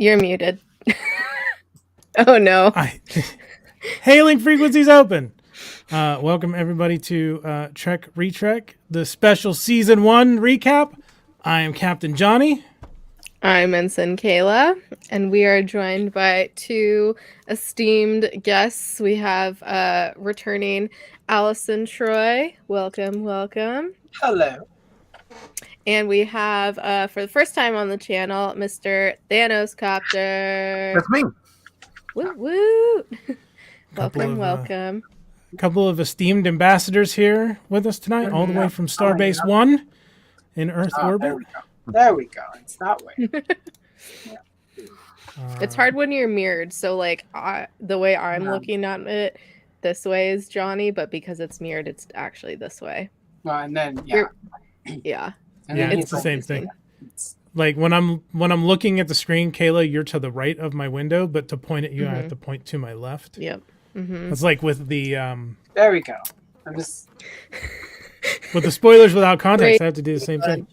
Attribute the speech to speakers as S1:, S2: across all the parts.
S1: You're muted. Oh no.
S2: Hailing frequencies open. Welcome everybody to ReTrek, the special season 1 recap. I am Captain Johnny.
S1: I'm Ensign Kayla, and we are joined by two esteemed guests. We have returning Allison Troy. Welcome.
S3: Hello.
S1: And we have, for the first time on the channel, Mr. Thanos Copter.
S4: That's me.
S1: Woot woot. Welcome.
S2: A couple of esteemed ambassadors here with us tonight, all the way from Starbase 1 in Earth orbit.
S3: There we go. It's that way.
S1: It's hard when you're mirrored. So, like, the way I'm looking at it, this way is Johnny, but because it's mirrored, it's actually this way.
S3: Well, and then
S1: yeah,
S3: and
S2: yeah,
S3: then
S2: it's the same thing. Like when I'm looking at the screen, Kayla, you're to the right of my window, but to point at you, I have to point to my left.
S1: Yep. Mm-hmm.
S2: It's like with the
S3: There we go. I'm just
S2: with the spoilers without context. I have to do the same thing.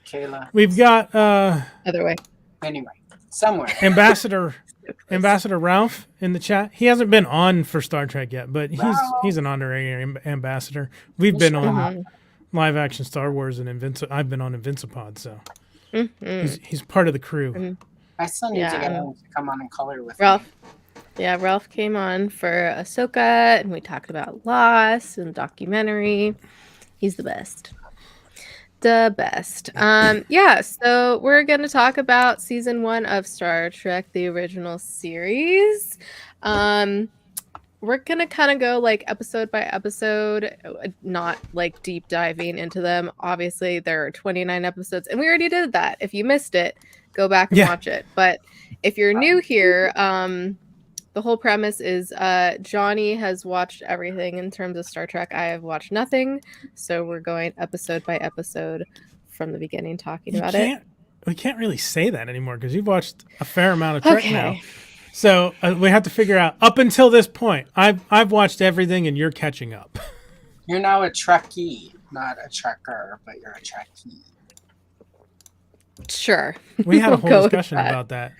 S3: Kayla.
S2: We've got
S1: other way.
S3: Anyway, somewhere.
S2: Ambassador Ralph in the chat. He hasn't been on for Star Trek yet, but he's an honorary ambassador. We've been on live action Star Wars and I've been on Invincipod, so he's part of the crew.
S3: I still need to get him to come on and color with
S1: Ralph.
S3: me.
S1: Yeah, Ralph came on for Ahsoka, and we talked about Lost and documentary. He's the best. The best. So we're going to talk about season 1 of Star Trek, the original series. We're going to kind of go like episode by episode, not like deep diving into them. Obviously, there are 29 episodes, and we already did that. If you missed it, go back and watch it. But if you're new here, the whole premise is Johnny has watched everything in terms of Star Trek. I have watched nothing. So we're going episode by episode from the beginning talking about it.
S2: We can't really say that anymore because you've watched a fair amount of Trek now. So we have to figure out up until this point. I've watched everything and you're catching up.
S3: You're now a Trekkie, not a Trekker, but you're a Trekkie.
S1: Sure.
S2: We had a whole discussion about that.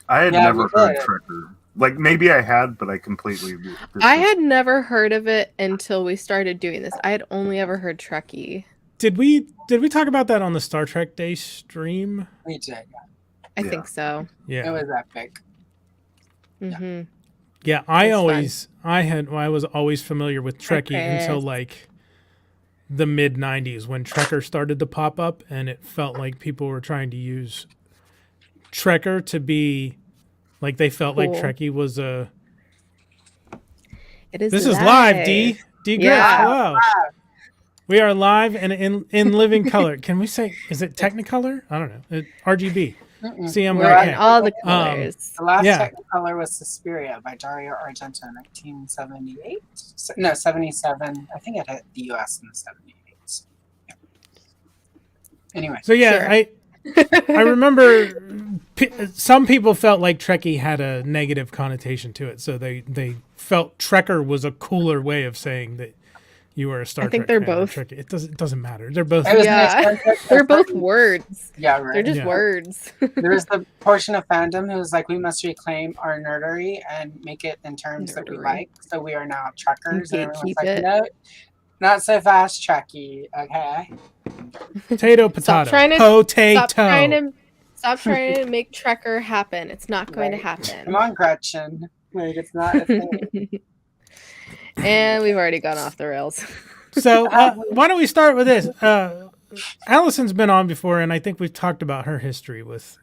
S4: I had never heard Trekker. Like maybe I had, but I completely.
S1: I had never heard of it until we started doing this. I had only ever heard Trekkie.
S2: Did we talk about that on the Star Trek Day stream?
S3: We did.
S1: I think so.
S3: Yeah, it was epic.
S1: Mm-hmm.
S2: Yeah, I was always familiar with Trekkie until like the mid 90s when Trekker started to pop up, and it felt like people were trying to use Trekker to be like they felt like Trekkie was a.
S1: It is.
S2: This is live, D. Griff. Hello.
S3: Wow.
S2: We are live and in living color. Can we say? Is it Technicolor? I don't know. RGB. See,
S1: we're on all the colors.
S3: The last Technicolor was Suspiria by Dario Argento in 1978. No, 77. I think it hit the U.S. in the 78. Yeah. Anyway.
S2: So I remember some people felt like Trekkie had a negative connotation to it, so they felt Trekker was a cooler way of saying that you were a Star Trek.
S1: I think they're both.
S2: It doesn't matter. They're both.
S1: They're both words.
S3: Yeah, right.
S1: They're just words.
S3: There is the portion of fandom who's like, we must reclaim our nerdery and make it in terms that we like. So we are now Trekkers, and everyone's like, no, not so fast, Trekkie. Okay.
S2: Potato.
S1: Stop trying to make Trekker happen. It's not going to happen.
S3: Come on, Gretchen. Like, it's not a thing.
S1: And we've already gone off the rails.
S2: So why don't we start with this? Allison's been on before, and I think we've talked about her history with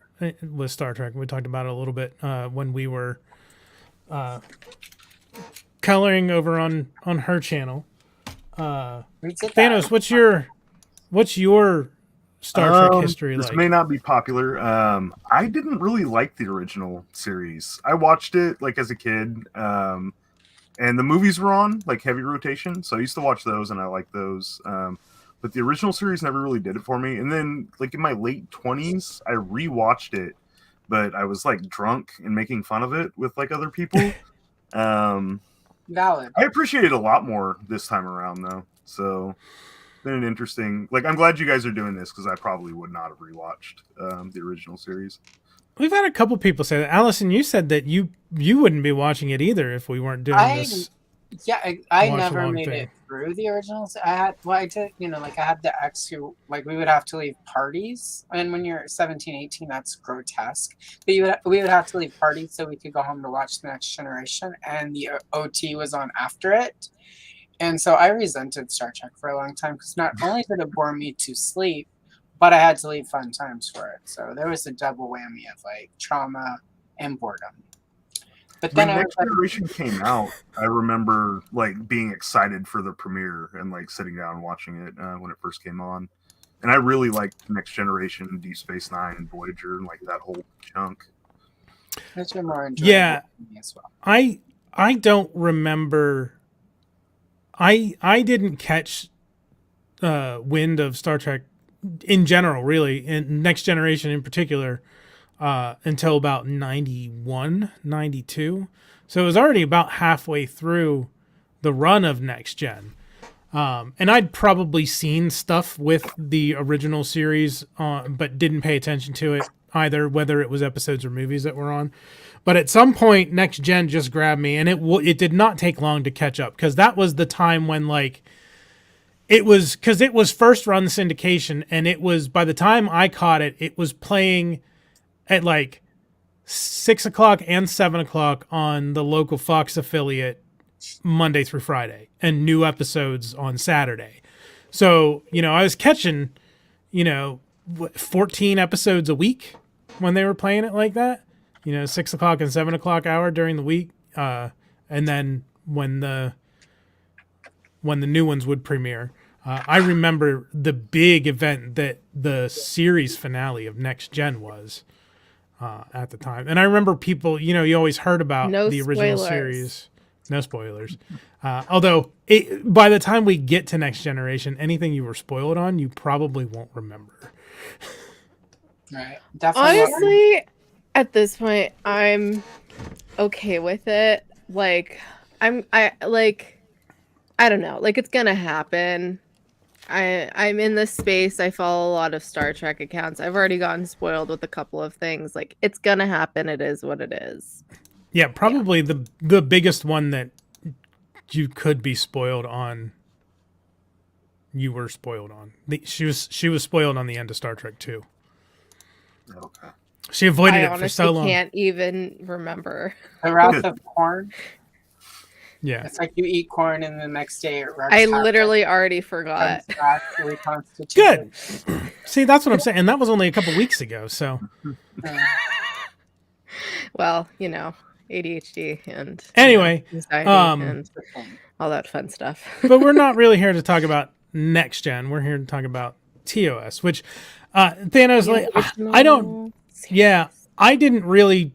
S2: Star Trek. We talked about it a little bit when we were coloring over on her channel. Thanos, what's your Star Trek history like?
S4: This may not be popular. I didn't really like the original series. I watched it like as a kid. And the movies were on like heavy rotation, so I used to watch those, and I liked those. But the original series never really did it for me. And then, like in my late 20s, I rewatched it, but I was like drunk and making fun of it with like other people.
S3: Valid.
S4: I appreciate it a lot more this time around, though. So been an interesting. Like, I'm glad you guys are doing this because I probably would not have rewatched the original series.
S2: We've had a couple people say that. Allison, you said that you wouldn't be watching it either if we weren't doing this.
S3: Yeah, I never made it through the originals. I did, I had the ex who, like, we would have to leave parties. And when you're 17, 18, that's grotesque. But we would have to leave parties so we could go home to watch The Next Generation. And the OT was on after it. And so I resented Star Trek for a long time because not only did it bore me to sleep, but I had to leave fun times for it. So there was a double whammy of, like, trauma and boredom. But then
S4: when Next Generation came out, I remember like being excited for the premiere and like sitting down and watching it when it first came on. And I really liked Next Generation, Deep Space Nine, and Voyager, and like that whole chunk.
S3: That's more enjoyable for me as well.
S2: I don't remember. I didn't catch wind of Star Trek in general, really, and Next Generation in particular. Until about 91, 92. So it was already about halfway through the run of Next Gen. And I'd probably seen stuff with the original series, but didn't pay attention to it either, whether it was episodes or movies that were on. But at some point, Next Gen just grabbed me, and it did not take long to catch up, because that was the time when, like, it was first run syndication, and it was, by the time I caught it, it was playing at like 6 o'clock and 7 o'clock on the local Fox affiliate Monday through Friday, and new episodes on Saturday. So, I was catching, 14 episodes a week when they were playing it like that, 6 o'clock and 7 o'clock hour during the week. And then when the new ones would premiere, I remember the big event that the series finale of Next Gen was. At the time. And I remember people, you always heard about the original series. No spoilers. Although, by the time we get to Next Generation, anything you were spoiled on, you probably won't remember.
S3: Right. Definitely.
S1: Honestly, at this point, I'm okay with it. Like, I don't know. Like, it's gonna happen. I'm in this space. I follow a lot of Star Trek accounts. I've already gotten spoiled with a couple of things. Like, it's gonna happen. It is what it is.
S2: Yeah, probably the biggest one that you could be spoiled on. You were spoiled on. She was spoiled on the end of Star Trek 2.
S4: Okay.
S2: She avoided it for so long.
S1: I can't even remember.
S3: The Wrath of Corn.
S2: Yeah.
S3: It's like you eat corn and the next day it wrecks.
S1: I literally already forgot.
S2: Good. See, that's what I'm saying. And that was only a couple weeks ago, so.
S1: Well, ADHD and
S2: anyway,
S1: anxiety and all that fun stuff.
S2: But we're not really here to talk about Next Gen. We're here to talk about TOS, which Thanos, I didn't really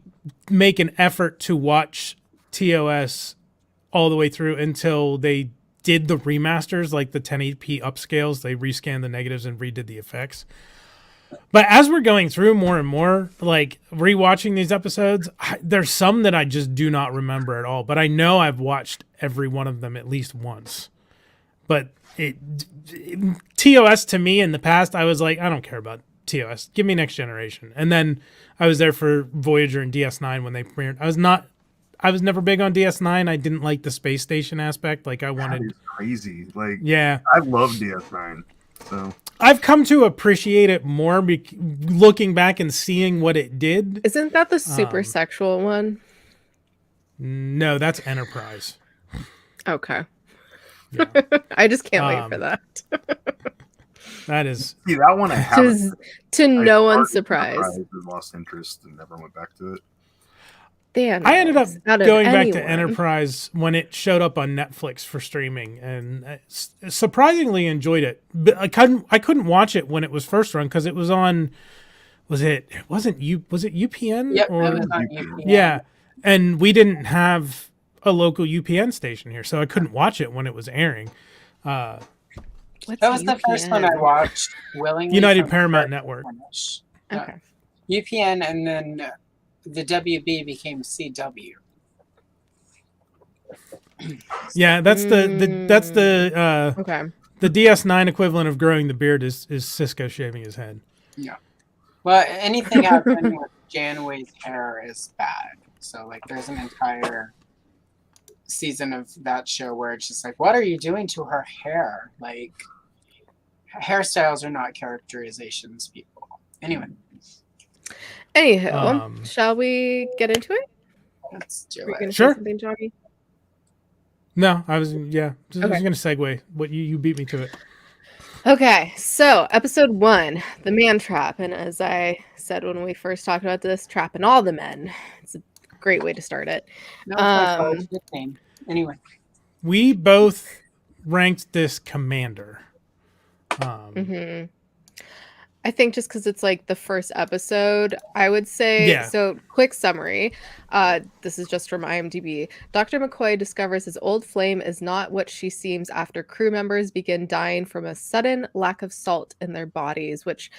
S2: make an effort to watch TOS all the way through until they did the remasters, like the 1080p upscales. They rescanned the negatives and redid the effects. But as we're going through more and more, like rewatching these episodes, there's some that I just do not remember at all. But I know I've watched every one of them at least once. But TOS to me in the past, I was like, I don't care about TOS. Give me Next Generation. And then I was there for Voyager and DS9 when they premiered. I was never big on DS9. I didn't like the space station aspect. Like I wanted.
S4: That is crazy. Like,
S2: yeah,
S4: I love DS9. So
S2: I've come to appreciate it more looking back and seeing what it did.
S1: Isn't that the super sexual one?
S2: No, that's Enterprise.
S1: Okay.
S2: Yeah.
S1: I just can't wait for that.
S2: That is.
S4: See, that one I haven't.
S1: To no one's surprise.
S4: I lost interest and never went back to it.
S2: I ended up going back to Enterprise when it showed up on Netflix for streaming, and surprisingly enjoyed it. But I couldn't watch it when it was first run because it was on. Was it UPN?
S3: Yep, it was on UPN.
S2: Yeah, and we didn't have a local UPN station here, so I couldn't watch it when it was airing.
S3: That was the first one I watched willingly.
S2: United Paramount Network.
S1: Okay.
S3: UPN, and then the WB became CW.
S2: Yeah, that's the The DS9 equivalent of growing the beard is Cisco shaving his head.
S3: Yeah. Well, anything happening with Janeway's hair is bad. So, like, there's an entire season of that show where it's just like, what are you doing to her hair? Like, hairstyles are not characterizations, people. Anyway.
S1: Anywho, shall we get into it?
S3: Let's do
S1: it.
S2: Sure.
S1: Say something, Johnny?
S2: No, I was going to segue. What you beat me to it.
S1: Okay, so episode 1, the man trap. And as I said when we first talked about this, trapping all the men. It's a great way to start it.
S3: Anyway.
S2: We both ranked this commander.
S1: I think just because it's like the first episode, I would say. Yeah. So, quick summary. This is just from IMDb. Dr. McCoy discovers his old flame is not what she seems after crew members begin dying from a sudden lack of salt in their bodies, which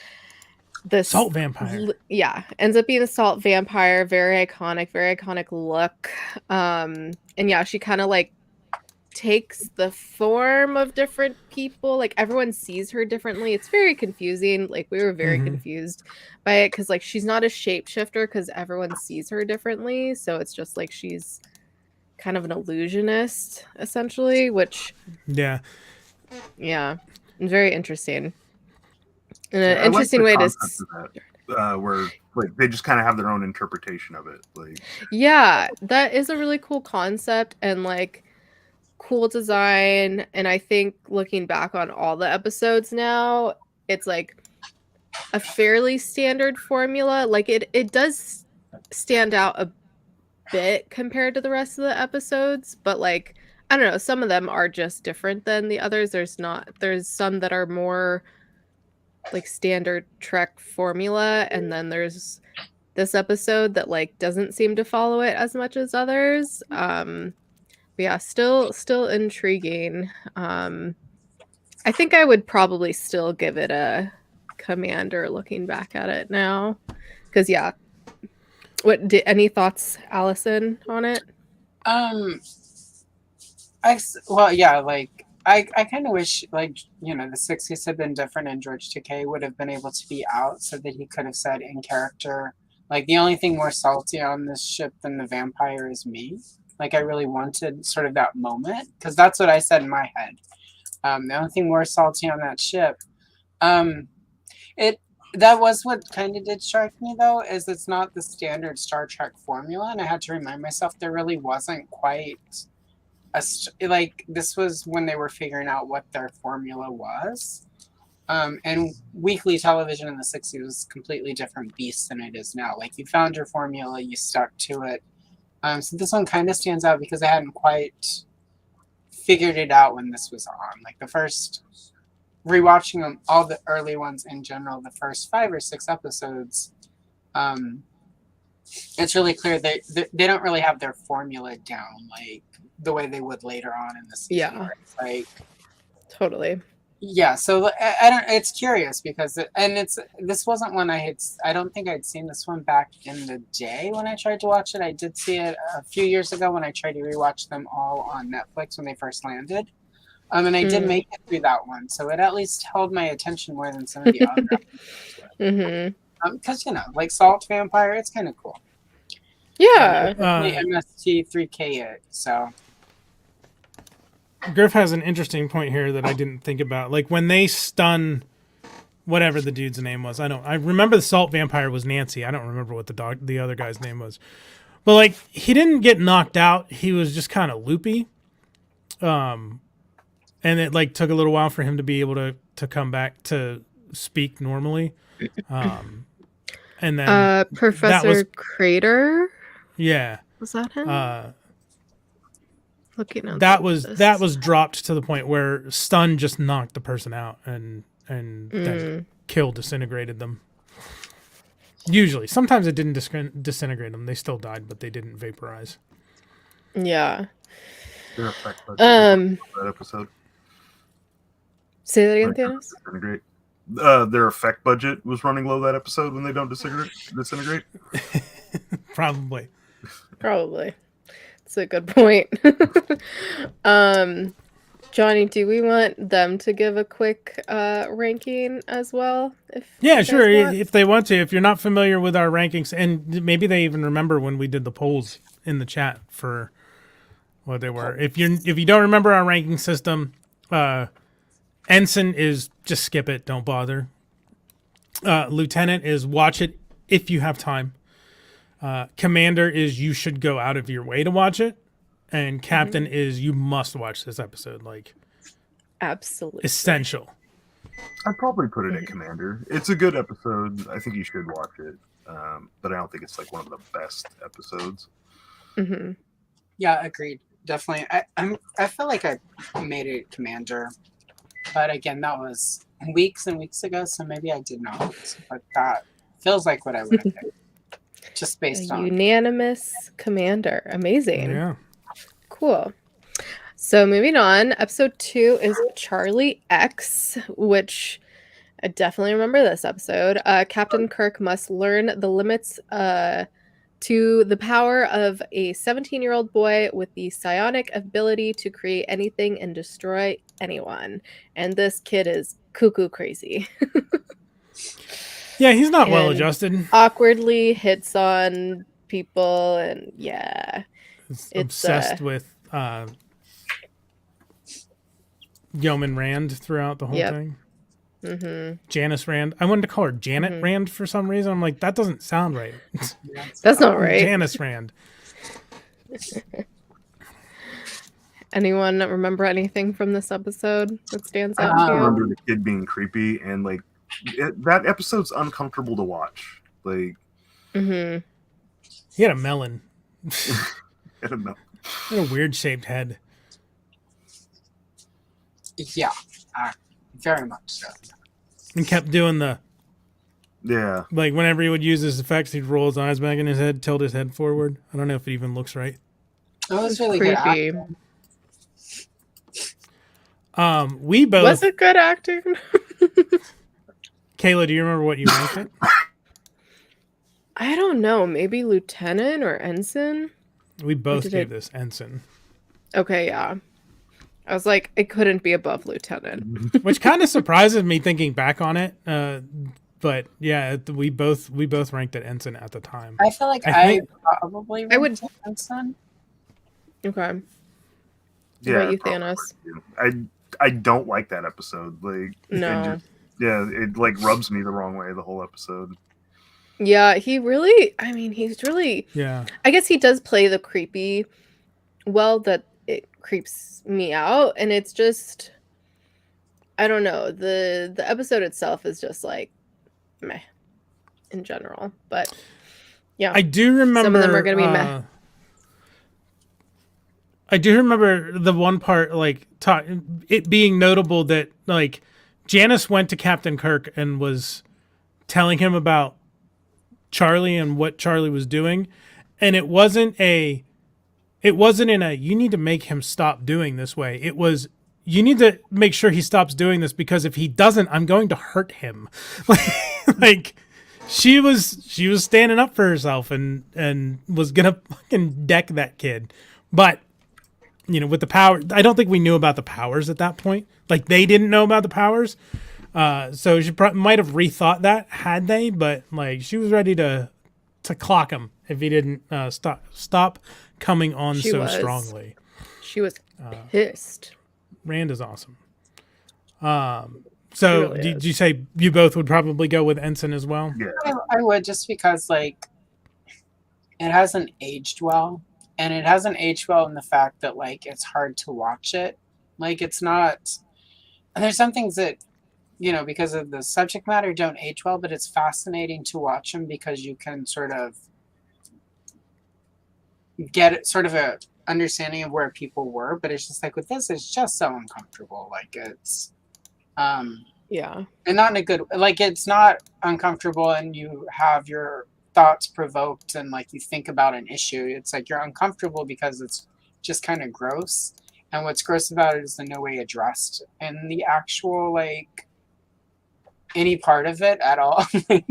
S1: this
S2: salt vampire.
S1: Ends up being a salt vampire. Very iconic look. And yeah, she kind of like takes the form of different people. Like everyone sees her differently. It's very confusing. Like we were very confused by it because like she's not a shapeshifter because everyone sees her differently. So it's just like she's kind of an illusionist essentially, which very interesting. And an interesting way to
S4: where like they just kind of have their own interpretation of it. Like
S1: that is a really cool concept and like cool design. And I think looking back on all the episodes now, it's like a fairly standard formula. Like it does stand out a bit compared to the rest of the episodes, but like I don't know, some of them are just different than the others. There's some that are more like standard Trek formula, and then there's this episode that like doesn't seem to follow it as much as others. But yeah, still intriguing. I think I would probably still give it a commander looking back at it now. Because any thoughts, Allison, on it?
S3: I kind of wish, like, you know, the 60s had been different and George Takei would have been able to be out so that he could have said in character, like, the only thing more salty on this ship than the vampire is me. Like, I really wanted sort of that moment, because that's what I said in my head. The only thing more salty on that ship. That was what kind of did strike me, though, is it's not the standard Star Trek formula, and I had to remind myself there really wasn't quite like this was when they were figuring out what their formula was. And weekly television in the 60s was a completely different beast than it is now. Like, you found your formula, you stuck to it. So this one kind of stands out because I hadn't quite figured it out when this was on. Like the first, rewatching them, all the early ones in general, the first 5 or 6 episodes, it's really clear they don't really have their formula down like the way they would later on in the season.
S1: Yeah,
S3: like
S1: totally.
S3: Yeah, so I don't. It's curious because this wasn't one I don't think I'd seen this one back in the day when I tried to watch it. I did see it a few years ago when I tried to rewatch them all on Netflix when they first landed, and I did make it through that one. So it at least held my attention more than some of the other. Because like Salt Vampire, it's kind of cool.
S1: Yeah,
S3: MST3K it so.
S2: Griff has an interesting point here that I didn't think about. Like when they stun whatever the dude's name was. I remember the salt vampire was Nancy. I don't remember what the other guy's name was. But like he didn't get knocked out. He was just kind of loopy. And it like took a little while for him to be able to come back to speak normally. And then
S1: Professor Crater.
S2: Yeah.
S1: Was that him? Looking at
S2: that was dropped to the point where stun just knocked the person out and then disintegrated them. Usually, sometimes it didn't disintegrate them; they still died, but they didn't vaporize.
S1: Yeah.
S4: Their effect budget that episode.
S1: Say that again, Thanos.
S4: Disintegrate. Their effect budget was running low that episode when they don't disintegrate.
S2: Probably.
S1: That's a good point. Johnny, do we want them to give a quick ranking as well?
S2: Sure. If they want to. If you're not familiar with our rankings, and maybe they even remember when we did the polls in the chat for what they were. If you don't remember our ranking system, Ensign is just skip it, don't bother. Lieutenant is watch it if you have time. Commander is you should go out of your way to watch it. And Captain is you must watch this episode. Like,
S1: absolutely
S2: essential.
S4: I'd probably put it at Commander. It's a good episode. I think you should watch it. But I don't think it's like one of the best episodes.
S1: Mm-hmm.
S3: Yeah, agreed. Definitely. I feel like I made it Commander. But again, that was weeks and weeks ago, so maybe I did not. But that feels like what I would have picked. Just based on
S1: unanimous Commander. Amazing.
S2: Yeah.
S1: Cool. So moving on, episode 2 is Charlie X, which I definitely remember this episode. Captain Kirk must learn the limits to the power of a 17-year-old boy with the psionic ability to create anything and destroy anyone. And this kid is cuckoo crazy.
S2: Yeah, he's not well adjusted.
S1: Awkwardly hits on people, and yeah.
S2: It's obsessed with Yeoman Rand throughout the whole thing.
S1: Mm-hmm.
S2: Janice Rand. I wanted to call her Janet Rand for some reason. I'm like, that doesn't sound right.
S1: That's not right.
S2: Janice Rand.
S1: Anyone remember anything from this episode that stands out to
S4: I
S1: you?
S4: remember the kid being creepy, and like that episode's uncomfortable to watch. Like,
S2: he had a melon.
S4: I don't know.
S2: He had a weird shaped head.
S3: Yeah, very much so.
S2: And kept doing the
S4: like
S2: whenever he would use his effects, he'd roll his eyes back in his head, tilt his head forward. I don't know if it even looks right.
S3: It was really
S1: creepy.
S3: Good
S2: we both
S1: was it good acting?
S2: Kayla, do you remember what you ranked it?
S1: I don't know. Maybe lieutenant or ensign.
S2: We both gave this ensign.
S1: Okay, yeah. I was like, it couldn't be above lieutenant.
S2: Which kind of surprises me thinking back on it. But yeah, we both ranked it ensign at the time.
S3: I feel like I probably
S1: would
S3: ensign.
S1: Okay.
S4: Yeah,
S1: what about you, Thanos?
S4: I don't like that episode. Like,
S1: no.
S4: It like rubs me the wrong way the whole episode.
S1: Yeah, he's really
S2: yeah.
S1: I guess he does play the creepy well, that it creeps me out, and it's just, I don't know, the episode itself is just like meh in general, but yeah,
S2: I do remember
S1: some of them are gonna be meh.
S2: I do remember the one part, like it being notable that like Janice went to Captain Kirk and was telling him about Charlie and what Charlie was doing, and it wasn't in a you need to make him stop doing this way. It was, you need to make sure he stops doing this, because if he doesn't, I'm going to hurt him. Like she was standing up for herself and was gonna fucking deck that kid. But you know, with the power, I don't think we knew about the powers at that point. Like, they didn't know about the powers. So she might have rethought that had they, but like she was ready to clock him if he didn't stop coming on strongly.
S1: She was pissed.
S2: Rand is awesome. So really did you say you both would probably go with Ensign as well?
S3: Yeah, I would, just because like it hasn't aged well, and it hasn't aged well in the fact that like it's hard to watch it. Like, it's not. And there's some things that, you know, because of the subject matter, don't age well, but it's fascinating to watch them because you can sort of get sort of a understanding of where people were. But it's just like with this, it's just so uncomfortable. Like, it's
S1: yeah,
S3: and not in a good, like, it's not uncomfortable and you have your thoughts provoked and like you think about an issue. It's like you're uncomfortable because it's just kind of gross, and what's gross about it is the no way addressed and the actual like any part of it at all.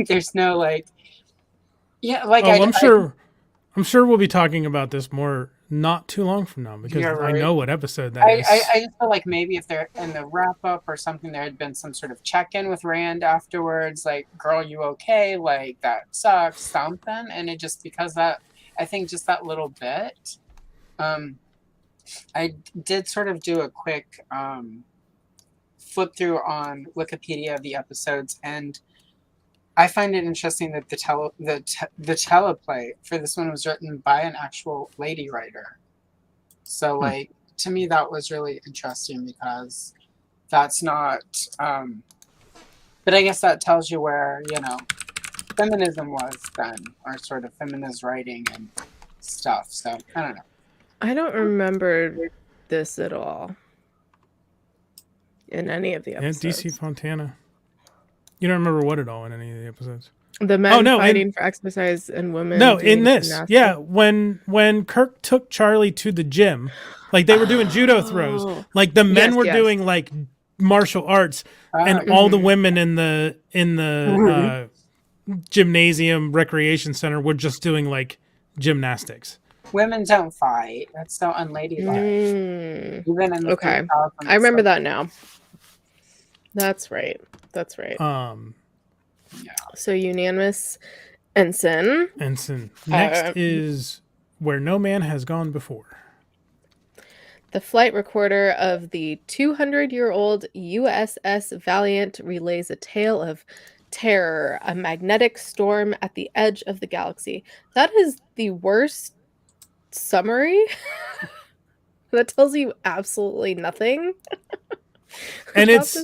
S3: There's no like, yeah, like
S2: I'm sure we'll be talking about this more not too long from now because
S3: You're right.
S2: I know what episode that is.
S3: I just feel like maybe if they're in the wrap up or something, there had been some sort of check in with Rand afterwards, like, girl, you okay? Like, that sucks, something. And it just, because that, I think just that little bit, I did sort of do a quick flip through on Wikipedia of the episodes, and I find it interesting that the teleplay for this one was written by an actual lady writer. So, like, to me, that was really interesting because that's not. But I guess that tells you where, you know, feminism was then, or sort of feminist writing and stuff. So, I don't know.
S1: I don't remember this at all in any of the episodes.
S2: Yeah, DC Fontana. You don't remember what at all in any of the episodes?
S1: The men fighting for exercise and women.
S2: No, in this, gymnastics. when Kirk took Charlie to the gym, like they were doing judo throws, like the men were doing like martial arts, and all the women in the gymnasium recreation center were just doing like gymnastics.
S3: Women don't fight. That's so unladylike. Even in the
S1: I remember that now. That's right.
S3: Yeah.
S1: So unanimous ensign.
S2: Next is Where No Man Has Gone Before.
S1: The flight recorder of the 200-year-old USS Valiant relays a tale of terror, a magnetic storm at the edge of the galaxy. That is the worst summary. That tells you absolutely nothing.
S2: And it's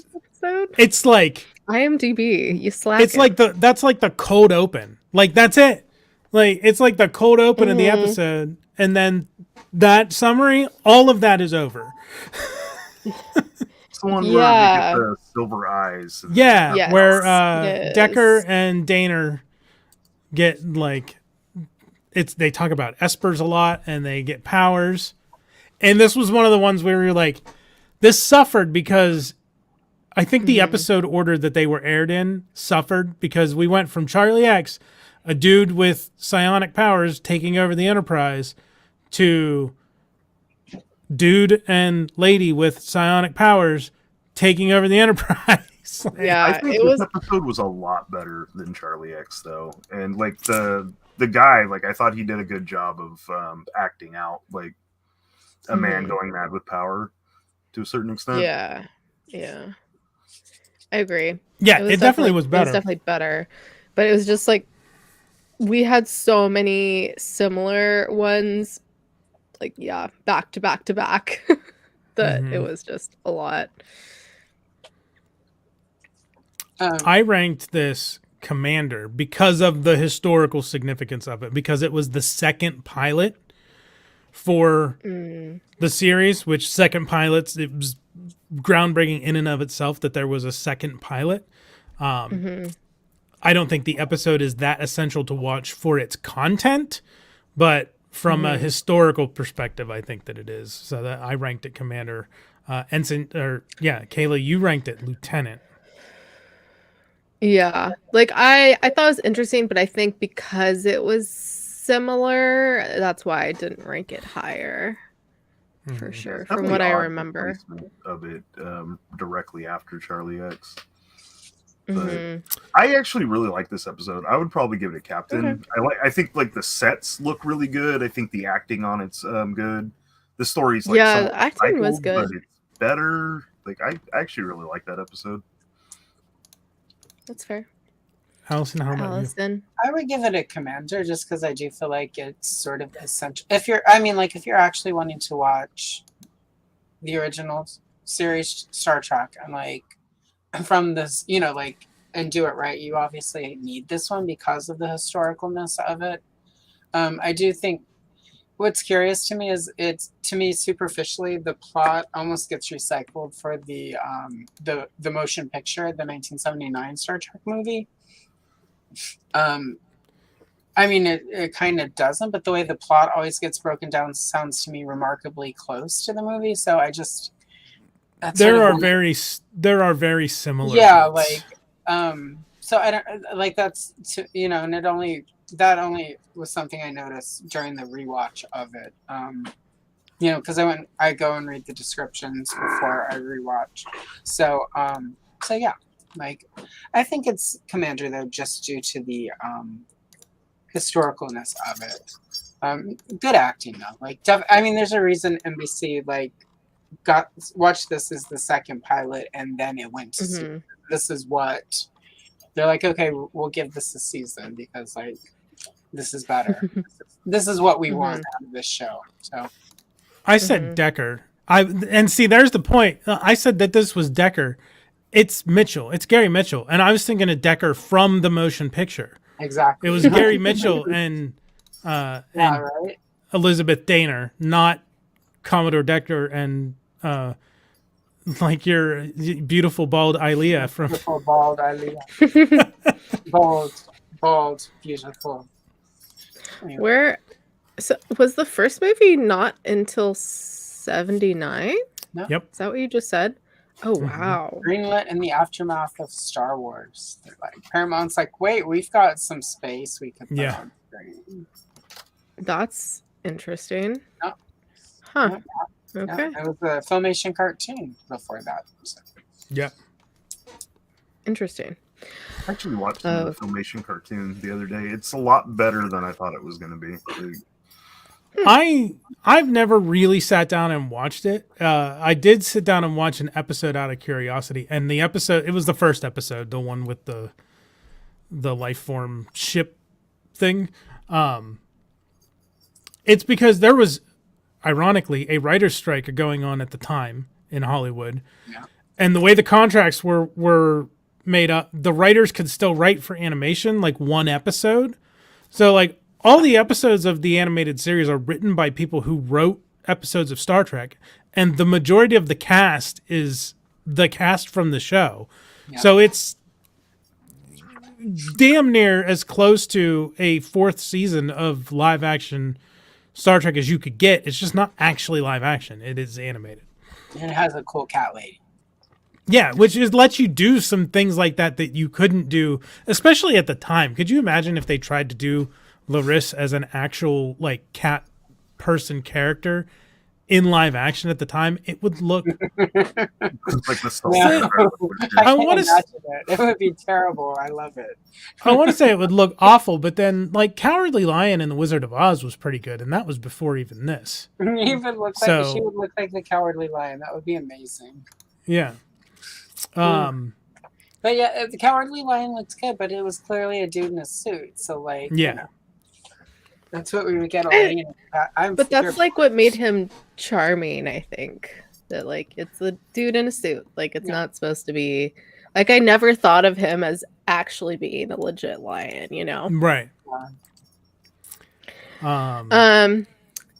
S2: like
S1: IMDb, you slack.
S2: It's like that's like the cold open. Like that's it. Like it's like the cold open of the episode, and then that summary, all of that is over.
S4: It's the one where they get the silver eyes.
S2: Yeah, where Decker and Daner get like they talk about espers a lot, and they get powers. And this was one of the ones where you're like, this suffered because I think the episode order that they were aired in suffered because we went from Charlie X, a dude with psionic powers taking over the Enterprise, to dude and lady with psionic powers taking over the Enterprise.
S4: I think this episode was a lot better than Charlie X, though. And like the guy, like I thought he did a good job of acting out like a man going mad with power to a certain extent.
S1: Yeah. I agree.
S2: Yeah, it definitely was better.
S1: It was definitely better. But it was just like we had so many similar ones, like back to back to back, that it was just a lot.
S2: I ranked this Commander because of the historical significance of it, because it was the second pilot for the series, which second pilots, it was groundbreaking in and of itself that there was a second pilot. I don't think the episode is that essential to watch for its content, but from a historical perspective, I think that it is. So that I ranked it Commander. Ensign, or Kayla, you ranked it Lieutenant.
S1: Yeah, like I thought it was interesting, but I think because it was similar, that's why I didn't rank it higher. For sure, from what I remember
S4: of it, directly after Charlie X. But I actually really like this episode. I would probably give it a captain. I think like the sets look really good. I think the acting on it's good. The story's like
S1: the acting was good,
S4: but it's better. Like I actually really like that episode.
S1: That's fair.
S2: Allison, how about you?
S3: I would give it a Commander just because I do feel like it's sort of essential. If you're actually wanting to watch the original series Star Trek and like from this, and do it right, you obviously need this one because of the historicalness of it. I do think what's curious to me is superficially the plot almost gets recycled for the motion picture, the 1979 Star Trek movie. It kind of doesn't, but the way the plot always gets broken down sounds to me remarkably close to the movie. So I just
S2: there are very similar.
S3: Yeah, bits. So I don't like that's and it only that only was something I noticed during the rewatch of it. You know, because I go and read the descriptions before I rewatch. So yeah, like I think it's Commander though, just due to the historicalness of it. Good acting though. Like, I mean, there's a reason NBC like watched this as the second pilot, and then it went to this is what they're like. Okay, we'll give this a season because like this is better. This is what we want out of this show. So.
S2: I said Decker. And see, there's the point. I said that this was Decker. It's Mitchell. It's Gary Mitchell. And I was thinking of Decker from the motion picture.
S3: Exactly.
S2: It was Gary Mitchell and
S3: right?
S2: Elizabeth Daner, not Commodore Decker and like your beautiful bald Ilea from
S3: beautiful bald Ilea. bald, beautiful.
S1: Anyway. So was the first movie not until 79?
S3: No.
S2: Yep.
S1: Is that what you just said? Oh, wow.
S3: Greenlit in the aftermath of Star Wars. They're like, Paramount's like, wait, we've got some space we could put on screen.
S1: That's interesting.
S3: No.
S1: Huh. No. Okay.
S3: It was a Filmation cartoon before that. So.
S2: Yep.
S1: Interesting.
S4: I actually watched the Filmation cartoon the other day. It's a lot better than I thought it was going to be.
S2: I've never really sat down and watched it. I did sit down and watch an episode out of curiosity, and it was the first episode, the one with the life form ship thing. It's because there was, ironically, a writer's strike going on at the time in Hollywood, and the way the contracts were made up, the writers could still write for animation, like one episode. So like all the episodes of the animated series are written by people who wrote episodes of Star Trek, and the majority of the cast is the cast from the show. Yeah. So it's damn near as close to a fourth season of live action Star Trek as you could get. It's just not actually live action. It is animated.
S3: And it has a cool cat lady.
S2: Yeah, which lets you do some things like that you couldn't do, especially at the time. Could you imagine if they tried to do Larissa as an actual like cat person character in live action at the time? It would look
S4: like the
S3: I want to imagine it. It would be terrible. I love it.
S2: I want to say it would look awful, but then like Cowardly Lion in The Wizard of Oz was pretty good, and that was before even this.
S3: She would look like the Cowardly Lion. That would be amazing.
S2: Yeah.
S3: But yeah, the Cowardly Lion looks good, but it was clearly a dude in a suit. So like,
S2: yeah,
S3: you know, that's what we would get.
S1: But that's like what made him charming. I think that like it's a dude in a suit. Like it's not supposed to be. Like I never thought of him as actually being a legit lion. You know,
S2: right?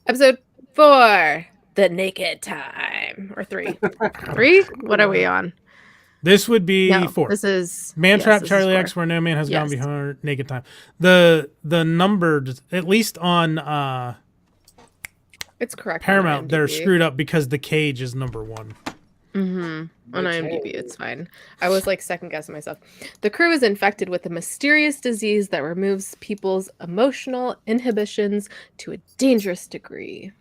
S1: Episode 4, The Naked Time, or 3. 3? What are we on?
S2: This would be 4.
S1: This is
S2: Mantrap Charlie X, where no man has gone beyond naked time. The numbered, at least on
S1: it's correct.
S2: Paramount, they're screwed up because the cage is number 1.
S1: On IMDb, it's fine. I was like second guessing myself. The crew is infected with a mysterious disease that removes people's emotional inhibitions to a dangerous degree.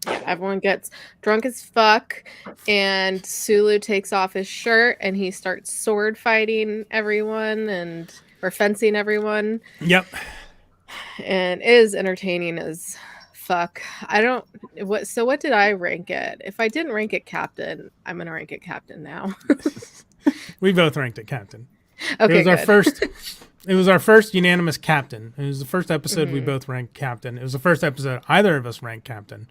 S1: Everyone gets drunk as fuck, and Sulu takes off his shirt and he starts sword fighting everyone or fencing everyone.
S2: Yep.
S1: And it is entertaining as fuck. What did I rank it? If I didn't rank it captain, I'm gonna rank it captain now.
S2: We both ranked it captain.
S1: Okay,
S2: it was our first unanimous captain. It was the first episode we both ranked captain. It was the first episode either of us ranked captain.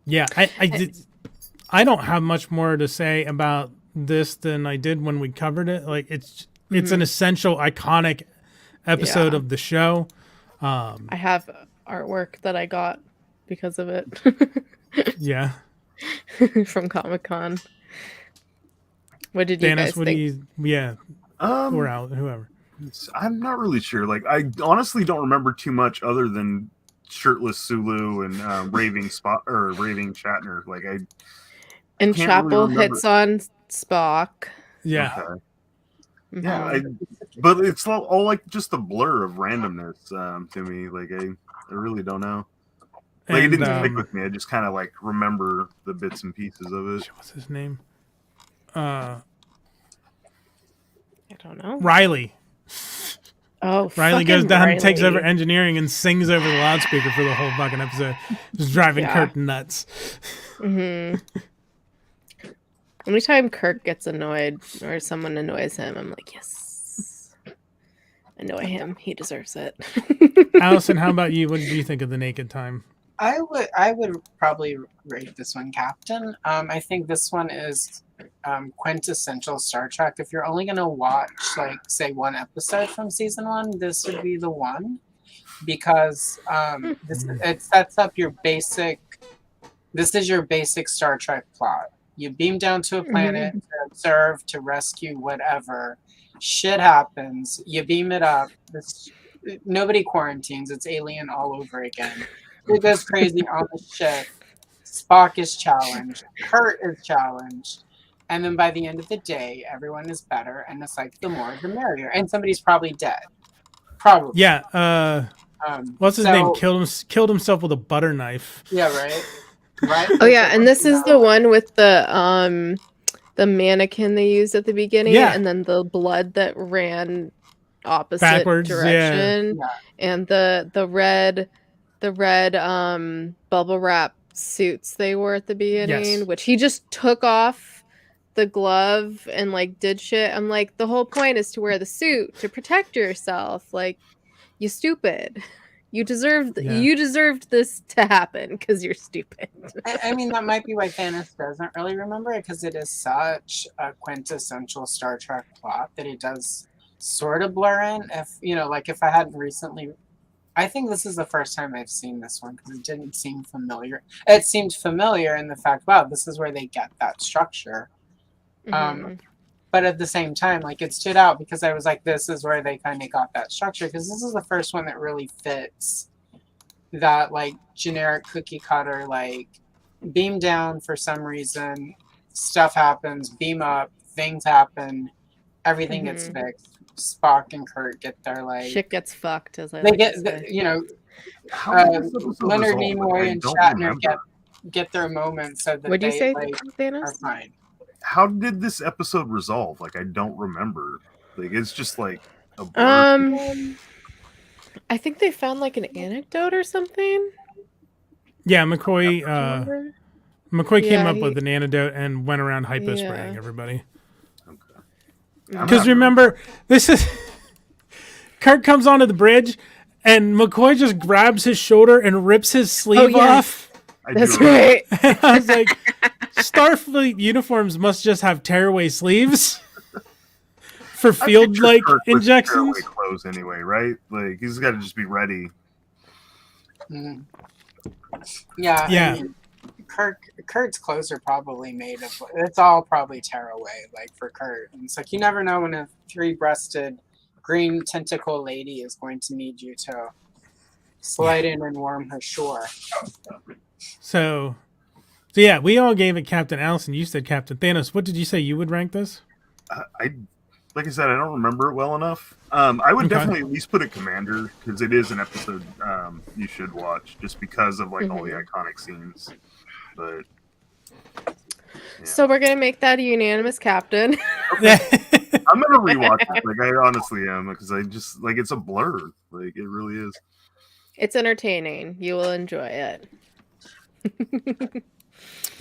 S2: Yeah, I don't have much more to say about this than I did when we covered it. Like it's an essential, iconic episode of the show.
S1: I have artwork that I got because of it.
S2: Yeah.
S1: From Comic-Con. What did you guys think?
S2: Or out, whoever.
S4: I'm not really sure. Like, I honestly don't remember too much other than shirtless Sulu and raving Shatner. Like,
S1: and Chapel hits on Spock.
S2: Yeah.
S4: Okay. Yeah, but it's all like just a blur of randomness to me. Like I really don't know. Like it didn't stick with me. I just kind of like remember the bits and pieces of it.
S2: What's his name?
S1: I don't know.
S2: Riley.
S1: Oh,
S2: Riley goes down
S1: Riley.
S2: and takes over engineering and sings over the loudspeaker for the whole fucking episode. Just driving Kirk nuts.
S1: Anytime Kirk gets annoyed or someone annoys him, I'm like, yes. Annoy him. He deserves it.
S2: Allison, how about you? What did you think of The Naked Time?
S3: I would probably rate this one Captain. I think this one is quintessential Star Trek. If you're only gonna watch like say one episode from season 1, this would be the one, because it sets up your basic. This is your basic Star Trek plot. You beam down to a planet to observe, to rescue, whatever. Shit happens. You beam it up. Nobody quarantines. It's alien all over again. It goes crazy on the ship. Spock is challenged. Kurt is challenged. And then by the end of the day, everyone is better. And it's like the more the merrier. And somebody's probably dead. Probably.
S2: Yeah. What's his name? Killed himself with a butter knife.
S3: Yeah, right. Right.
S1: Oh yeah, and this is the one with the mannequin they used at the beginning, and then the blood that ran opposite
S2: backwards
S1: direction, and the red bubble wrap suits they wore at the beginning, which he just took off the glove and like did shit. I'm like, the whole point is to wear the suit to protect yourself. Like, you stupid. You deserved this to happen because you're stupid.
S3: I mean, that might be why Thanos doesn't really remember it, because it is such a quintessential Star Trek plot that it does sort of blur in. If I hadn't recently, I think this is the first time I've seen this one because it didn't seem familiar. It seemed familiar in the fact, wow, this is where they get that structure. But at the same time, like, it stood out because I was like, this is where they kind of got that structure, because this is the first one that really fits that, like, generic cookie cutter, like, beam down for some reason, stuff happens, beam up, things happen, everything gets fixed. Spock and Kurt get their, like...
S1: Shit gets fucked, as I
S3: They
S1: like
S3: get,
S1: to say.
S3: Leonard Nimoy and Shatner get their moments so that
S1: What'd you say,
S3: like,
S1: Thanos?
S3: are fine.
S4: How did this episode resolve? Like, I don't remember. Like, it's just like a blur.
S1: I think they found like an anecdote or something.
S2: Yeah, McCoy came up with an antidote and went around hypo spraying everybody. Because remember, this is Kurt comes onto the bridge and McCoy just grabs his shoulder and rips his sleeve off.
S1: That's right.
S2: I was like, Starfleet uniforms must just have tearaway sleeves for field like injections.
S4: Tearaway clothes anyway, right? Like, he's got to just be ready.
S3: Yeah. I mean, Kurt's clothes are probably made of. It's all probably tearaway, like, for Kurt. And it's like, you never know when a 3-breasted green tentacle lady is going to need you to slide in and warm her shore.
S2: So yeah, we all gave it Captain Allison. You said Captain Thanos. What did you say you would rank this?
S4: Like I said, I don't remember it well enough. I would definitely at least put it Commander, because it is an episode you should watch just because of like all the iconic scenes. But
S1: so we're gonna make that a unanimous captain.
S4: Okay. I'm gonna rewatch it. Like, I honestly am, because I just like, it's a blur. Like, it really is.
S1: It's entertaining. You will enjoy it.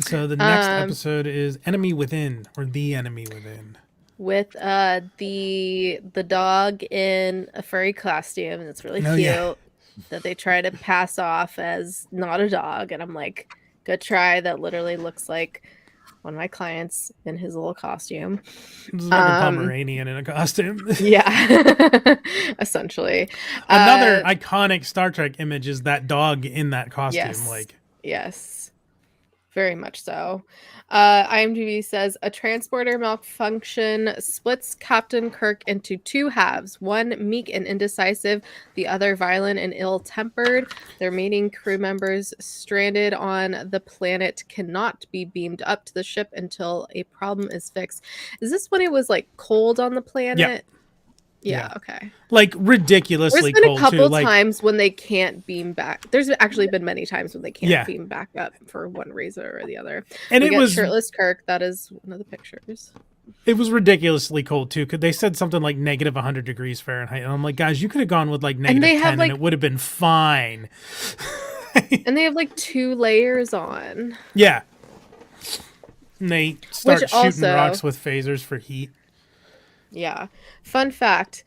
S2: So the next episode is Enemy Within, or The Enemy Within,
S1: with the dog in a furry costume. It's really cute that they try to pass off as not a dog, and I'm like, good try. That literally looks like one of my clients in his little costume.
S2: It's like a Pomeranian in a costume.
S1: Yeah, essentially.
S2: Another iconic Star Trek image is that dog in that costume.
S1: Yes. Very much so. IMDb says a transporter malfunction splits Captain Kirk into two halves, one meek and indecisive, the other violent and ill-tempered. Their remaining crew members stranded on the planet cannot be beamed up to the ship until a problem is fixed. Is this when it was like cold on the planet?
S2: Yep.
S1: Yeah, okay.
S2: Like ridiculously
S1: There's been
S2: cold
S1: a couple
S2: too. Like,
S1: times when they can't beam back. There's actually been many times when they can't beam back up for one reason or the other.
S2: And
S1: it was shirtless Kirk. That is one of the pictures.
S2: It was ridiculously cold too. Cause they said something like negative 100 degrees Fahrenheit, and I'm like, guys, you could have gone with like negative 10, and it would have been fine.
S1: And they have like 2 layers on.
S2: Yeah. And they start shooting rocks with phasers for heat.
S1: Yeah. Fun fact.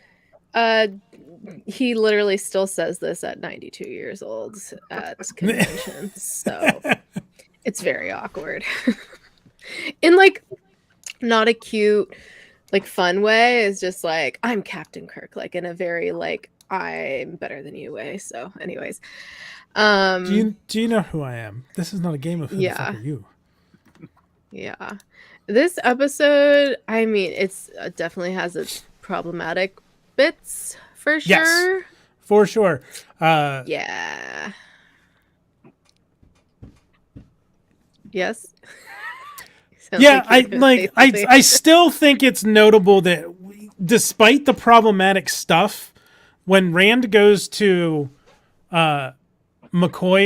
S1: He literally still says this at 92 years old at conventions. So it's very awkward. In like not a cute, like fun way. It's just like, I'm Captain Kirk, like in a very like I'm better than you way. So anyways.
S2: Do you know who I am? This is not a game of who the fuck are you.
S1: Yeah. This episode, I mean, it's definitely has its problematic bits for sure.
S2: Yes, for sure.
S1: Yeah. Yes.
S2: Yeah, I still think it's notable that despite the problematic stuff, when Rand goes to McCoy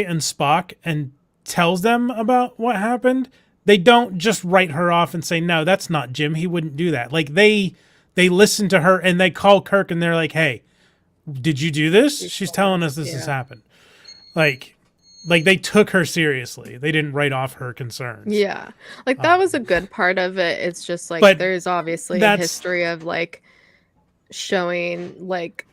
S2: and Spock and tells them about what happened, they don't just write her off and say, no, that's not Jim. He wouldn't do that. Like they listen to her and they call Kirk and they're like, hey, did you do this? She's telling us this has happened. Like they took her seriously. They didn't write off her concerns.
S1: Yeah. Like that was a good part of it. It's just like there's obviously a history of like showing like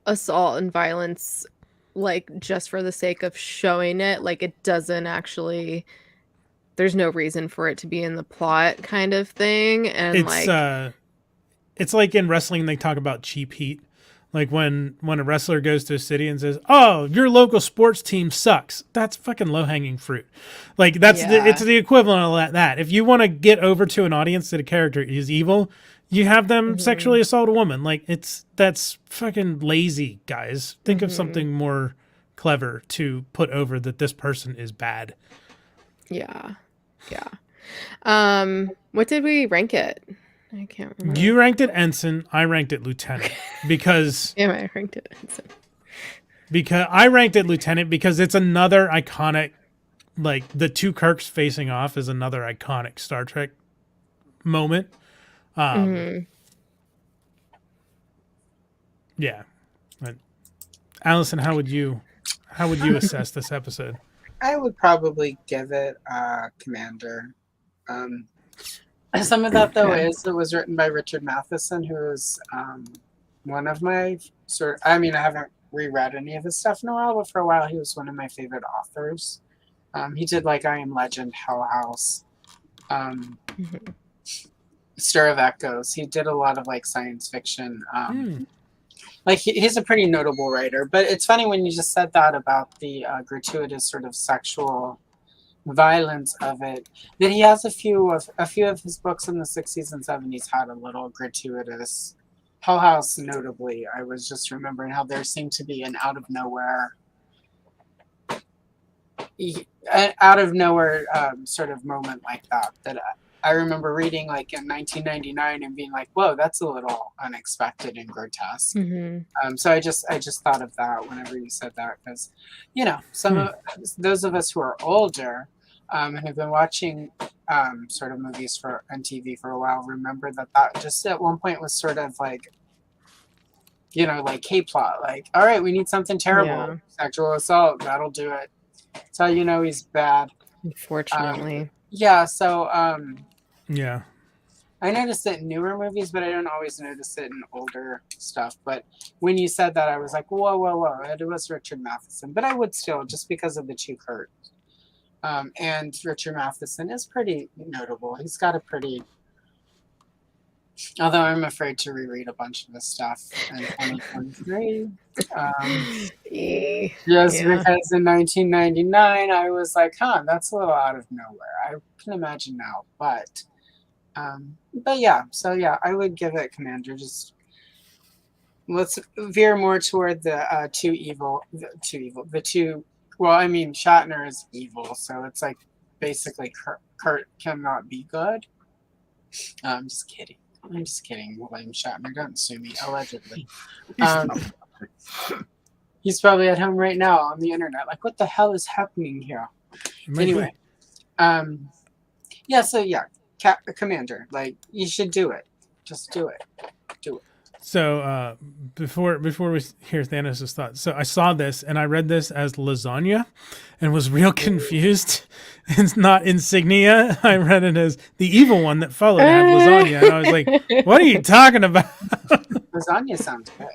S1: assault and violence like just for the sake of showing it. Like it doesn't actually, there's no reason for it to be in the plot kind of thing. And
S2: it's like in wrestling they talk about cheap heat. Like when a wrestler goes to a city and says, "Oh, your local sports team sucks." That's fucking low-hanging fruit. Like it's the equivalent of that. If you want to get over to an audience that a character is evil, you have them sexually assault a woman. Like that's fucking lazy, guys. Think of something more clever to put over that this person is bad.
S1: Yeah. Yeah. What did we rank it? I can't remember.
S2: You ranked it ensign. I ranked it lieutenant because.
S1: Yeah, I ranked it ensign.
S2: Because I ranked it lieutenant because it's another iconic, like the 2 Kirks facing off is another iconic Star Trek moment. Yeah. Allison, how would you assess this episode?
S3: I would probably give it Commander. Some of that though it was written by Richard Matheson, who is one of my I haven't reread any of his stuff in a while, but for a while he was one of my favorite authors. He did like I Am Legend, Hell House, Stir of Echoes. He did a lot of like science fiction. Like he's a pretty notable writer. But it's funny when you just said that about the gratuitous sort of sexual violence of it, that he has a few of his books in the 60s and 70s had a little gratuitous. Hell House notably, I was just remembering how there seemed to be an out of nowhere sort of moment like that I remember reading like in 1999 and being like, whoa, that's a little unexpected and grotesque. So I just thought of that whenever you said that, because some of those of us who are older and have been watching sort of movies on TV for a while remember that just at one point was sort of like like K-plot, like, all right, we need something terrible, sexual assault, that'll do it. That's how he's bad.
S1: Unfortunately.
S3: So I noticed it in newer movies, but I don't always notice it in older stuff. But when you said that, I was like, whoa, it was Richard Matheson. But I would still, just because of the 2 Kirks. And Richard Matheson is pretty notable. He's got a pretty Although I'm afraid to reread a bunch of this stuff in 2023. Just because in 1999 I was like, that's a little out of nowhere. I can imagine now, but yeah. So yeah, I would give it Commander. Just let's veer more toward the two evil. Well, I mean, Shatner is evil, so it's like basically Kurt cannot be good. I'm just kidding. William Shatner, don't sue me. Allegedly. He's probably at home right now on the internet, like, what the hell is happening here? Anyway, yeah. So yeah, Commander, like, you should do it. Just do it. Do it.
S2: So before we hear Thanos' thoughts, so I saw this and I read this as lasagna, and was real confused. It's not insignia. I read it as the evil one that followed had lasagna, and I was like, "What are you talking about?"
S3: Lasagna sounds good.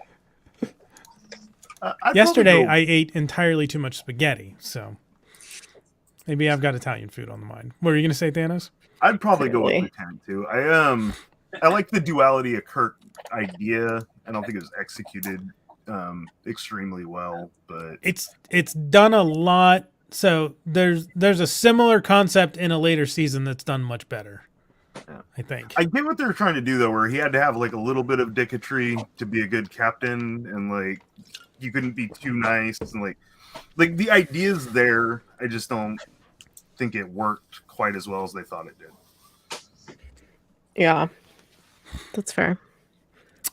S2: Yesterday I ate entirely too much spaghetti, so maybe I've got Italian food on the mind. What were you going to say, Thanos?
S4: I'd probably go with Lieutenant too. I like the duality of Kirk idea. I don't think it was executed extremely well, but
S2: it's done a lot. So there's a similar concept in a later season that's done much better. Yeah. I think
S4: I get what they're trying to do though, where he had to have like a little bit of dicketry to be a good captain, and like you couldn't be too nice, and like the idea's there. I just don't think it worked quite as well as they thought it did.
S1: Yeah, that's fair.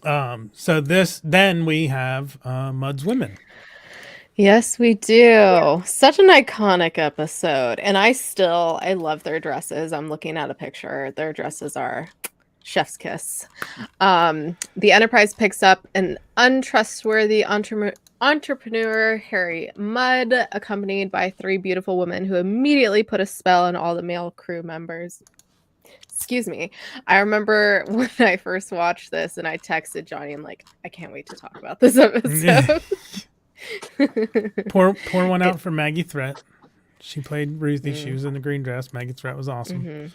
S2: So then we have Mudd's Women.
S1: Yes, we do. Such an iconic episode. And I love their dresses. I'm looking at a picture. Their dresses are chef's kiss. The Enterprise picks up an untrustworthy entrepreneur, Harry Mudd, accompanied by 3 beautiful women who immediately put a spell on all the male crew members. Excuse me. I remember when I first watched this and I texted Johnny, I'm like, I can't wait to talk about this episode.
S2: pour one out for Maggie Threat. She played Ruthie. She was in the green dress. Maggie Threat was awesome.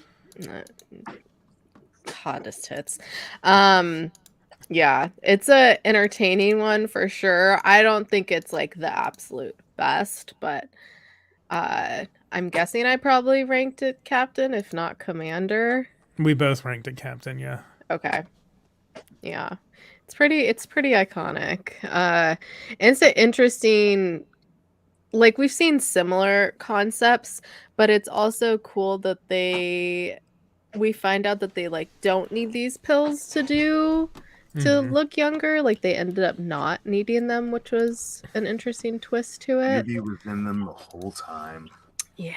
S1: Hottest hits. Yeah, it's a entertaining one for sure. I don't think it's like the absolute best, but I'm guessing I probably ranked it captain, if not commander.
S2: We both ranked it captain, yeah.
S1: Okay. Yeah. It's pretty iconic. It's an interesting, like, we've seen similar concepts, but it's also cool that we find out that they like don't need these pills to look younger. Like, they ended up not needing them, which was an interesting twist to it.
S4: Beauty was in them the whole time.
S1: Yeah,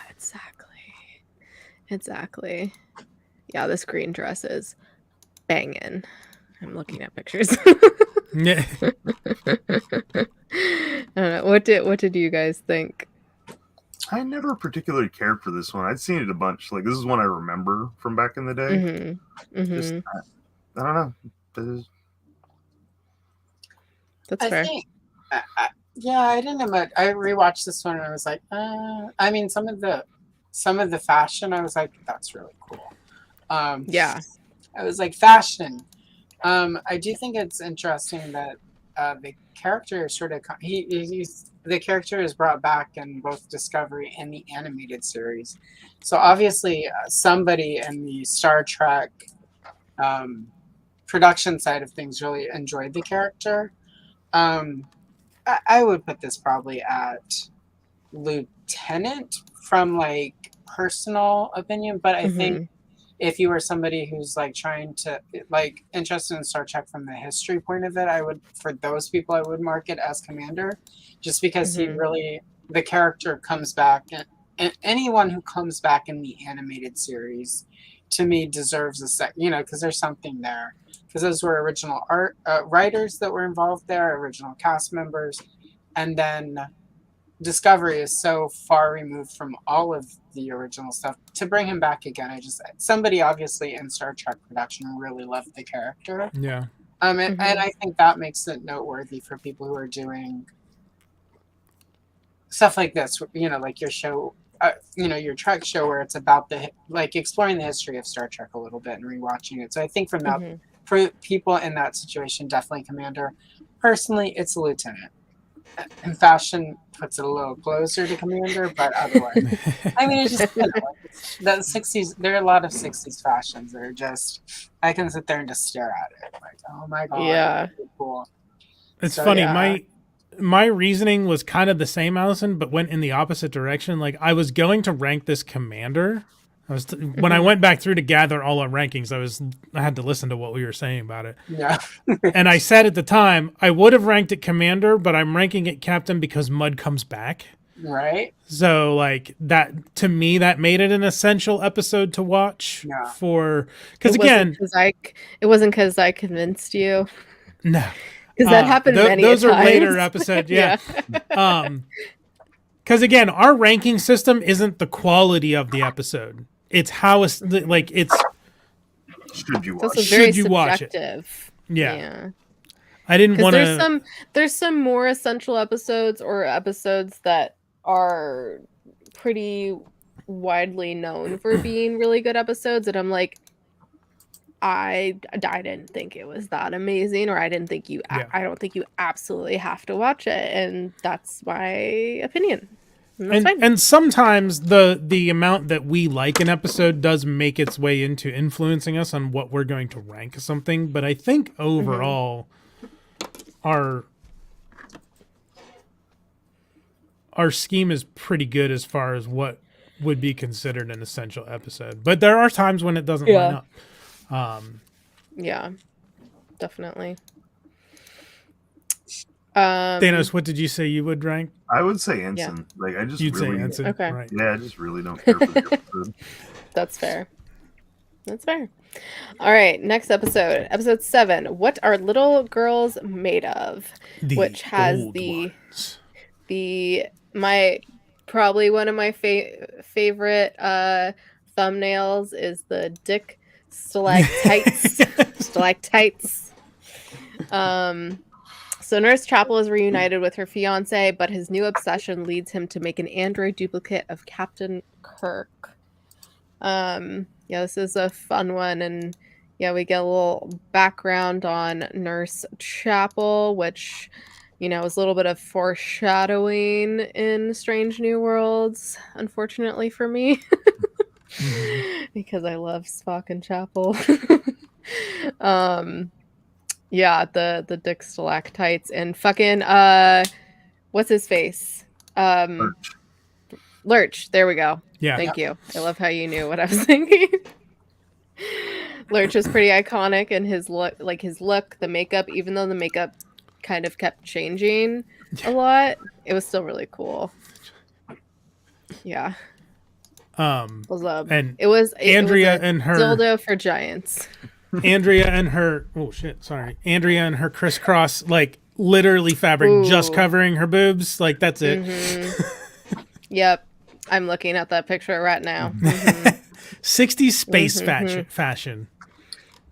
S1: exactly. Yeah, this green dress is banging. I'm looking at pictures.
S2: Yeah.
S1: I don't know. What did you guys think?
S4: I never particularly cared for this one. I'd seen it a bunch. Like, this is one I remember from back in the day. Just, I don't know.
S1: That's fair.
S3: Yeah, I didn't know much. I rewatched this one and I was like, I mean, some of the fashion, I was like, that's really cool.
S1: Yeah.
S3: I was like, fashion. I do think it's interesting that the character sort of the character is brought back in both Discovery and the animated series. So obviously, somebody in the Star Trek production side of things really enjoyed the character. I would put this probably at Lieutenant from like personal opinion, but I think if you were somebody who's like trying to like interested in Star Trek from the history point of it, for those people I would mark it as commander, just because the character comes back, and anyone who comes back in the animated series to me deserves a because there's something there, because those were original writers that were involved there, original cast members, and then Discovery is so far removed from all of the original stuff. To bring him back again, somebody obviously in Star Trek production really loved the character.
S2: Yeah.
S3: And I think that makes it noteworthy for people who are doing stuff like this, like your show your Trek show where it's about exploring the history of Star Trek a little bit and rewatching it. So I think from that, for people in that situation, definitely Commander. Personally, it's a Lieutenant. And fashion puts it a little closer to Commander, but otherwise, I mean, it's just the 60s. There are a lot of 60s fashions that are just I can sit there and just stare at it, like, oh my god,
S1: yeah,
S3: so cool.
S2: It's funny. Yeah. My reasoning was kind of the same, Allison, but went in the opposite direction. Like I was going to rank this Commander. When I went back through to gather all our rankings, I had to listen to what we were saying about it.
S3: Yeah.
S2: And I said at the time, I would have ranked it Commander, but I'm ranking it Captain because Mud comes back.
S3: Right.
S2: So like that, to me, that made it an essential episode to watch because again,
S1: it wasn't because I convinced you.
S2: No.
S1: Because that happened many
S2: times. Those are later
S1: episodes.
S2: Yeah. Because again, our ranking system isn't the quality of the episode. It's how it's like it's.
S4: Should you
S1: watch? Should you watch it?
S2: Yeah. I didn't want
S1: to. There's some more essential episodes or episodes that are pretty widely known for being really good episodes, and I'm like, I didn't think it was that amazing, or I didn't think you. Yeah. I don't think you absolutely have to watch it, and that's my opinion.
S2: And sometimes the amount that we like an episode does make its way into influencing us on what we're going to rank something. But I think overall, our scheme is pretty good as far as what would be considered an essential episode. But there are times when it doesn't line up.
S1: Yeah, definitely.
S2: Thanos, what did you say you would rank?
S4: I would say Ensign. Yeah. Like I just
S2: You'd
S4: really
S2: say Ensign.
S1: Okay.
S2: Right.
S4: Yeah, I just really don't care for the episode.
S1: That's fair. All right, next episode. Episode 7. What are little girls made of? Which has probably one of my favorite thumbnails is the dick stalactites. So Nurse Chapel is reunited with her fiance, but his new obsession leads him to make an android duplicate of Captain Kirk. This is a fun one, and we get a little background on Nurse Chapel, which, is a little bit of foreshadowing in Strange New Worlds, unfortunately for me, because I love Spock and Chapel. The dick stalactites and fucking what's his face? Lurch. There we go.
S2: Yeah.
S1: Thank you. I love how you knew what I was thinking. Lurch is pretty iconic, and his look, the makeup, even though the makeup kind of kept changing a lot, it was still really cool. Yeah.
S2: And
S1: it was
S2: Andrea and her
S1: dildo for giants.
S2: Andrea and her crisscross, like literally fabric just covering her boobs, like that's it.
S1: Mm-hmm. Yep, I'm looking at that picture right now.
S2: 60s space fashion.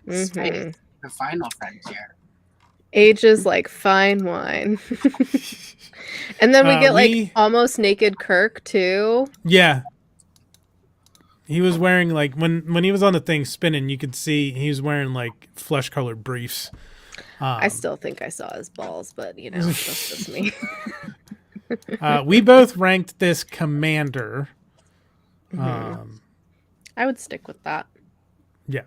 S3: Space, the final frontier.
S1: Ages like fine wine. And then we get almost naked Kirk too.
S2: Yeah. He was wearing when he was on the thing spinning, you could see he was wearing flesh colored briefs.
S1: I still think I saw his balls, but that's just me.
S2: We both ranked this Commander.
S1: I would stick with that.
S2: Yeah.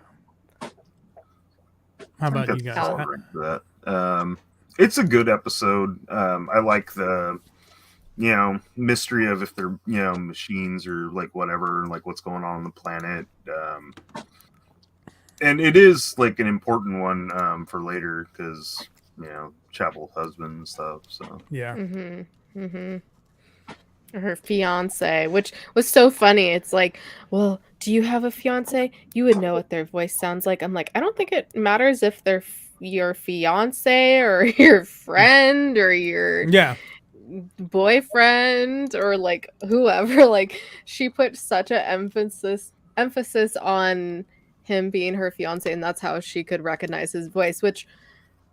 S2: How about you guys?
S4: It's a good episode. I like the mystery of if they're machines or whatever, what's going on the planet, and it is an important one for later because Chapel's husband and stuff. So
S2: yeah.
S1: Her fiance, which was so funny. It's well, do you have a fiance? You would know what their voice sounds like. I'm like, I don't think it matters if they're your fiance or your friend or your boyfriend or whoever. She put such an emphasis on him being her fiance, and that's how she could recognize his voice, which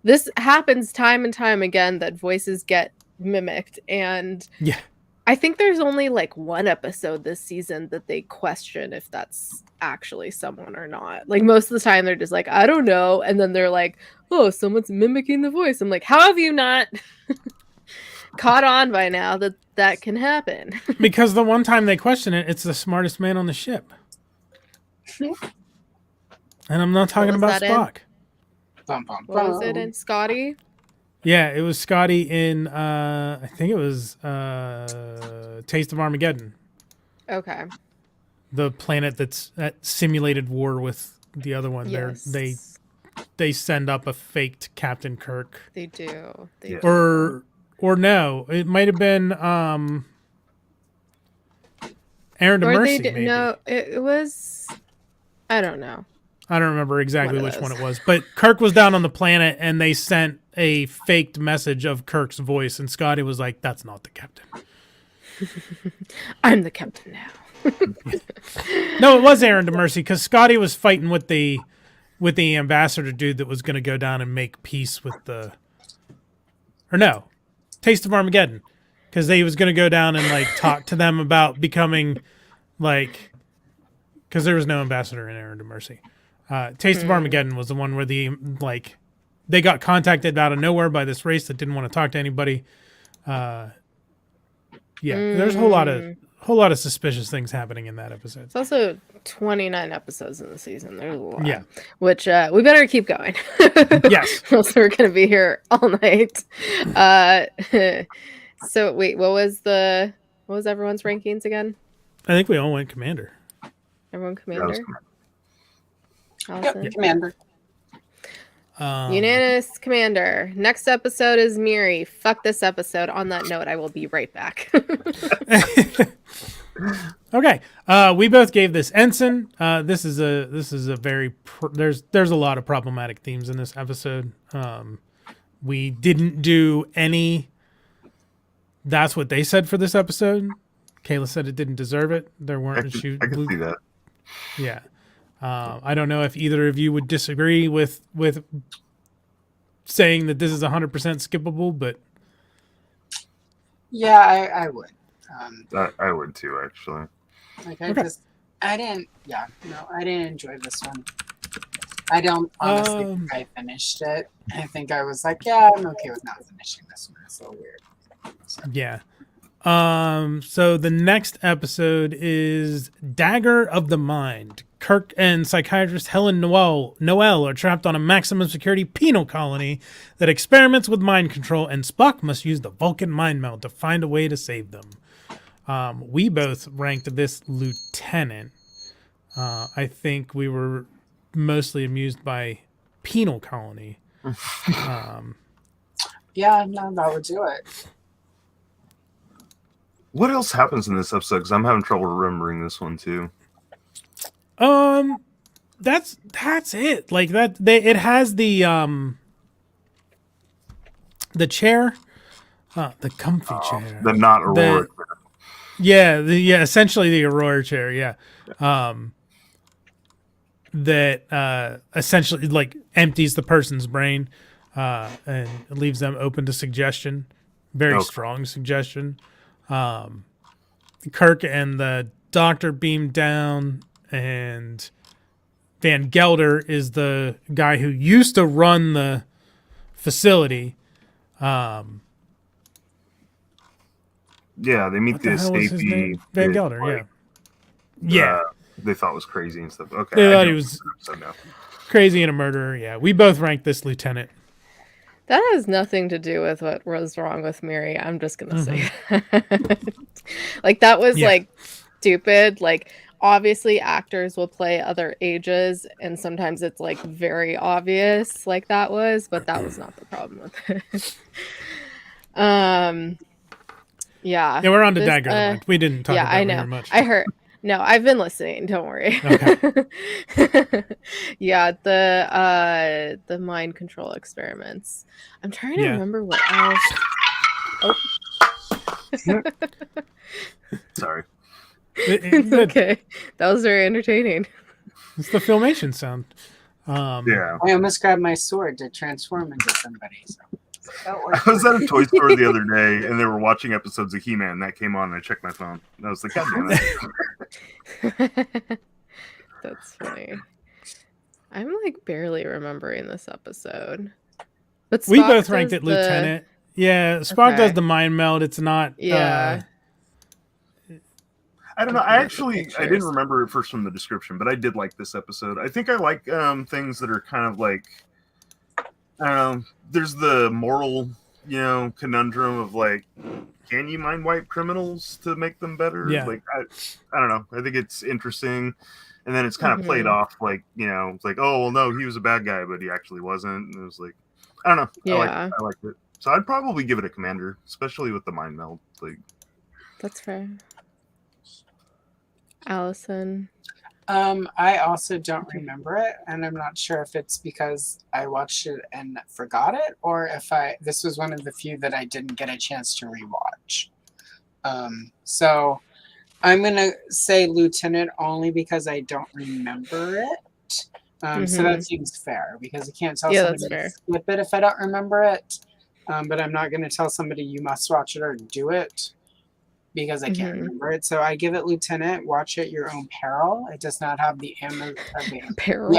S1: this happens time and time again, that voices get mimicked, and I think there's only like one episode this season that they question if that's actually someone or not. Like most of the time they're just like, I don't know. And then they're like, oh, someone's mimicking the voice. I'm like, how have you not caught on by now that that can happen?
S2: Because the one time they question it, it's the smartest man on the ship. And I'm not talking about Spock.
S1: What was it in? Scotty?
S2: Yeah, it was Scotty in, I think it was Taste of Armageddon.
S1: Okay.
S2: The planet that's at simulated war with the other one.
S1: Yes.
S2: They send up a faked Captain Kirk.
S1: They do.
S2: Or no, it might have been Aaron to Mercy, maybe.
S1: No, it was, I don't know.
S2: I don't remember exactly which one it was. But Kirk was down on the planet, and they sent a faked message of Kirk's voice, and Scotty was like, that's not the captain.
S1: I'm the captain now.
S2: No, it was Aaron to Mercy, because Scotty was fighting with the ambassador dude that was going to go down and make peace with the... Or no, Taste of Armageddon. Because he was going to go down and like talk to them about becoming like... Because there was no ambassador in Aaron to Mercy. Taste of Armageddon was the one where they got contacted out of nowhere by this race that didn't want to talk to anybody. There's a whole lot of suspicious things happening in that episode.
S1: It's also 29 episodes in the season. There's a lot.
S2: Yeah.
S1: Which we better keep going.
S2: Yes.
S1: Else we're going to be here all night. So wait, what was everyone's rankings again?
S2: I think we all went Commander.
S1: Everyone Commander?
S3: Allison? Yep, Commander.
S1: Unanimous Commander. Next episode is Miri. Fuck this episode. On that note, I will be right back.
S2: Okay. We both gave this Ensign. This is a very there's a lot of problematic themes in this episode. We didn't do any. That's what they said for this episode. Kayla said it didn't deserve it. There weren't
S4: I can see that.
S2: Yeah. I don't know if either of you would disagree with saying that this is 100% skippable, but
S3: yeah, I would.
S4: I would too, actually.
S3: Like I didn't enjoy this one. I don't honestly think I finished it. I think I was like, yeah, I'm okay with not finishing this one. It's a little weird. So.
S2: Yeah. So the next episode is Dagger of the Mind. Kirk and psychiatrist Helen Noel are trapped on a maximum security penal colony that experiments with mind control, and Spock must use the Vulcan mind meld to find a way to save them. We both ranked this lieutenant. I think we were mostly amused by penal colony.
S3: Yeah, no, that would do it.
S4: What else happens in this episode? Because I'm having trouble remembering this one too.
S2: That's it. Like that, it has the chair, the comfy chair,
S4: the not Aurora.
S2: Essentially the Aurora chair. Yeah. That essentially like empties the person's brain, and leaves them open to suggestion. Very strong suggestion. Kirk and the doctor beam down, and Van Gelder is the guy who used to run the facility.
S4: Yeah, they meet the escapee.
S2: Van Gelder, yeah.
S4: They thought was crazy and stuff. Okay,
S2: they thought he was crazy and a murderer. Yeah, we both ranked this lieutenant.
S1: That has nothing to do with what was wrong with Miri. I'm just gonna say that. Like that was like stupid. Like obviously actors will play other ages, and sometimes it's like very obvious, like that was, but that was not the problem with it. Yeah,
S2: we're on to Dagger of the Mind. We didn't talk about it very much.
S1: I heard. No, I've been listening. Don't worry.
S2: Okay.
S1: Yeah, the mind control experiments. I'm trying to remember what else. Oh.
S4: Sorry.
S1: It's okay. That was very entertaining.
S2: It's the Filmation sound.
S3: I almost grabbed my sword to transform into somebody. So.
S4: I was at a toy store the other day, and they were watching episodes of He-Man. That came on, and I checked my phone. And I was like, God damn
S1: it. That's funny. I'm like barely remembering this episode. But Spock
S2: we both ranked it Lieutenant. Yeah, Spock does the mind meld. It's not.
S1: Yeah.
S4: I don't know. I didn't remember it first from the description, but I did like this episode. I think I like things that are kind of like, I don't know. There's the moral, conundrum of like, can you mind wipe criminals to make them better?
S2: Yeah.
S4: Like, I don't know. I think it's interesting. And then it's kind of played off like, it's like, oh, well, no, he was a bad guy, but he actually wasn't. And it was like, I don't know.
S1: Yeah.
S4: I liked it. So I'd probably give it a commander, especially with the mind meld. Like,
S1: that's fair. Allison.
S3: I also don't remember it, and I'm not sure if it's because I watched it and forgot it, or if this was one of the few that I didn't get a chance to rewatch. So I'm gonna say Lieutenant only because I don't remember it. So that seems fair because I can't tell somebody to skip it if I don't remember it. But I'm not gonna tell somebody you must watch it or do it because I can't remember it. So I give it Lieutenant. Watch at your own peril. It does not have the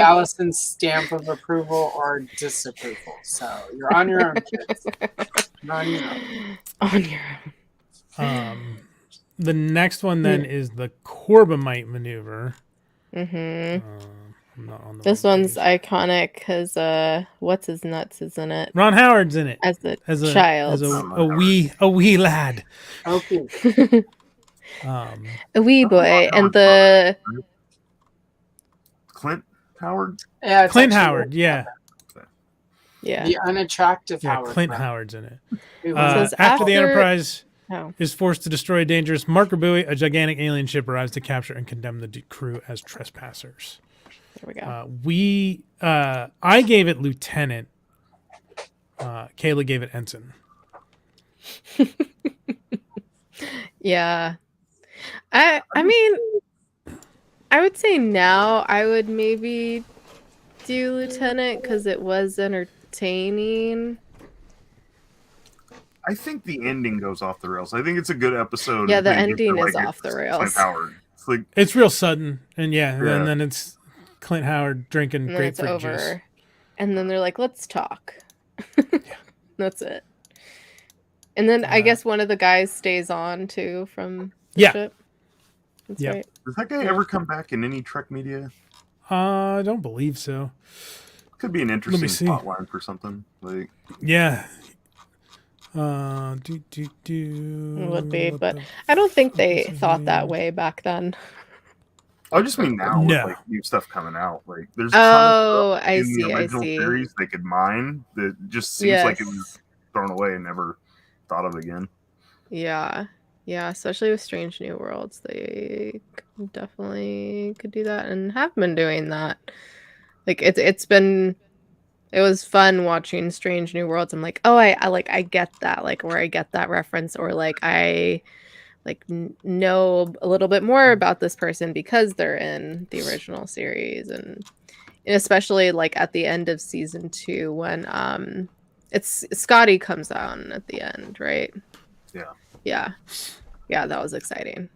S3: Allison stamp of approval or disapproval. So you're on your own, kids. You're on your own.
S1: On your own.
S2: The next one then is the Corbomite maneuver.
S1: This one's iconic because what's his nuts is in it.
S2: Ron Howard's in it
S1: as a child,
S2: as a wee lad.
S3: Okay.
S1: A wee boy, and the
S4: Clint Howard.
S3: Yeah,
S2: Clint Howard. Yeah.
S1: Yeah.
S3: The unattractive Howard.
S2: Clint Howard's in it.
S1: After
S2: the Enterprise is forced to destroy a dangerous marker buoy, a gigantic alien ship arrives to capture and condemn the crew as trespassers.
S1: There we go.
S2: I gave it Lieutenant. Kayla gave it Ensign.
S1: Yeah. I mean, I would say now I would maybe do Lieutenant because it was entertaining.
S4: I think the ending goes off the rails. I think it's a good episode.
S1: Yeah, the ending is off the rails.
S4: Clint Howard.
S2: It's real sudden, and and then it's Clint Howard drinking grapefruit juice.
S1: And then they're like, let's talk. That's it. And then I guess one of the guys stays on too from the ship. That's right.
S4: Does that guy ever come back in any Trek media?
S2: I don't believe so.
S4: Could be an interesting plot line for something. Like,
S2: yeah.
S1: It would be, but I don't think they thought that way back then.
S4: I just mean now with like new stuff coming out. Like there's
S1: the
S4: original series they could mine that just seems like it was thrown away and never thought of again.
S1: Yeah. Yeah, especially with Strange New Worlds. They definitely could do that and have been doing that. Like it was fun watching Strange New Worlds. I'm like, oh, I get that, like where I get that reference, or like I know a little bit more about this person because they're in the original series, and especially like at the end of season 2 when it's Scotty comes on at the end, right? Yeah, that was exciting,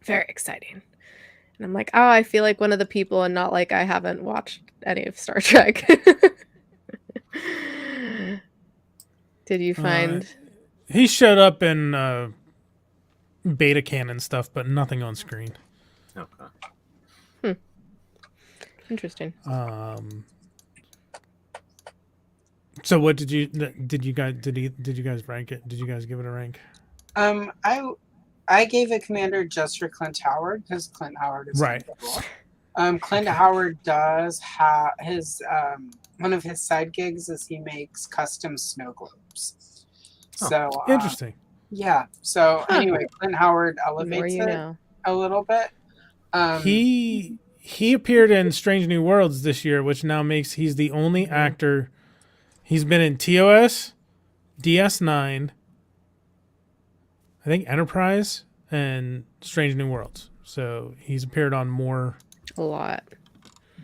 S1: very exciting. And I'm like, oh, I feel like one of the people, and not like I haven't watched any of Star Trek. Did you find
S2: he showed up in beta canon stuff, but nothing on screen?
S4: Okay.
S1: Interesting.
S2: So what did you guys rank it? Did you guys give it a rank?
S3: I gave it commander just for Clint Howard because Clint Howard is
S2: right.
S3: Clint Howard does have his one of his side gigs is he makes custom snow globes. So
S2: interesting.
S3: Yeah. So anyway, Clint Howard elevates it a little bit.
S2: He appeared in Strange New Worlds this year, which now makes he's the only actor. He's been in TOS, DS9, I think Enterprise, and Strange New Worlds. So he's appeared on a lot.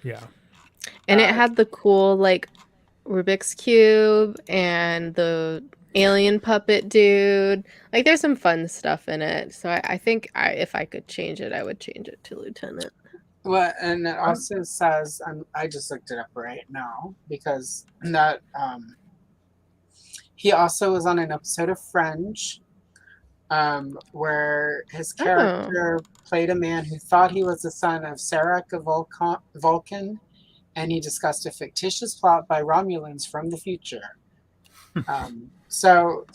S2: Yeah.
S1: And it had the cool like Rubik's Cube and the alien puppet dude. Like, there's some fun stuff in it. So I think if I could change it, I would change it to Lieutenant.
S3: Well, and it also says, I just looked it up right now because that he also was on an episode of Fringe, where his character played a man who thought he was the son of Sarek of Vulcan, and he discussed a fictitious plot by Romulans from the future. So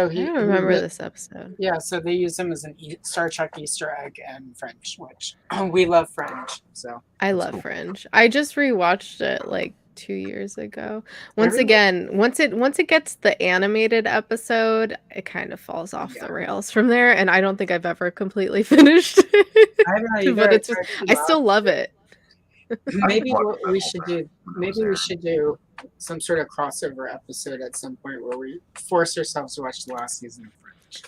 S3: he.
S1: I don't remember this episode.
S3: Yeah, so they use him as an Star Trek Easter egg in Fringe, which we love Fringe. So
S1: I love Fringe. I just rewatched it like 2 years ago. Once it gets the animated episode, it kind of falls off the rails from there, and I don't think I've ever completely finished it.
S3: I know,
S1: but it's just, I still love it.
S3: Maybe we should do some sort of crossover episode at some point where we force ourselves to watch the last season of Fringe.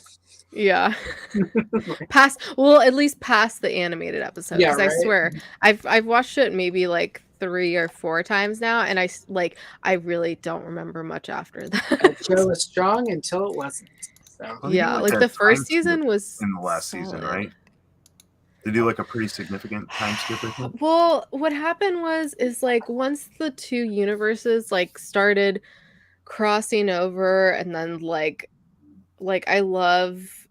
S1: Yeah. At least past the animated episode, because I swear I've watched it maybe like 3 or 4 times now, and I really don't remember much after that.
S3: The show was strong until it wasn't. So.
S1: Yeah, like the first season was
S4: in the last season, right? They do like a pretty significant time skip, I think.
S1: Well, what happened is like once the 2 universes like started crossing over, and then like I love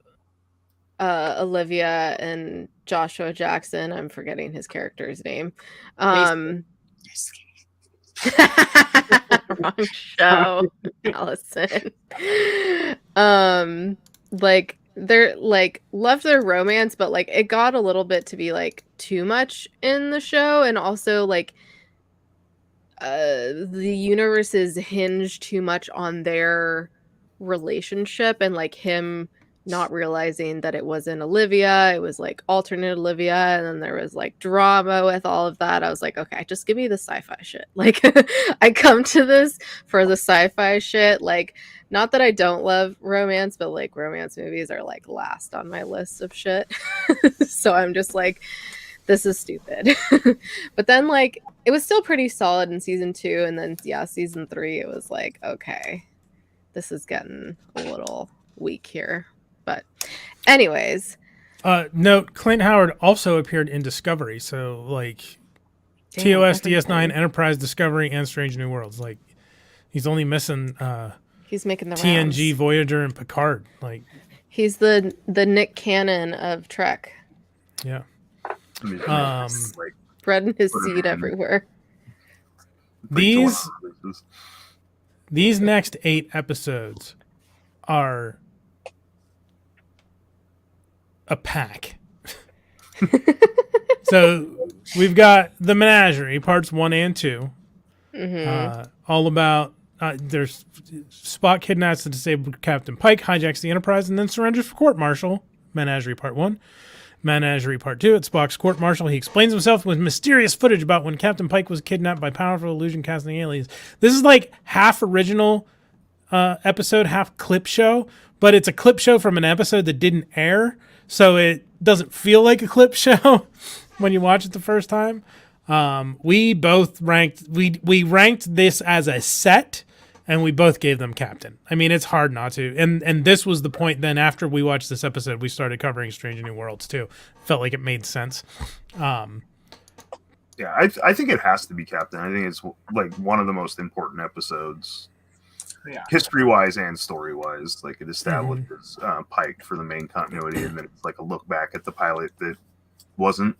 S1: Olivia and Joshua Jackson. I'm forgetting his character's name. Wrong show, Allison. Like they're like loved their romance, but like it got a little bit to be like too much in the show, and also like the universes hinge too much on their relationship, and like him not realizing that it wasn't Olivia, it was like alternate Olivia, and then there was like drama with all of that. I was like, okay, just give me the sci-fi shit. Like I come to this for the sci-fi shit. Like, not that I don't love romance, but like romance movies are like last on my list of shit. So I'm just like, this is stupid. But then like it was still pretty solid in season 2, and then season 3 it was like, okay, this is getting a little weak here. But anyways,
S2: note, Clint Howard also appeared in Discovery, so like TOS, DS9, Enterprise, Discovery, and Strange New Worlds. Like he's only missing
S1: he's making the
S2: TNG,
S1: rounds.
S2: Voyager, and Picard. Like
S1: he's the Nick Cannon of Trek.
S2: Yeah.
S1: Spreading his seed everywhere.
S2: These next 8 episodes are a pack. So we've got the Menagerie, parts 1 and 2. All about there's Spock kidnaps the disabled Captain Pike, hijacks the Enterprise, and then surrenders for court-martial. Menagerie part 1. Menagerie part 2. At Spock's court-martial, he explains himself with mysterious footage about when Captain Pike was kidnapped by powerful illusion-casting aliens. This is like half original episode, half clip show, but it's a clip show from an episode that didn't air, so it doesn't feel like a clip show when you watch it the first time. We both ranked we ranked this as a set, and we both gave them captain. I mean, it's hard not to. And this was the point then after we watched this episode, we started covering Strange New Worlds too. Felt like it made sense.
S4: Yeah, I think it has to be captain. I think it's like one of the most important episodes. Yeah. History-wise and story-wise, like it establishes Pike for the main continuity, and then it's like a look back at the pilot that wasn't.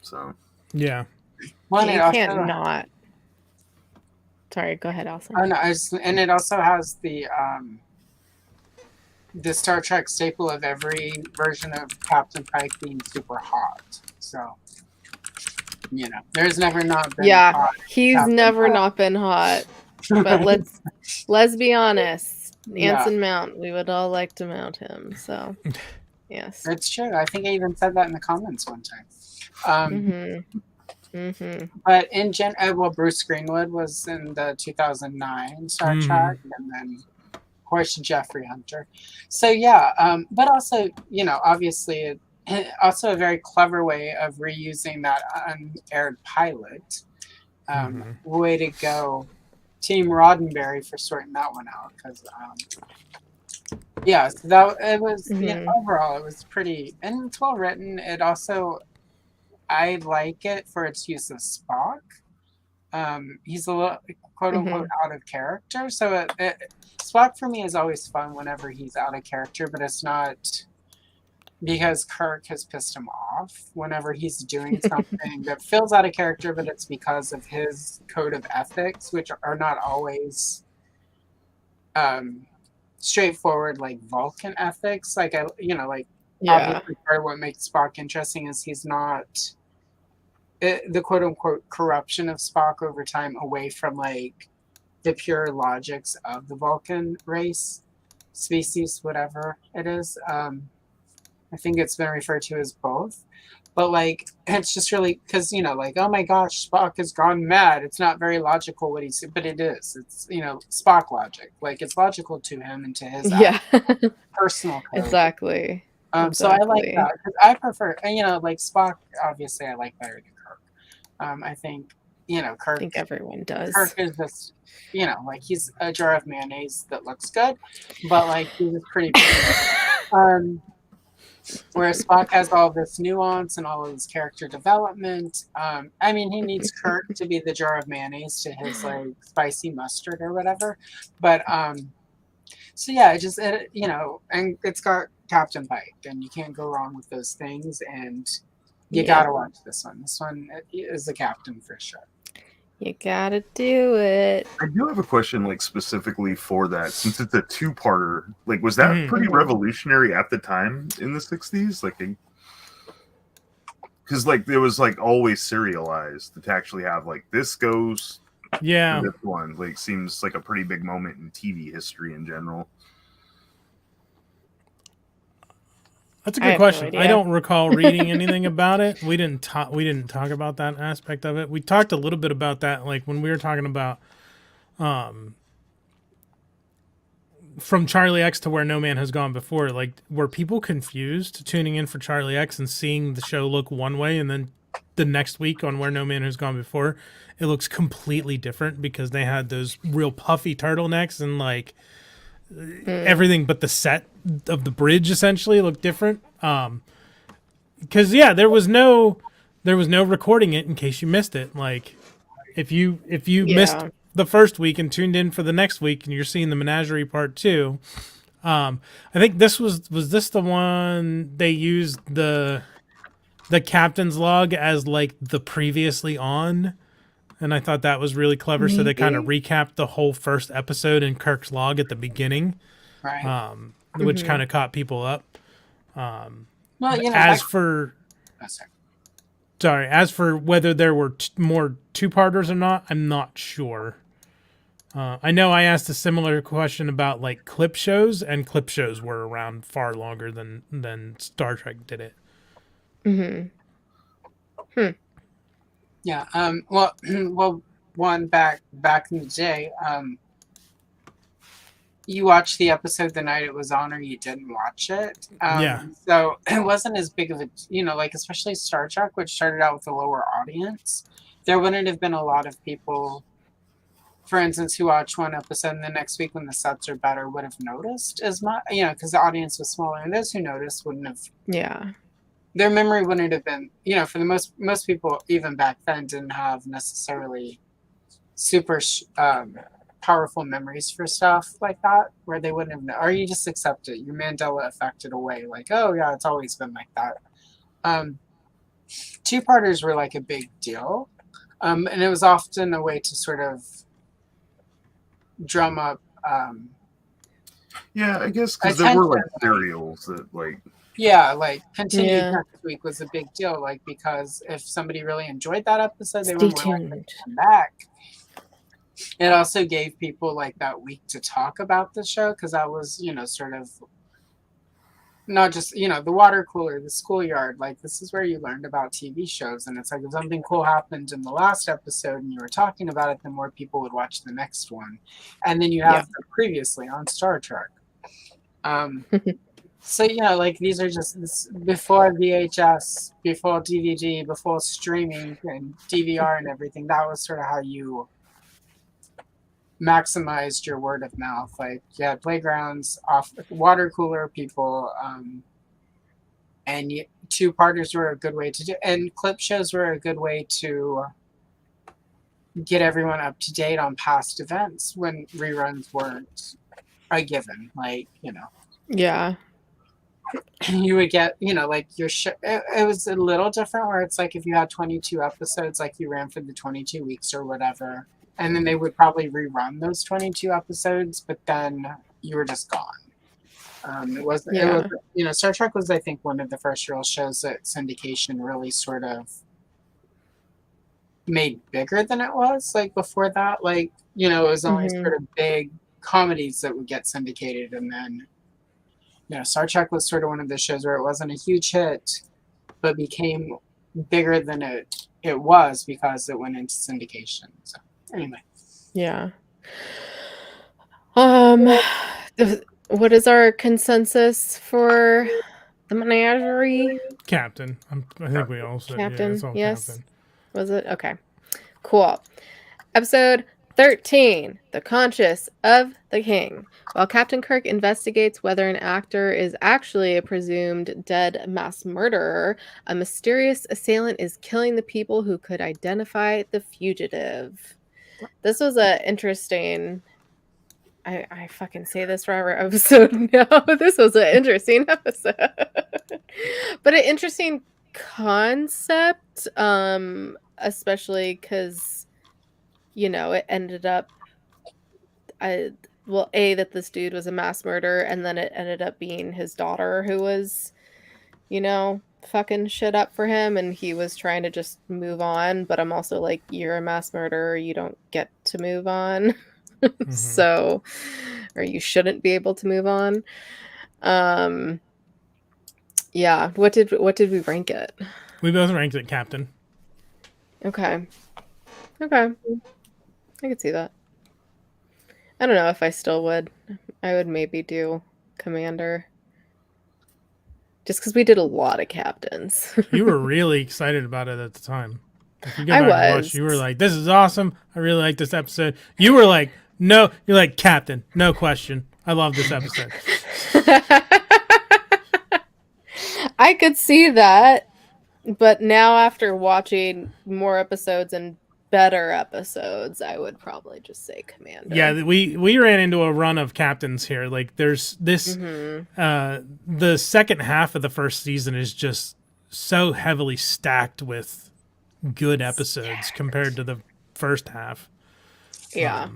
S4: So
S2: yeah,
S1: well, you can't not. Sorry, go ahead, Allison.
S3: Oh no, and it also has the Star Trek staple of every version of Captain Pike being super hot. So you know, there's never not been.
S1: Yeah,
S3: hot
S1: he's
S3: Captain
S1: never
S3: Pike.
S1: not been hot. But let's be honest. Anson Mount, we would all like to mount him. So, yes,
S3: it's true. I think I even said that in the comments one time. But in well, Bruce Greenwood was in the 2009 Star Trek, and then of course Jeffrey Hunter. So yeah, but also obviously also a very clever way of reusing that unaired pilot. Way to go. Team Roddenberry for sorting that one out because yeah, so that it was overall it was pretty, and it's well written. It also, I like it for its use of Spock. He's a little quote unquote out of character, so Spock for me is always fun whenever he's out of character, but it's not because Kirk has pissed him off whenever he's doing something that feels out of character, but it's because of his code of ethics, which are not always straightforward like Vulcan ethics. Like obviously part of what makes Spock interesting is he's not the quote unquote corruption of Spock over time away from like the pure logics of the Vulcan race, species, whatever it is. I think it's been referred to as both. But like it's just really because like, oh my gosh, Spock has gone mad. It's not very logical what he's, but it is. It's Spock logic. Like it's logical to him and to his personal code.
S1: Exactly.
S3: So I like that because I prefer like Spock. Obviously, I like better than Kirk. I think Kirk.
S1: I think everyone does.
S3: Kirk is just like he's a jar of mayonnaise that looks good, but like he's pretty. Whereas Spock has all this nuance and all of this character development. I mean, he needs Kirk to be the jar of mayonnaise to his like spicy mustard or whatever. But so yeah, and it's got Captain Pike, and you can't go wrong with those things. And you gotta watch this one. This one is the captain for sure.
S1: You gotta do it.
S4: I do have a question, like specifically for that, since it's a two-parter. Like, was that pretty revolutionary at the time in the '60s? Like, because like there was like always serialized to actually have like this goes, this one like seems like a pretty big moment in TV history in general.
S2: That's a good question. I don't recall reading anything about it. We didn't talk about that aspect of it. We talked a little bit about that, like when we were talking about from Charlie X to Where No Man Has Gone Before. Like, were people confused tuning in for Charlie X and seeing the show look one way, and then the next week on Where No Man Has Gone Before, it looks completely different because they had those real puffy turtlenecks and like everything but the set of the bridge essentially looked different. Because there was no recording it in case you missed it. Like if you missed the first week and tuned in for the next week and you're seeing the Menagerie Part 2, I think this was this the one they used the captain's log as like the previously on. And I thought that was really clever. So they kind of recapped the whole first episode in Kirk's log at the beginning,
S3: right?
S2: Which kind of caught people up.
S3: As
S2: for whether there were more two-parters or not, I'm not sure. I know I asked a similar question about like clip shows, and clip shows were around far longer than Star Trek did it.
S3: Yeah. Well, one back in the day, you watched the episode the night it was on, or you didn't watch it. So it wasn't as big of a, like especially Star Trek, which started out with a lower audience. There wouldn't have been a lot of people, for instance, who watch one episode and the next week when the sets are better would have noticed as much, because the audience was smaller, and those who noticed wouldn't have.
S1: Yeah.
S3: Their memory wouldn't have been, for the most people, even back then, didn't have necessarily super powerful memories for stuff like that, where they wouldn't have known, or you just accept it. Your Mandela affected away, like, oh yeah, it's always been like that. Two-parters were like a big deal, and it was often a way to sort of drum up.
S4: I guess because there were like serials that like.
S3: Yeah, like continued next week was a big deal, like because if somebody really enjoyed that episode, they were more likely to come back. It also gave people like that week to talk about the show, because that was, sort of not just, the water cooler, the schoolyard, like this is where you learned about TV shows. And it's like if something cool happened in the last episode and you were talking about it, then more people would watch the next one. And then you have the previously on Star Trek. So, like these are just before VHS, before DVD, before streaming and DVR and everything. That was sort of how you maximized your word of mouth. Like you had playgrounds, off water cooler people, and two-parters were a good way to do, and clip shows were a good way to get everyone up to date on past events when reruns weren't a given. Like,
S1: Yeah.
S3: You would get, like your show. It was a little different where it's like if you had 22 episodes, like you ran for the 22 weeks or whatever, and then they would probably rerun those 22 episodes, but then you were just gone. It was, Star Trek was, I think, one of the first real shows that syndication really sort of made bigger than it was. Like before that, like, it was only sort of big comedies that would get syndicated, and then Star Trek was sort of one of the shows where it wasn't a huge hit, but became bigger than it was because it went into syndication. So anyway.
S1: Yeah. What is our consensus for the menagerie?
S2: Captain. I think we all said
S1: Captain.
S2: Yeah, it's all
S1: yes.
S2: Captain.
S1: Was it? Okay. Cool. Episode 13, The Conscience of the King. While Captain Kirk investigates whether an actor is actually a presumed dead mass murderer, a mysterious assailant is killing the people who could identify the fugitive. This was an interesting... I fucking say this for every episode now. This was an interesting episode. But an interesting concept, especially because... it ended up, that this dude was a mass murderer, and then it ended up being his daughter who was, fucking shit up for him, and he was trying to just move on. But I'm also like, you're a mass murderer, you don't get to move on. So, or you shouldn't be able to move on. Yeah. What did we rank it?
S2: We both ranked it Captain.
S1: Okay. I could see that. I don't know if I still would. I would maybe do Commander. Just because we did a lot of captains.
S2: You were really excited about it at the time. If you go
S1: I
S2: back and
S1: was.
S2: watch, you were like, this is awesome. I really like this episode. You were like, no. You're like, Captain. No question. I love this episode.
S1: I could see that. But now after watching more episodes and better episodes, I would probably just say Commander.
S2: Yeah, we ran into a run of captains here. Like there's this the second half of the first season is just so heavily stacked with good episodes compared to the first half.
S1: Yeah.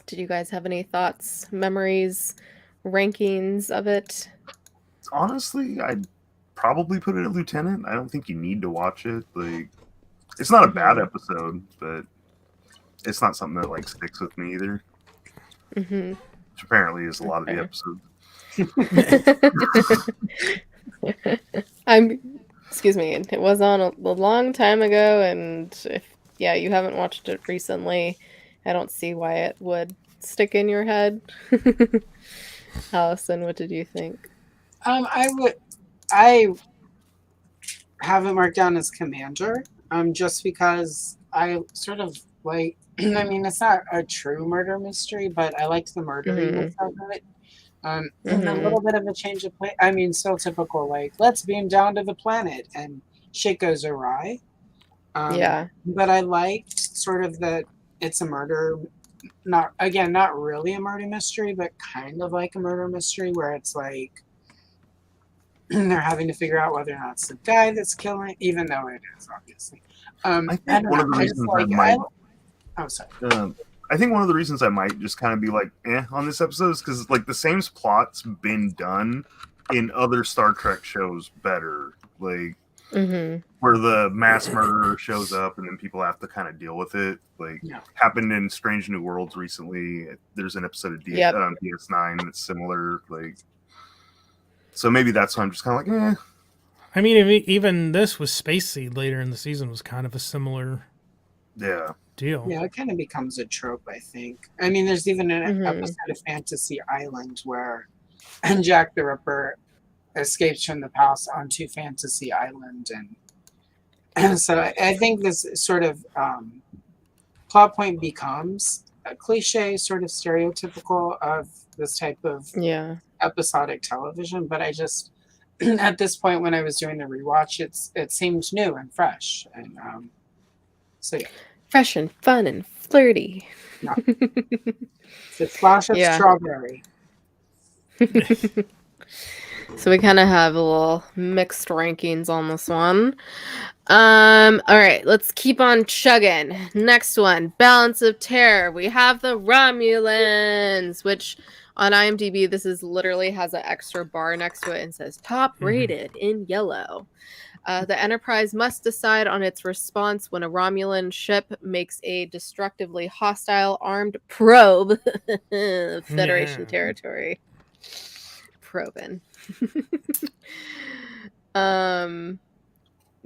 S1: Did you guys have any thoughts, memories, rankings of it?
S4: Honestly, I'd probably put it at Lieutenant. I don't think you need to watch it. Like, it's not a bad episode, but it's not something that like sticks with me either. Which apparently is a lot of the episodes.
S1: Excuse me. It was on a long time ago, and if you haven't watched it recently, I don't see why it would stick in your head. Allison, what did you think?
S3: I have it marked down as Commander. Just because I sort of like, I mean, it's not a true murder mystery, but I liked the murderiness of it. And a little bit of a change of play. I mean, still typical, like, let's beam down to the planet, and shit goes awry. But I liked sort of that it's a murder, not really a murder mystery, but kind of like a murder mystery where it's like, they're having to figure out whether or not it's the guy that's killing, even though it is, obviously.
S4: I think one of the reasons I think one of the reasons I might just kind of be like, on this episode is because like the same plot's been done in other Star Trek shows better. Like, where the mass murderer shows up and then people have to kind of deal with it. Like, happened in Strange New Worlds recently. There's an episode of DS9 that's similar. Like, so maybe that's why I'm just kind of like,
S2: I mean, even this with Space Seed later in the season was kind of a similar deal.
S3: Yeah, it kind of becomes a trope, I think. I mean, there's even an episode of Fantasy Island where Jack the Ripper escapes from the past onto Fantasy Island. And so I think this sort of plot point becomes cliche, sort of stereotypical of this type of episodic television, but I just at this point when I was doing the rewatch, it seemed new and fresh, and so yeah,
S1: fresh and fun and flirty.
S3: Yeah. It's a splash of strawberry.
S1: So we kind of have a little mixed rankings on this one. All right, let's keep on chugging. Next one, Balance of Terror. We have the Romulans, which on IMDb, this is literally has an extra bar next to it and says top rated in yellow. The Enterprise must decide on its response when a Romulan ship makes a destructively hostile armed probe Federation territory. Probing.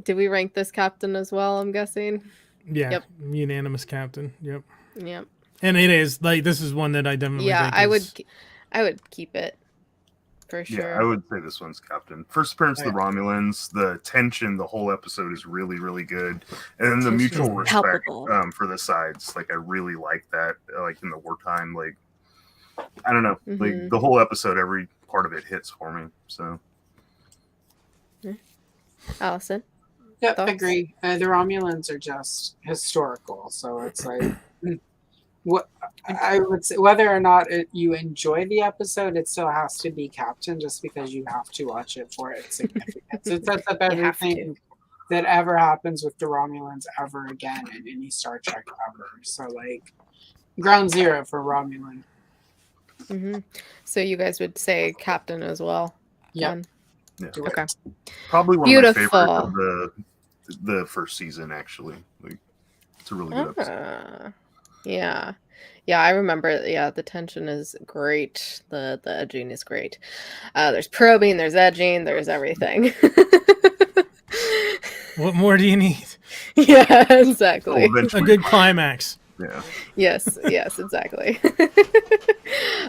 S1: Did we rank this captain as well, I'm guessing?
S2: Yeah. Yep. Unanimous captain. Yep.
S1: Yep.
S2: And it is like this is one that I definitely think
S1: I would keep it for sure.
S4: Yeah, I would say this one's captain. First appearance of the Romulans, the tension, the whole episode is really, really good. And then the mutual respect for the sides. Like I really like that. Like in the wartime, like I don't know. Like the whole episode, every part of it hits for me. So
S1: Allison?
S3: Yep, thoughts? Agree. The Romulans are just historical, so it's like what I would say. Whether or not you enjoy the episode, it still has to be captain, just because you have to watch it for its significance. It sets up everything that ever happens with the Romulans ever again in any Star Trek ever. So, like, ground zero for Romulan.
S1: So you guys would say captain as well?
S3: Yeah.
S1: Okay.
S4: Probably one of my favorites of the first season, actually. Like, it's a really good episode.
S1: Yeah, I remember. Yeah, the tension is great. The edging is great. There's probing, there's edging, there's everything.
S2: What more do you need?
S1: Yeah, exactly.
S2: A good climax.
S4: Yeah.
S1: Yes, exactly.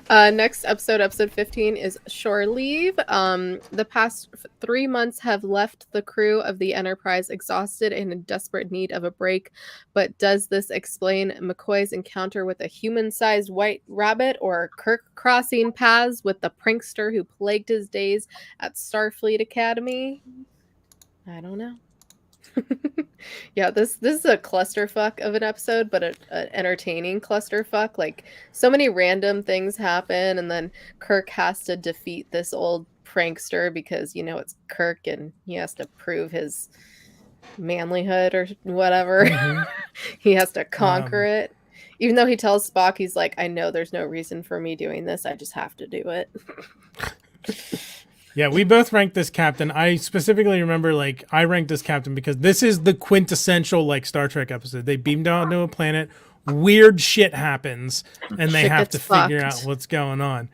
S1: Next episode 15 is Shore Leave. The past 3 months have left the crew of the Enterprise exhausted and in desperate need of a break. But does this explain McCoy's encounter with a human-sized white rabbit, or Kirk crossing paths with the prankster who plagued his days at Starfleet Academy? I don't know. Yeah, this is a clusterfuck of an episode, but an entertaining clusterfuck. Like, so many random things happen, and then Kirk has to defeat this old prankster because, it's Kirk and he has to prove his manlyhood or whatever. He has to conquer it. Even though he tells Spock, he's like, I know there's no reason for me doing this. I just have to do it.
S2: Yeah, we both ranked this captain. I specifically remember, like, I ranked this captain because this is the quintessential, like, Star Trek episode. They beam down to a planet, weird shit happens, and they have to figure out what's going on.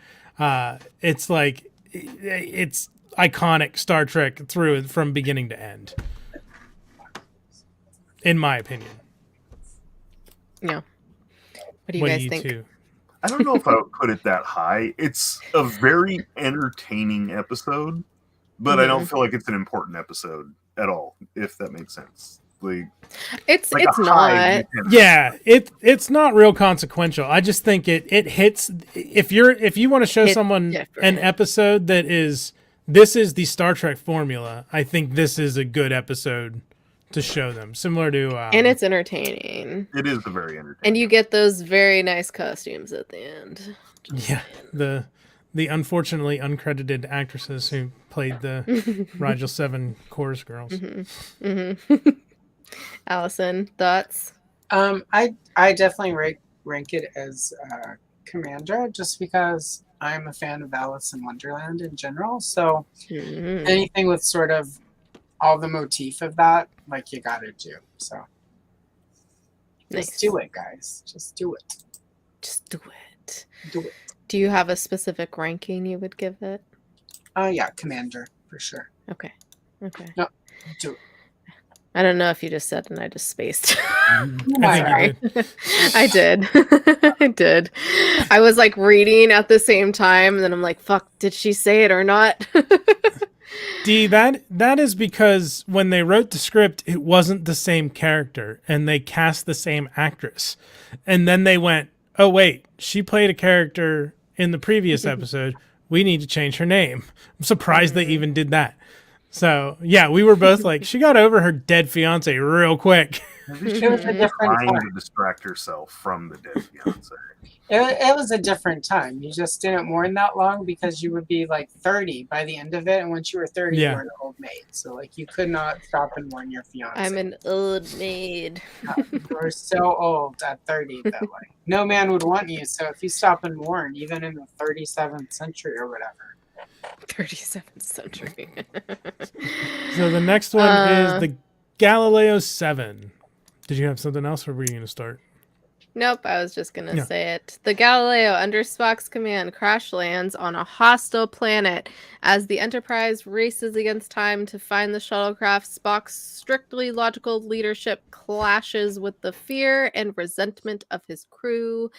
S2: It's like, it's iconic Star Trek from beginning to end, in my opinion.
S1: Yeah. What do you guys think? Too?
S4: I don't know if I would put it that high. It's a very entertaining episode, but I don't feel like it's an important episode at all, if that makes sense. Like,
S1: it's not.
S2: Yeah, it's not real consequential. I just think it hits. If you want to show someone an episode this is the Star Trek formula, I think this is a good episode to show them, similar to
S1: and it's entertaining.
S4: It is a very entertaining,
S1: and you get those very nice costumes at the end.
S2: Yeah, the unfortunately uncredited actresses who played the Rigel 7 chorus girls.
S1: Allison, thoughts?
S3: I definitely rank it as Commander, just because I'm a fan of Alice in Wonderland in general. So anything with sort of all the motif of that, like, you gotta do. So just do it, guys. Just do it.
S1: Do it. Do you have a specific ranking you would give it?
S3: Yeah, Commander for sure.
S1: Okay.
S3: No, do it.
S1: I don't know if you just said and I just spaced.
S2: I
S1: did. I did. I was like reading at the same time, and then I'm like, fuck, did she say it or not?
S2: D, that is because when they wrote the script, it wasn't the same character, and they cast the same actress. And then they went, oh wait, she played a character in the previous episode. We need to change her name. I'm surprised they even did that. So yeah, we were both like, she got over her dead fiance real quick.
S3: It was a different
S4: Trying
S3: time.
S4: to distract herself from the dead fiance.
S3: It was a different time. You just didn't mourn that long because you would be like 30 by the end of it, and once you were 30, you were an old maid. So like you could not stop and mourn your fiance.
S1: I'm an old maid.
S3: You were so old at 30 that like no man would want you. So if you stop and mourn, even in the 37th century or whatever.
S1: 37th century.
S2: So the next one is the Galileo 7. Did you have something else, or were you going to start?
S1: Nope, I was just going to say it. The Galileo, under Spock's command, crash lands on a hostile planet. As the Enterprise races against time to find the shuttlecraft, Spock's strictly logical leadership clashes with the fear and resentment of his crew.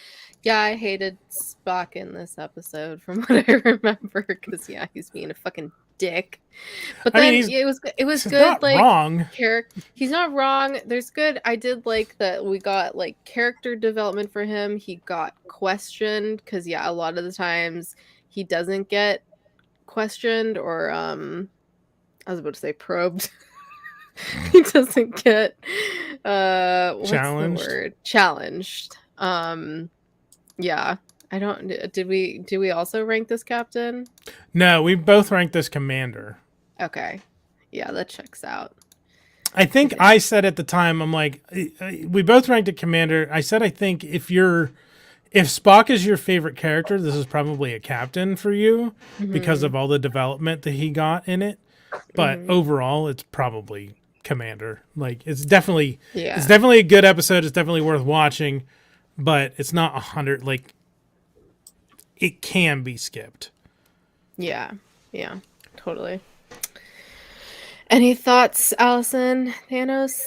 S1: Yeah, I hated Spock in this episode from what I remember, because yeah, he's being a fucking dick. But then it was good.
S2: Not
S1: like
S2: wrong.
S1: He's not wrong. There's good. I did like that we got like character development for him. He got questioned because yeah, a lot of the times he doesn't get questioned or I was about to say probed. He doesn't get what's
S2: challenged.
S1: the word? Challenged. Yeah. I don't. Did we also rank this captain?
S2: No, we both ranked this commander.
S1: Okay. Yeah, that checks out.
S2: I think I said at the time, I'm like, we both ranked it commander. I said, I think if Spock is your favorite character, this is probably a captain for you because of all the development that he got in it. But overall, it's probably commander. Like it's definitely a good episode. It's definitely worth watching, but it's not 100. Like it can be skipped.
S1: Yeah, totally. Any thoughts, Allison? Thanos?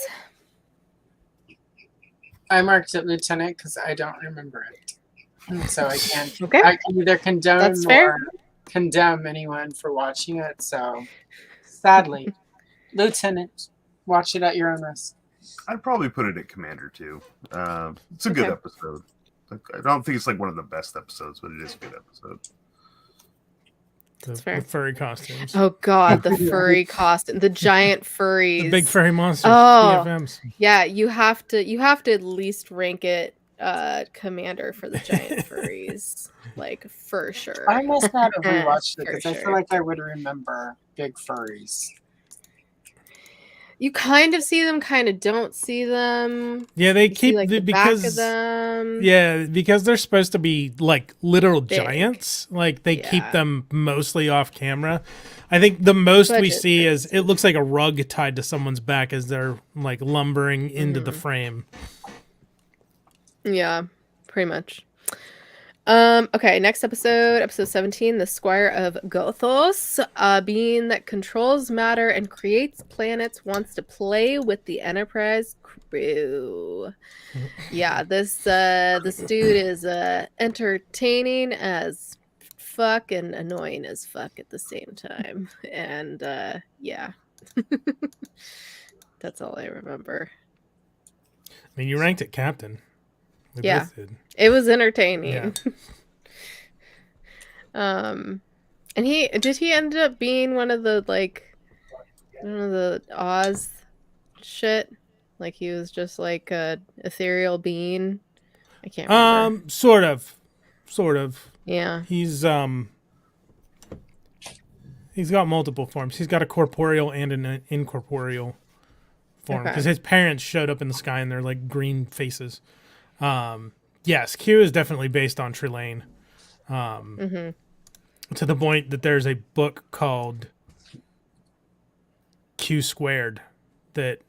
S3: I marked it lieutenant because I don't remember it, so I can't.
S1: Okay.
S3: I can either condone
S1: That's
S3: or
S1: fair.
S3: condemn anyone for watching it. So, sadly, lieutenant, watch it at your own risk.
S4: I'd probably put it at commander too. It's a good episode. I don't think it's like one of the best episodes, but it is a good episode.
S1: That's fair.
S2: The furry costumes.
S1: Oh god, the furry costume, the giant furries,
S2: the big furry monsters.
S1: Oh,
S2: BFMs.
S1: Yeah, you have to at least rank it commander for the giant furries, like for sure.
S3: I must not have rewatched it because I feel like I would remember big furries.
S1: You kind of see them, kind of don't see them.
S2: Yeah, they keep
S1: like the
S2: because
S1: back of them.
S2: Yeah, because they're supposed to be like literal giants. Like they keep them mostly off camera. I think the most we see is it looks like a rug tied to someone's back as they're like lumbering into the frame.
S1: Yeah, pretty much. Okay, next episode 17, the Squire of Gothos, a being that controls matter and creates planets, wants to play with the Enterprise crew. Yeah, this dude is entertaining as fuck and annoying as fuck at the same time. And yeah. That's all I remember.
S2: I mean, you ranked it captain. We both did.
S1: It was entertaining.
S2: Yeah.
S1: And he end up being one of the Oz shit? Like he was just like a ethereal being. I can't remember.
S2: Sort of.
S1: Yeah.
S2: He's got multiple forms. He's got a corporeal and an incorporeal form because his parents showed up in the sky and they're like green faces. Yes, Q is definitely based on Trelane. To the point that there's a book called Q Squared that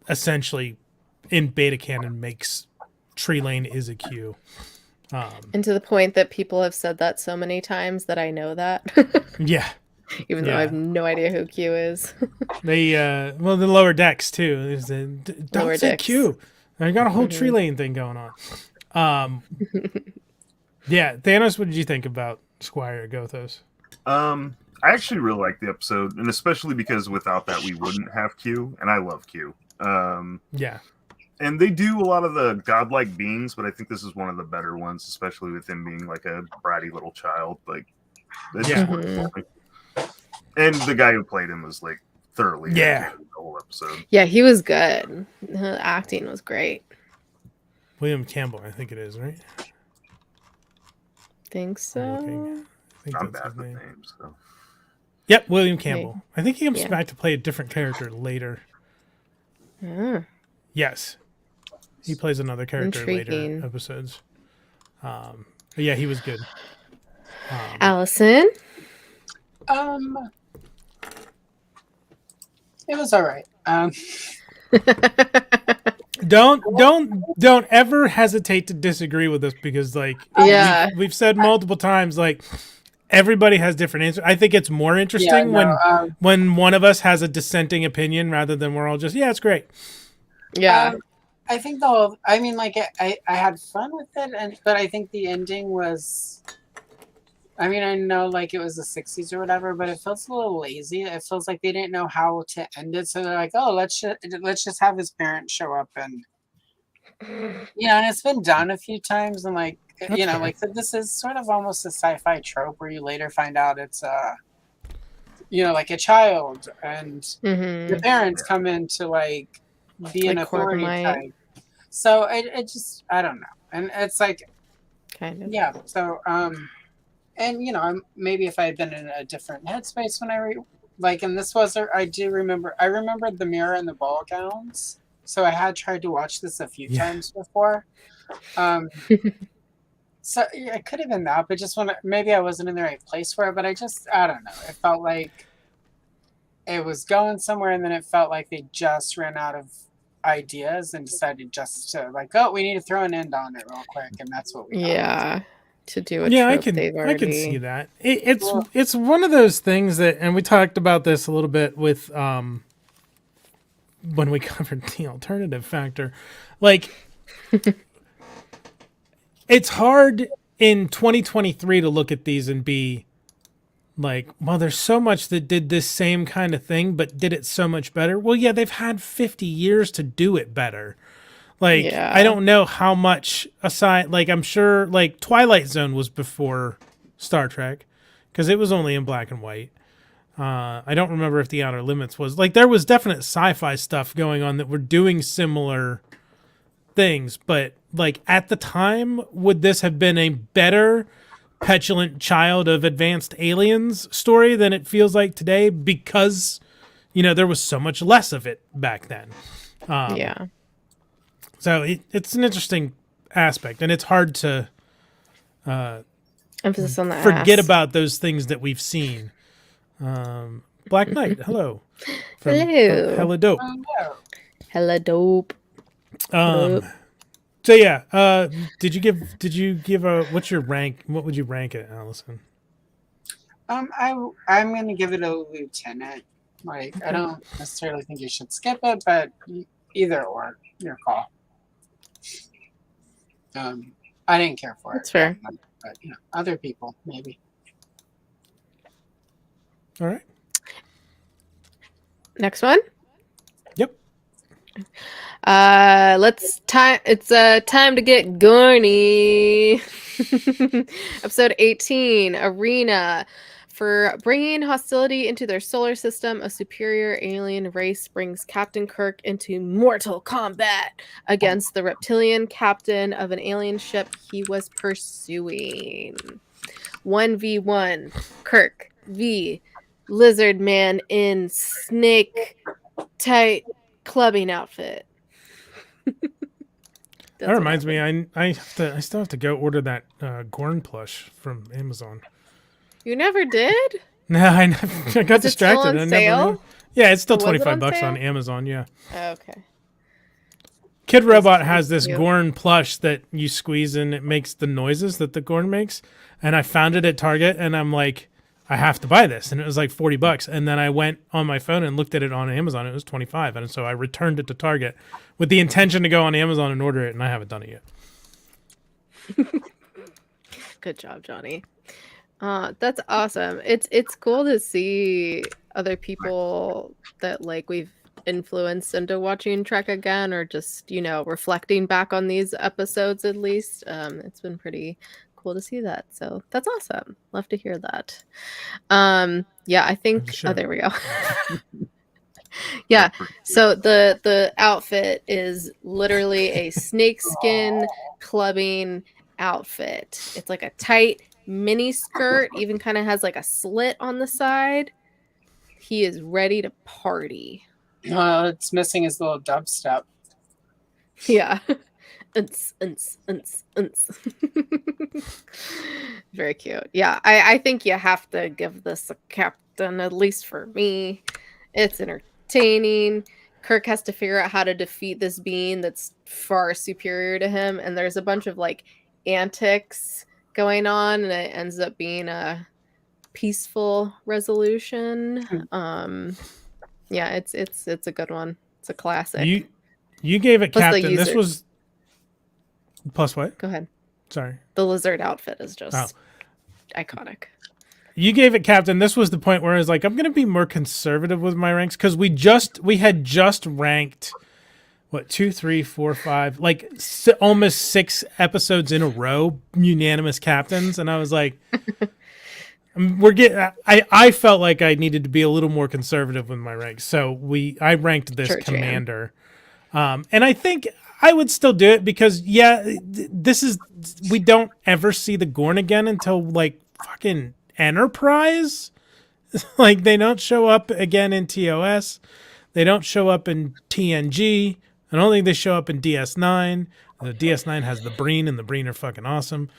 S2: essentially in beta canon makes Trelane is a Q.
S1: And to the point that people have said that so many times that I know that.
S2: Yeah.
S1: Even though I have no idea who Q is.
S2: They the lower decks too. Don't say Q. I got a whole Trelane thing going on. Yeah, Thanos, what did you think about Squire Gothos?
S4: I actually really liked the episode, and especially because without that we wouldn't have Q, and I love Q.
S2: Yeah.
S4: And they do a lot of the godlike beings, but I think this is one of the better ones, especially with him being like a bratty little child. Like, it just worked for me. And the guy who played him was like thoroughly the whole episode.
S1: Yeah, he was good. The acting was great.
S2: William Campbell, I think it is, right?
S1: Think so.
S4: I'm bad with names, so.
S2: Yep, William Campbell. I think he comes back to play a different character later. Yes. He plays another character later episodes. But yeah, he was good.
S1: Allison?
S3: It was all right.
S2: Don't ever hesitate to disagree with us, because like we've said multiple times, like everybody has different answers. I think it's more interesting when one of us has a dissenting opinion rather than we're all just it's great.
S1: Yeah.
S3: I think I had fun with it, but I think the ending was. I mean, I know like it was the 60s or whatever, but it feels a little lazy. It feels like they didn't know how to end it, so they're like, "Oh, let's just have his parents show up," and and it's been done a few times, and like fair. Like this is sort of almost a sci-fi trope where you later find out it's like a child, and the parents come in to like be an authority type. So it just I don't know, and it's like
S1: kind of
S3: So and maybe if I had been in a different headspace when and this was I remembered the mirror and the ball gowns, so I had tried to watch this a few times before. So it could have been that, but just maybe I wasn't in the right place for it. But I don't know. It felt like it was going somewhere, and then it felt like they just ran out of ideas and decided just to we need to throw an end on it real quick, and that's what we got.
S1: To do a trope
S2: I can see that. It's one of those things that, and we talked about this a little bit with when we covered the alternative factor. Like, it's hard in 2023 to look at these and be like, well, there's so much that did this same kind of thing, but did it so much better. Well, yeah, they've had 50 years to do it better. Like, I don't know how much aside, like, I'm sure, like, Twilight Zone was before Star Trek, because it was only in black and white. I don't remember if The Outer Limits was. Like, there was definite sci-fi stuff going on that were doing similar things, but, like, at the time, would this have been a better petulant child of advanced aliens story than it feels like today? Because, there was so much less of it back then. So it's an interesting aspect, and it's hard to
S1: emphasis on the
S2: forget about those things that we've seen. Black Knight, hello. Hella dope.
S1: Hella dope.
S2: So yeah, did you give a what's your rank? What would you rank it, Allison?
S3: I'm gonna give it a lieutenant. Like I don't necessarily think you should skip it, but either or, your call. I didn't care for it.
S1: That's fair.
S3: But other people maybe.
S2: All right.
S1: Next one.
S2: Yep.
S1: It's time to get gorny. Episode 18, Arena. For bringing hostility into their solar system, a superior alien race brings Captain Kirk into mortal combat against the reptilian captain of an alien ship he was pursuing. 1v1, Kirk v. Lizard Man in snake tight clubbing outfit.
S2: That reminds me, I still have to go order that Gorn plush from Amazon.
S1: You never did?
S2: No, I got distracted.
S1: Still on sale?
S2: Yeah, it's still $25 on Amazon. Yeah.
S1: Okay.
S2: Kid Robot has this Gorn plush that you squeeze and it makes the noises that the Gorn makes. And I found it at Target, and I'm like, I have to buy this, and it was like $40. And then I went on my phone and looked at it on Amazon. It was $25, and so I returned it to Target with the intention to go on Amazon and order it, and I haven't done it yet.
S1: Good job, Johnny. That's awesome. It's cool to see other people that like we've influenced into watching Trek again, or just, you know, reflecting back on these episodes at least. It's been pretty cool to see that. So that's awesome. Love to hear that. Yeah, I think there we go. Yeah. So the outfit is literally a snakeskin clubbing outfit. It's like a tight mini skirt, even kind of has like a slit on the side. He is ready to party.
S3: It's missing his little dubstep.
S1: Yeah. Very cute. Yeah, I think you have to give this a captain, at least for me. It's entertaining. Kirk has to figure out how to defeat this being that's far superior to him, and there's a bunch of like antics going on, and it ends up being a peaceful resolution. Yeah, it's a good one. It's a classic.
S2: You gave it captain. This was plus what?
S1: Go ahead.
S2: Sorry.
S1: The lizard outfit is just iconic.
S2: You gave it captain. This was the point where I was like, I'm going to be more conservative with my ranks, because we had just ranked what 2, 3, 4, 5, like almost 6 episodes in a row unanimous captains, and I was like, I felt like I needed to be a little more conservative with my ranks, so I ranked this commander, and I think I would still do it because we don't ever see the Gorn again until like fucking Enterprise. Like, they don't show up again in TOS. They don't show up in TNG. I don't think they show up in DS9. The DS9 has the Breen, and the Breen are fucking awesome.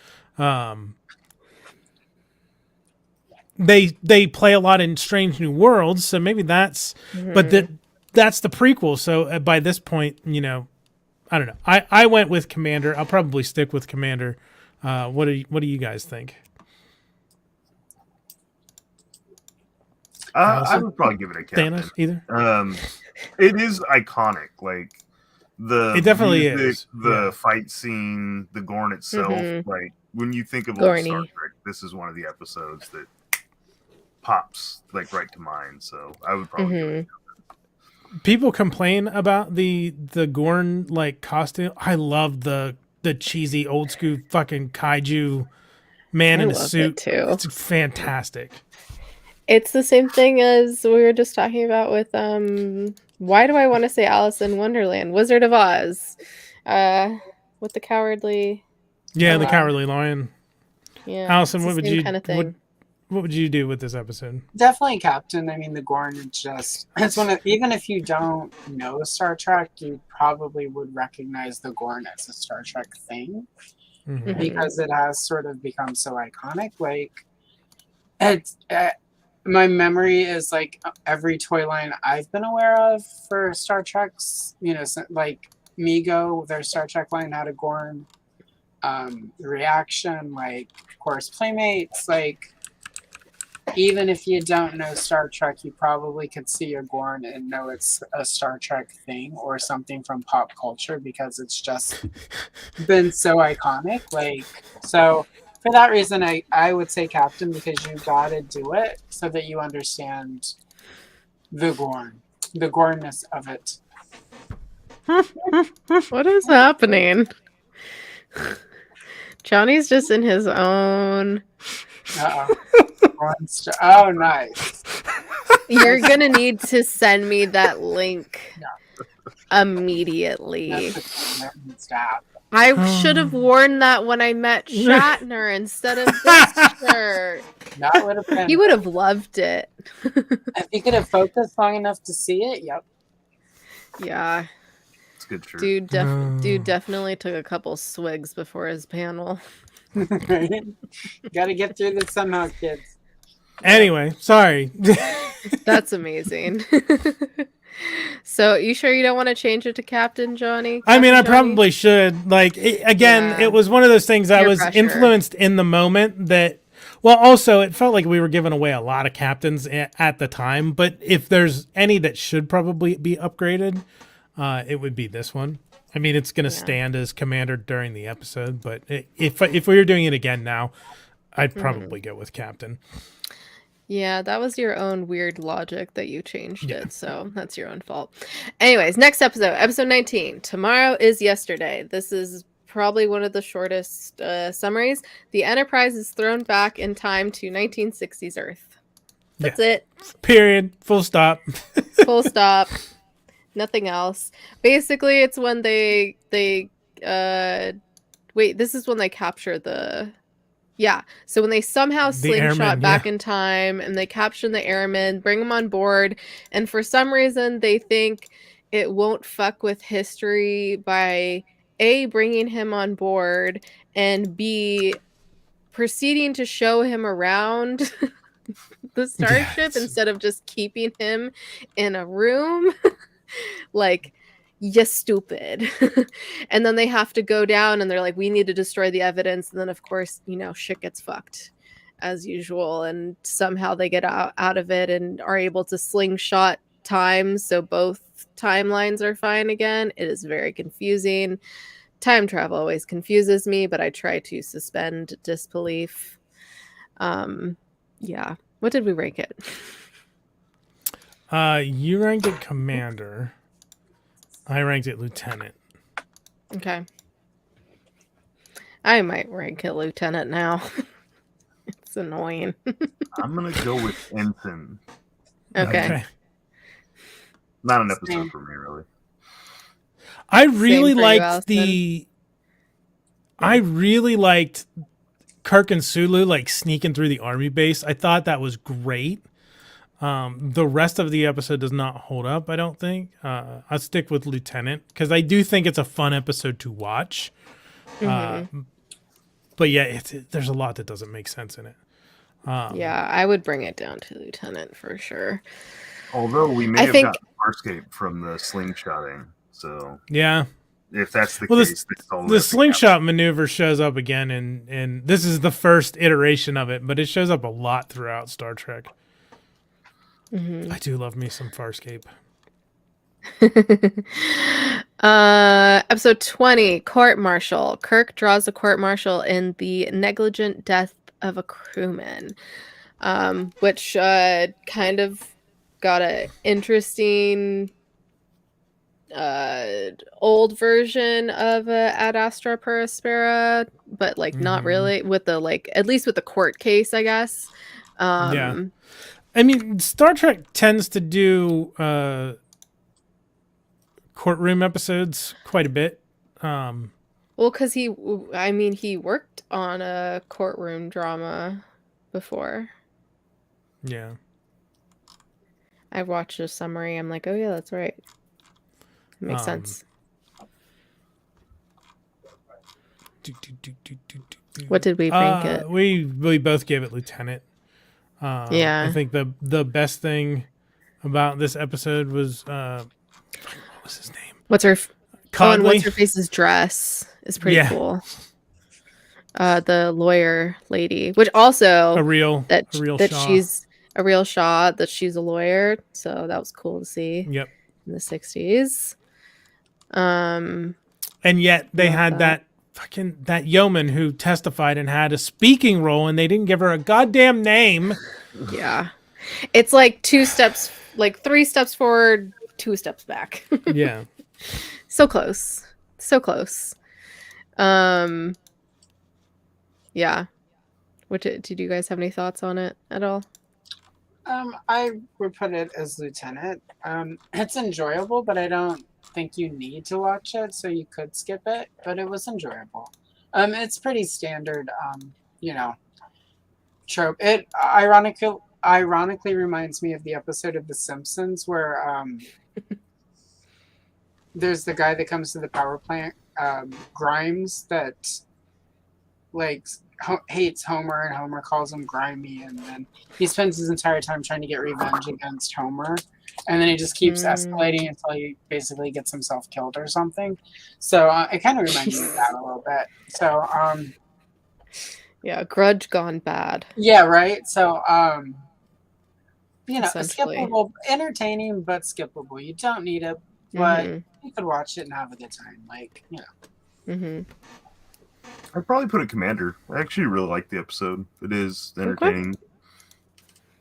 S2: They play a lot in Strange New Worlds, so maybe that's but that's the prequel. So by this point, you know, I don't know. I went with Commander. I'll probably stick with Commander. What do you guys think?
S4: I would probably give it a captain.
S2: Thanos, either.
S4: It is iconic. Like
S2: it definitely is.
S4: The fight scene, the Gorn itself. Like when you think of old Star Trek, this is one of the episodes that pops like right to mind. So I would probably give it a captain.
S2: People complain about the Gorn like costume. I love the cheesy old school fucking kaiju man in a suit
S1: too.
S2: It's fantastic.
S1: It's the same thing as we were just talking about with why do I want to say Alice in Wonderland? Wizard of Oz. With the cowardly
S2: the cowardly lion.
S1: Yeah.
S2: Allison, what would you kind of thing. What would you do with this episode?
S3: Definitely captain. I mean, the Gorn is just, it's one of, even if you don't know Star Trek, you probably would recognize the Gorn as a Star Trek thing because it has sort of become so iconic. Like, it's, my memory is like every toy line I've been aware of for Star Trek's, you know, like Mego, their Star Trek line had a Gorn. Reaction, like, of course, Playmates, like, even if you don't know Star Trek, you probably could see a Gorn and know it's a Star Trek thing or something from pop culture because it's just been so iconic. Like, so for that reason, I would say captain, because you gotta do it so that you understand the Gornness of it.
S1: What is happening? Johnny's just in his own.
S3: Oh, nice.
S1: You're gonna need to send me that link immediately. I should have worn that when I met Shatner instead of this shirt.
S3: That would have been.
S1: He would have loved it.
S3: If he could have focused long enough to see it, yep.
S1: Yeah.
S4: It's good shirt.
S1: Dude definitely took a couple swigs before his panel.
S3: Gotta get through this somehow, kids.
S2: Anyway, sorry.
S1: That's amazing. So, you sure you don't want to change it to Captain Johnny?
S2: I mean, I probably should. Like, it was one of those things I was influenced in the moment that, well, also, it felt like we were giving away a lot of captains at the time, but if there's any that should probably be upgraded, it would be this one. I mean, it's going to stand as commander during the episode, but if we were doing it again now, I'd probably go with captain.
S1: Yeah, that was your own weird logic that you changed it, so that's your own fault. Anyways, next episode, episode 19. Tomorrow is yesterday. This is probably one of the shortest summaries. The Enterprise is thrown back in time to 1960s Earth. That's it.
S2: Period. Full stop.
S1: Full stop. Nothing else. Basically, it's when they wait, this is when they capture the so when they somehow slingshot back in time and they capture the airmen, bring them on board, and for some reason they think it won't fuck with history by A, bringing him on board, and B, proceeding to show him around the starship instead of just keeping him in a room. Like, you stupid. And then they have to go down and they're like, we need to destroy the evidence. And then of course, shit gets fucked as usual. And somehow they get out of it and are able to slingshot time. So both timelines are fine again. It is very confusing. Time travel always confuses me, but I try to suspend disbelief. Yeah. What did we rank it?
S2: You ranked it commander. I ranked it lieutenant.
S1: Okay. I might rank it lieutenant now. It's annoying.
S4: I'm going to go with ensign.
S1: Okay.
S4: Not an episode for me, really.
S2: I really liked I really liked Kirk and Sulu like sneaking through the army base. I thought that was great. The rest of the episode does not hold up, I don't think. I'll stick with Lieutenant because I do think it's a fun episode to watch. But yeah, there's a lot that doesn't make sense in it.
S1: Yeah, I would bring it down to Lieutenant for sure.
S4: Although we may have gotten Farscape from the slingshotting, so
S2: yeah.
S4: If that's the case,
S2: the slingshot maneuver shows up again, and this is the first iteration of it, but it shows up a lot throughout Star Trek. I do love me some Farscape.
S1: Episode 20, Court Martial. Kirk draws a court martial in the negligent death of a crewman, which kind of got an interesting old version of Ad Astra per Aspera, but like not really with the at least with the court case, I guess.
S2: Yeah. I mean, Star Trek tends to do courtroom episodes quite a bit.
S1: Well, because he worked on a courtroom drama before.
S2: Yeah.
S1: I watched a summary. I'm like, oh yeah, that's right. It makes sense. What did we rank it?
S2: We both gave it Lieutenant. I think the best thing about this episode was what was his name?
S1: What's her face's dress is pretty cool. The lawyer lady, which also
S2: a real Shaw.
S1: She's a real Shaw, that she's a lawyer, so that was cool to see.
S2: Yep.
S1: In the 60s.
S2: And yet they had that yeoman who testified and had a speaking role, and they didn't give her a goddamn name.
S1: Yeah. It's like 3 steps forward, 2 steps back.
S2: Yeah.
S1: So close. So close. Yeah. Did you guys have any thoughts on it at all?
S3: I would put it as Lieutenant. It's enjoyable, but I don't think you need to watch it, so you could skip it, but it was enjoyable. It's pretty standard, trope. It ironically reminds me of the episode of The Simpsons where there's the guy that comes to the power plant, Grimes, that hates Homer, and Homer calls him grimy, and then he spends his entire time trying to get revenge against Homer, and then he just keeps escalating until he basically gets himself killed or something. So it kind of reminds me of that a little bit. So
S1: yeah, Grudge gone bad.
S3: Yeah, right. So skippable, entertaining but skippable. You don't need it, but you could watch it and have a good time.
S4: I'd probably put it Commander. I actually really like the episode. It is entertaining.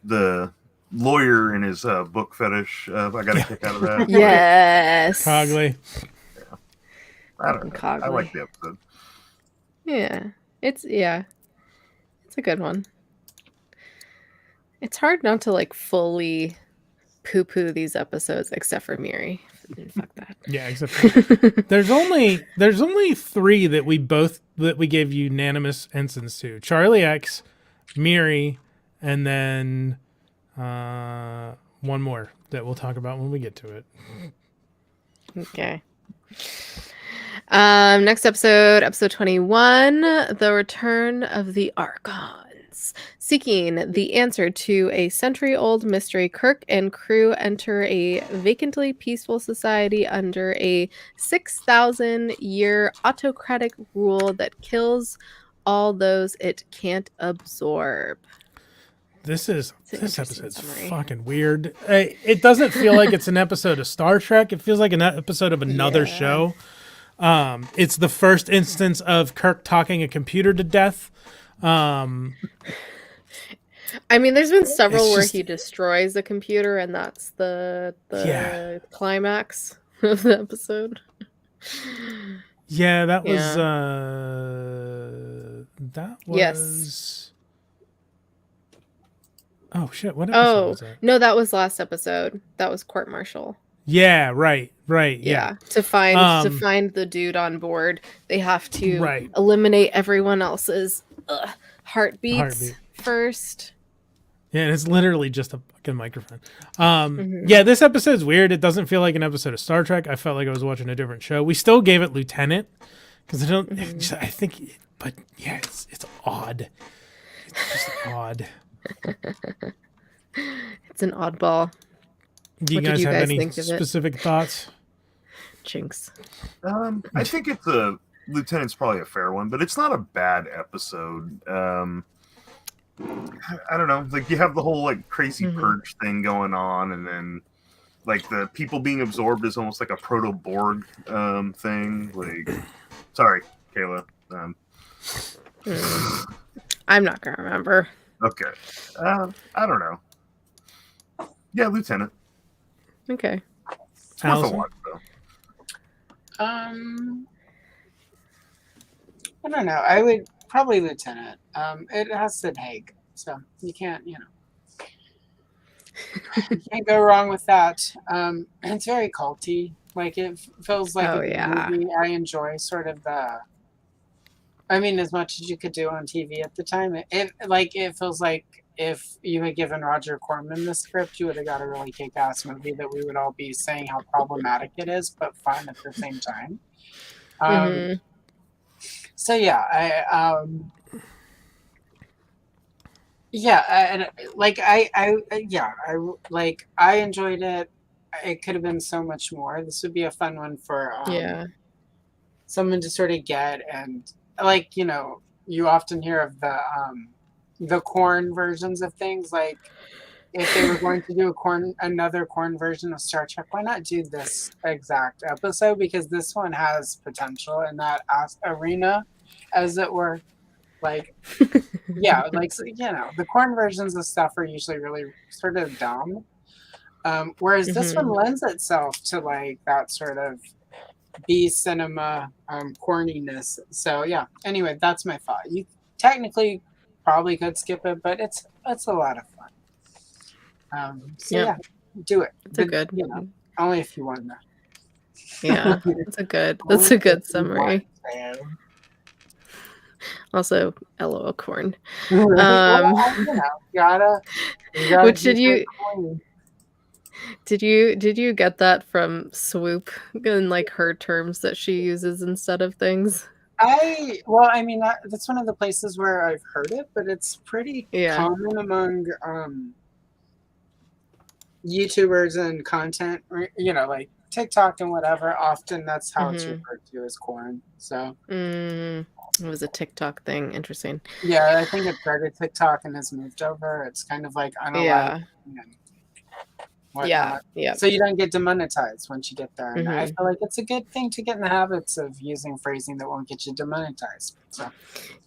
S4: the lawyer and his book fetish. I got a kick out of that.
S1: Yes.
S2: Cogley.
S4: Yeah. I don't know. Cogley. I like the episode.
S1: Yeah. It's a good one. It's hard not to like fully poo-poo these episodes, except for Miri. Fuck that.
S2: Yeah, except for there's only 3 that we gave unanimous ensigns to: Charlie X, Miri, and then one more that we'll talk about when we get to it.
S1: Okay. Next episode 21, The Return of the Archons. Seeking the answer to a century-old mystery, Kirk and crew enter a vacantly peaceful society under a 6,000-year autocratic rule that kills all those it can't absorb.
S2: This episode's fucking weird. It doesn't feel like it's an episode of Star Trek. It feels like an episode of another show. It's the first instance of Kirk talking a computer to death.
S1: I mean, there's been several where he destroys the computer, and that's the climax of the episode.
S2: Yeah, that was
S1: Yes.
S2: Oh shit! What episode was that?
S1: No, that was last episode. That was court martial.
S2: Yeah, right. Yeah.
S1: To find the dude on board, they have to eliminate everyone else's heartbeats first.
S2: Yeah, and it's literally just a fucking microphone. Yeah, this episode's weird. It doesn't feel like an episode of Star Trek. I felt like I was watching a different show. We still gave it Lieutenant because I don't. I think, but yeah, it's odd. It's just odd.
S1: It's an oddball.
S2: Do you guys have any specific thoughts?
S1: Jinx.
S4: I think Lieutenant's probably a fair one, but it's not a bad episode. I don't know. Like, you have the whole like crazy purge thing going on, and then like the people being absorbed is almost like a proto Borg thing. Like, sorry, Kayla.
S1: I'm not gonna remember.
S4: Okay. I don't know. Yeah, Lieutenant.
S1: Okay.
S4: It's worth a watch, though.
S3: I don't know. I would probably Lieutenant. It has Sid Haig, so you can't, you can't go wrong with that. It's very culty. Like, it feels like a movie I enjoy. Sort of as much as you could do on TV at the time. It feels like if you had given Roger Corman the script, you would have got a really kick-ass movie that we would all be saying how problematic it is, but fun at the same time. So yeah, I enjoyed it. It could have been so much more. This would be a fun one for someone to sort of get, and you often hear of the corn versions of things. Like, if they were going to do another corn version of Star Trek, why not do this exact episode? Because this one has potential in that arena, as it were. Like, the corn versions of stuff are usually really sort of dumb. Whereas this one lends itself to like that sort of B cinema corniness. So yeah. Anyway, that's my thought. You technically probably could skip it, but it's a lot of fun. Do it.
S1: It's a good.
S3: Only if you want to.
S1: Yeah, that's a good summary. Also, LOL corn. Which did you get that from Swoop in like her terms that she uses instead of things?
S3: That's one of the places where I've heard it, but it's pretty common among YouTubers and content, like TikTok and whatever. Often that's how it's referred to as corn. So
S1: it was a TikTok thing. Interesting.
S3: Yeah, I think it started TikTok and has moved over. It's kind of like unallowed. Yeah. So you don't get demonetized once you get there. And I feel like it's a good thing to get in the habits of using phrasing that won't get you demonetized. So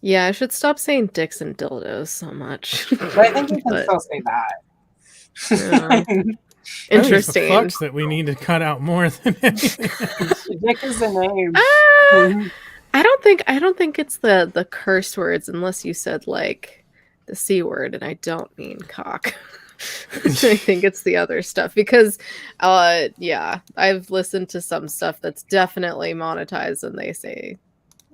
S1: yeah, I should stop saying dicks and dildos so much.
S3: But I think you can still say that.
S1: Yeah. Interesting.
S2: The fucks that we need to cut out more than anything.
S3: Dick is the name.
S1: I don't think it's the curse words unless you said like the C word, and I don't mean cock. I think it's the other stuff because yeah, I've listened to some stuff that's definitely monetized and they say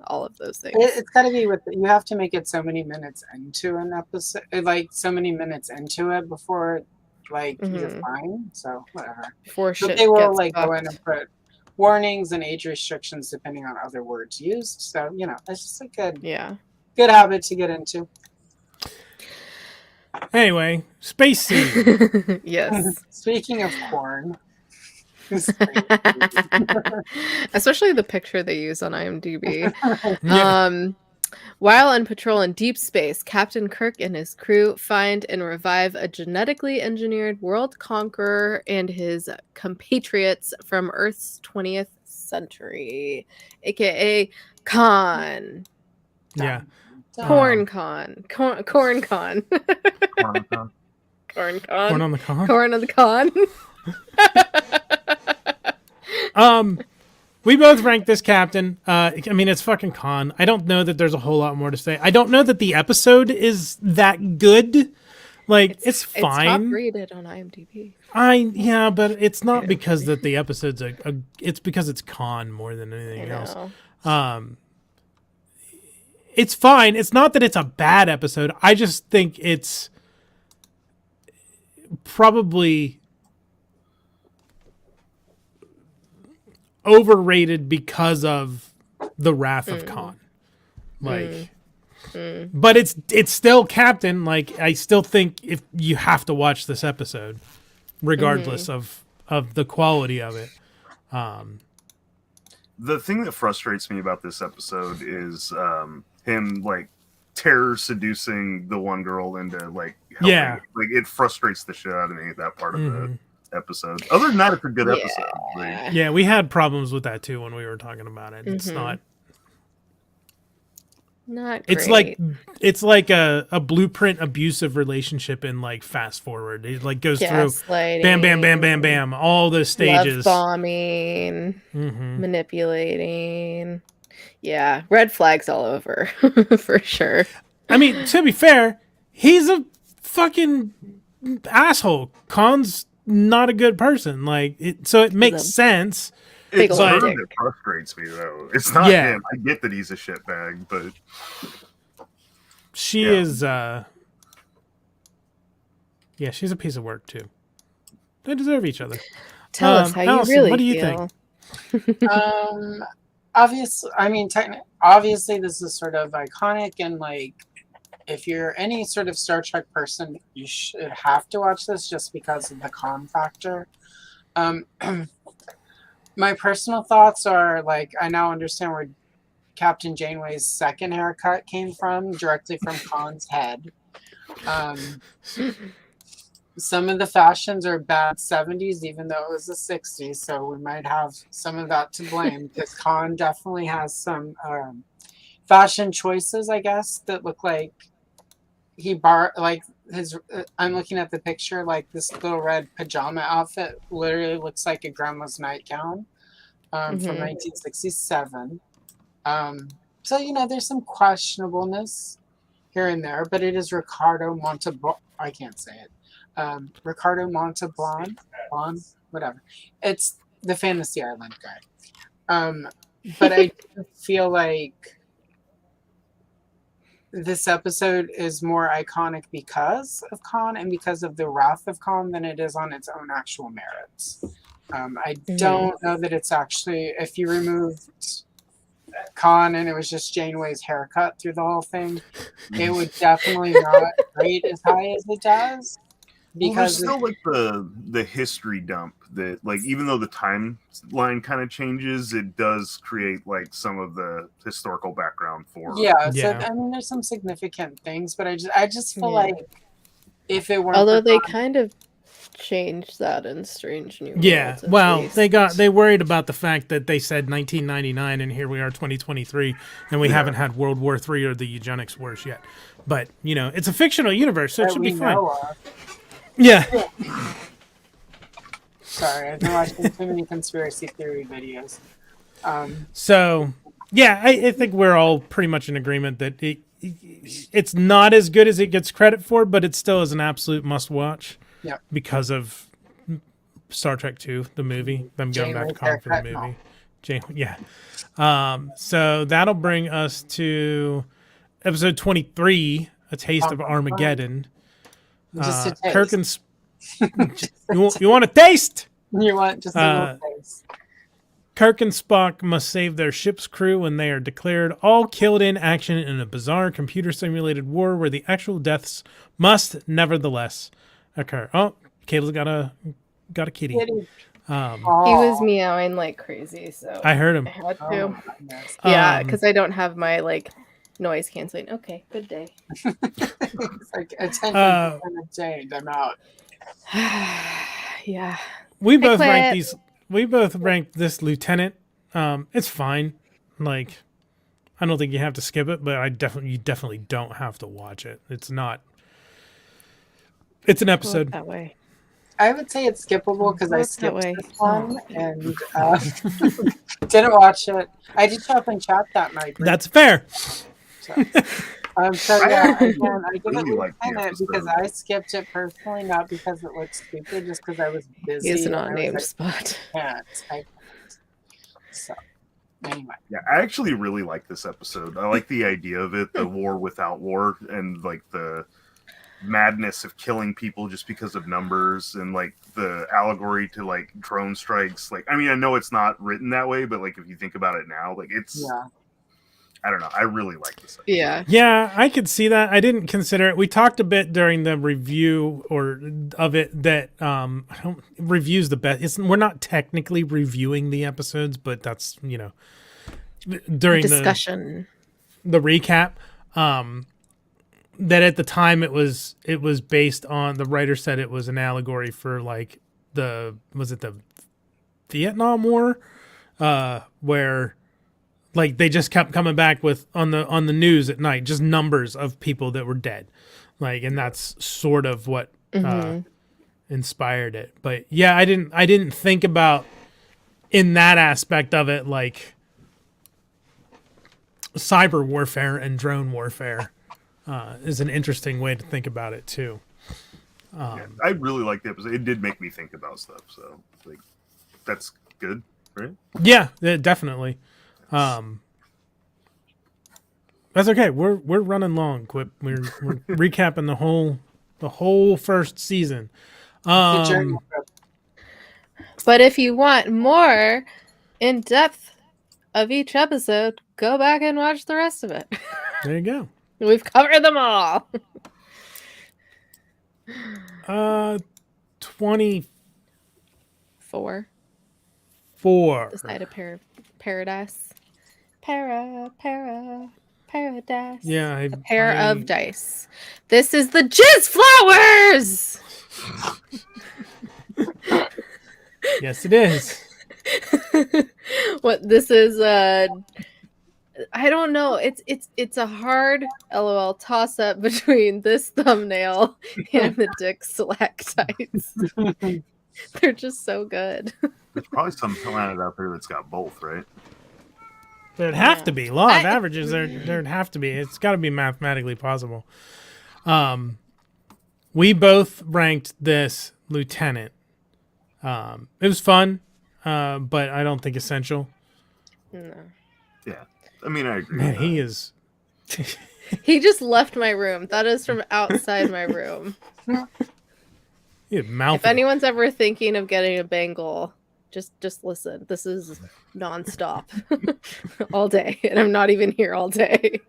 S1: all of those things.
S3: It's got to be with you have to make it so many minutes into an episode, like so many minutes into it before like you're fine. So whatever.
S1: But
S3: they will like go in and put warnings and age restrictions depending on other words used. So you know, it's just a good habit to get into.
S2: Anyway, Space Seed.
S1: Yes.
S3: Speaking of corn.
S1: Especially the picture they use on IMDb. While on patrol in deep space, Captain Kirk and his crew find and revive a genetically engineered world conqueror and his compatriots from Earth's 20th century, aka Khan.
S2: Yeah.
S1: Corn Con. Corn Con. Corn Con.
S2: Corn on the con.
S1: Corn on the con.
S2: We both ranked this captain. I mean, it's fucking Khan. I don't know that there's a whole lot more to say. I don't know that the episode is that good. Like, it's fine.
S1: It's top rated on IMDb.
S2: Yeah, but it's not because that the episode's it's because it's Khan more than anything else. It's fine. It's not that it's a bad episode. I just think it's probably overrated because of the Wrath of Khan. Like, but it's still Captain. Like, I still think if you have to watch this episode, regardless of the quality of it.
S4: The thing that frustrates me about this episode is him like terror seducing the one girl into like helping.
S2: Yeah,
S4: like it frustrates the shit out of me, that part of the episode. Other than that, it's a good episode. Like,
S2: yeah, we had problems with that too when we were talking about it. It's not
S1: great.
S2: It's like a blueprint abusive relationship in like fast forward. It like goes through bam bam bam bam bam all the stages.
S1: Love bombing, manipulating. Yeah, red flags all over for sure.
S2: I mean, to be fair, he's a fucking asshole. Khan's not a good person. Like, so it makes sense.
S4: It's her that frustrates me, though. It's not him. I get that he's a shitbag, but
S2: she is. She's a piece of work too. They deserve each other.
S1: Tell us how
S2: Allison,
S1: you really
S2: what do you
S1: feel.
S2: think?
S3: Obviously, this is sort of iconic, and like, if you're any sort of Star Trek person, you should have to watch this just because of the Khan factor. My personal thoughts are like, I now understand where Captain Janeway's second haircut came from, directly from Khan's head. Some of the fashions are bad 70s, even though it was the 60s, so we might have some of that to blame, because Khan definitely has some fashion choices, I guess, that look like I'm looking at the picture, like this little red pajama outfit literally looks like a grandma's nightgown from 1967. So, you know, there's some questionableness here and there, but it is Ricardo Montalban. I can't say it. Ricardo Montalban, whatever. It's the Fantasy Island guy. But I feel like this episode is more iconic because of Khan and because of the Wrath of Khan than it is on its own actual merits. I don't know that it's actually, if you removed Khan and it was just Janeway's haircut through the whole thing, it would definitely not rate as high as it does.
S4: Because there's still like the history dump that, like, even though the timeline kind of changes, it does create like some of the historical background for.
S3: Yeah. So I mean, there's some significant things, but I just feel like if it weren't,
S1: although they kind of changed that in Strange New Worlds.
S2: Yeah. Well, they worried about the fact that they said 1999 and here we are 2023 and we haven't had World War III or the eugenics wars yet. But you know, it's a fictional universe, so it should be fine. Yeah.
S3: Sorry, I've been watching too many conspiracy theory videos.
S2: So, yeah, I think we're all pretty much in agreement that it's not as good as it gets credit for, but it still is an absolute must-watch.
S3: Yep.
S2: Because of Star Trek II, the movie, them going back to comic for the movie. Yeah. So that'll bring us to episode 23, A Taste of Armageddon.
S3: Just a taste.
S2: Kirk and you want a taste?
S3: You want just a little taste.
S2: Kirk and Spock must save their ship's crew when they are declared all killed in action in a bizarre computer-simulated war where the actual deaths must nevertheless occur. Oh, Kayla's got a kitty.
S1: He was meowing like crazy, so
S2: I heard him.
S1: I had to. Yeah, because I don't have my like noise canceling. Okay, good day.
S3: It's like attention obtained. I'm out.
S1: Yeah.
S2: We both ranked this lieutenant. It's fine. Like, I don't think you have to skip it, but you definitely don't have to watch it. It's not. It's an episode.
S1: That way.
S3: I would say it's skippable because I skipped this one and didn't watch it. I did show up in chat that night.
S2: That's fair.
S3: So yeah, again, I didn't it because I skipped it personally, not because it looked stupid, just because I was busy.
S1: It's an unnamed spot.
S3: I can't. So anyway.
S4: Yeah, I actually really like this episode. I like the idea of it, the war without war, and like the madness of killing people just because of numbers, and like the allegory to like drone strikes. Like, I mean, I know it's not written that way, but like if you think about it now, like it's I don't know. I really like this episode.
S2: Yeah, I could see that. I didn't consider it. We talked a bit during the review of it that review's the best. We're not technically reviewing the episodes, but that's, during
S1: discussion,
S2: the recap. That at the time it was based on, the writer said it was an allegory for like the Vietnam War, where like they just kept coming back with on the news at night, just numbers of people that were dead, like, and that's sort of what inspired it. But yeah, I didn't think about in that aspect of it, like cyber warfare and drone warfare. Is an interesting way to think about it too.
S4: I really like the episode. It did make me think about stuff, so like that's good, right?
S2: Yeah, definitely. That's okay. We're running long. Quip. We're recapping the whole first season.
S1: But if you want more in depth of each episode, go back and watch the rest of it.
S2: There you go.
S1: We've covered them all.
S2: 24.
S1: The side of paradise. Paradise.
S2: Yeah.
S1: A pair of dice. This is the Jizz Flowers!
S2: Yes, it is.
S1: What this is, I don't know. It's a hard LOL toss up between this thumbnail and the Dick stalactites. They're just so good.
S4: There's probably some planet out there that's got both, right?
S2: There'd have to be. Law of averages, there'd have to be. It's got to be mathematically possible. We both ranked this lieutenant. It was fun, but I don't think essential.
S1: No.
S4: Yeah. I mean, I agree.
S2: Man, he is.
S1: He just left my room. That is from outside my room. If anyone's ever thinking of getting a bangle, just listen. This is nonstop all day, and I'm not even here all day.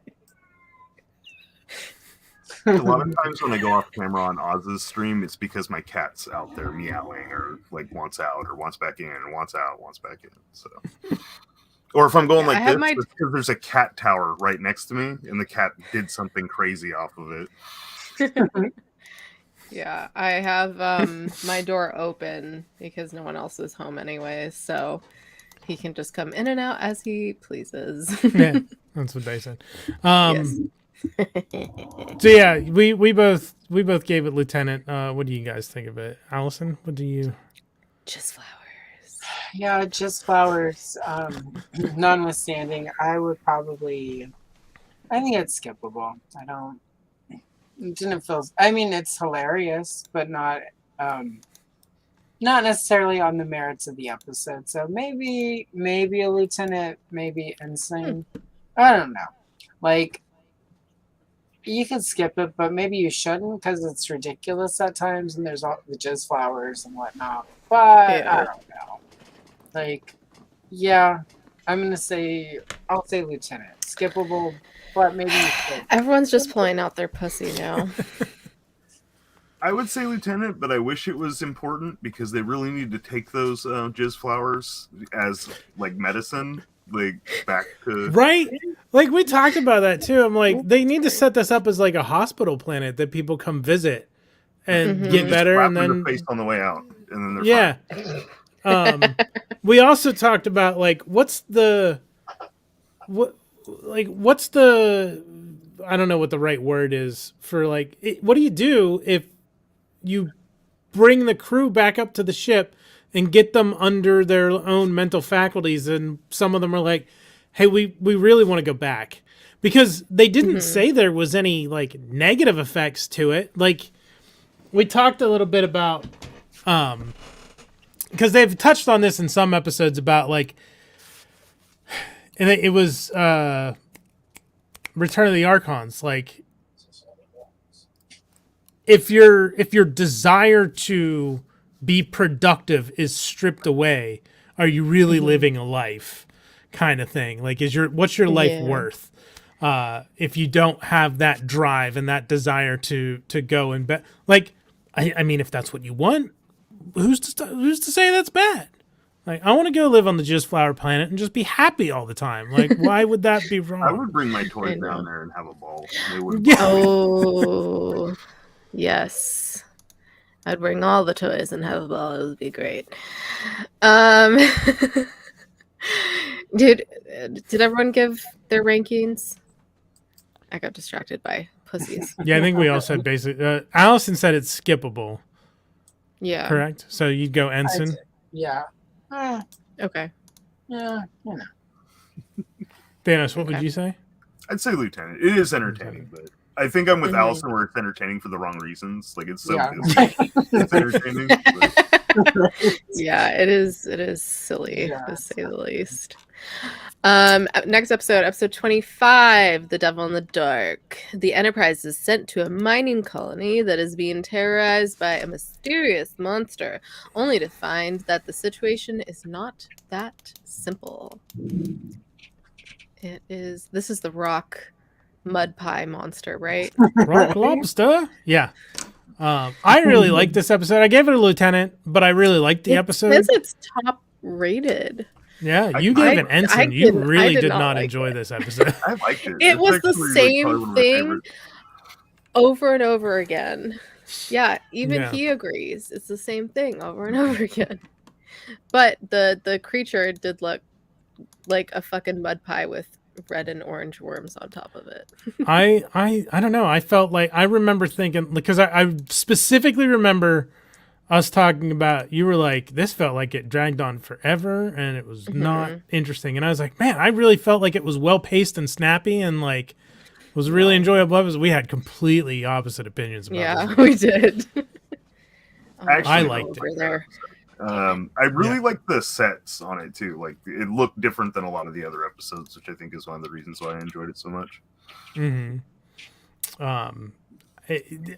S4: A lot of times when I go off camera on Oz's stream, it's because my cat's out there meowing, or like wants out, or wants back in, or wants out, wants back in. So. Or if I'm going like this, it's because there's a cat tower right next to me, and the cat did something crazy off of it.
S1: Yeah, I have my door open because no one else is home anyway, so he can just come in and out as he pleases.
S2: Yeah, that's what they said.
S1: Yes.
S2: So yeah, we both gave it Lieutenant. What do you guys think of it, Allison? What do you?
S1: Just flowers.
S3: Yeah, just flowers. Notwithstanding, I would probably. I think it's skippable. I don't. It didn't feel. I mean, it's hilarious, but not. Not necessarily on the merits of the episode. So maybe a lieutenant, maybe ensign. I don't know. Like, you can skip it, but maybe you shouldn't because it's ridiculous at times, and there's all the jizz flowers and whatnot. But I don't know. Like, yeah, I'm gonna say I'll say lieutenant. Skippable, but maybe you should.
S1: Everyone's just pulling out their pussy now.
S4: I would say lieutenant, but I wish it was important because they really need to take those jizz flowers as like medicine, like back to
S2: right. Like we talked about that too. I'm like, they need to set this up as like a hospital planet that people come visit and get better, and then
S4: face on the way out, and then they're
S2: fine. We also talked about like what's the I don't know what the right word is for like what do you do if you bring the crew back up to the ship and get them under their own mental faculties, and some of them are like, hey, we really want to go back, because they didn't say there was any like negative effects to it. Like we talked a little bit about because they've touched on this in some episodes about like, and it was Return of the Archons, like if your desire to be productive is stripped away, are you really living a life, kind of thing? Like, what's your life worth if you don't have that drive and that desire to go and like, I mean, if that's what you want, who's to say that's bad? Like, I want to go live on the Jizz Flower planet and just be happy all the time. Like, why would that be wrong?
S4: I would bring my toys down there and have a ball.
S1: Oh, yes. I'd bring all the toys and have a ball. It would be great. Did everyone give their rankings? I got distracted by pussies.
S2: Yeah, I think we all said basically. Allison said it's skippable.
S1: Yeah.
S2: Correct? So you'd go ensign?
S3: Yeah.
S1: Okay.
S3: Yeah, you know.
S2: Thanos, what would you say?
S4: I'd say lieutenant. It is entertaining, but I think I'm with Allison where it's entertaining for the wrong reasons. Like, it's so good. It's entertaining. But...
S1: yeah, it is silly, to say the least. Next episode 25, The Devil in the Dark. The Enterprise is sent to a mining colony that is being terrorized by a mysterious monster, only to find that the situation is not that simple. This is the rock mud pie monster, right?
S2: Rock lobster? Yeah. I really liked this episode. I gave it a lieutenant, but I really liked the episode.
S1: It says it's top rated.
S2: Yeah, you gave an ensign. You really did not enjoy this episode.
S4: I liked it.
S1: It was the same thing over and over again. Yeah, even he agrees. It's the same thing over and over again. But the creature did look like a fucking mud pie with red and orange worms on top of it.
S2: I don't know. I felt like I remember thinking, because I specifically remember us talking about, you were like, this felt like it dragged on forever and it was not interesting. And I was like, man, I really felt like it was well paced and snappy and like was really enjoyable. We had completely opposite opinions about it.
S1: We did.
S4: Actually,
S2: I liked it.
S1: There.
S4: I really liked the sets on it too. Like, it looked different than a lot of the other episodes, which I think is one of the reasons why I enjoyed it so much.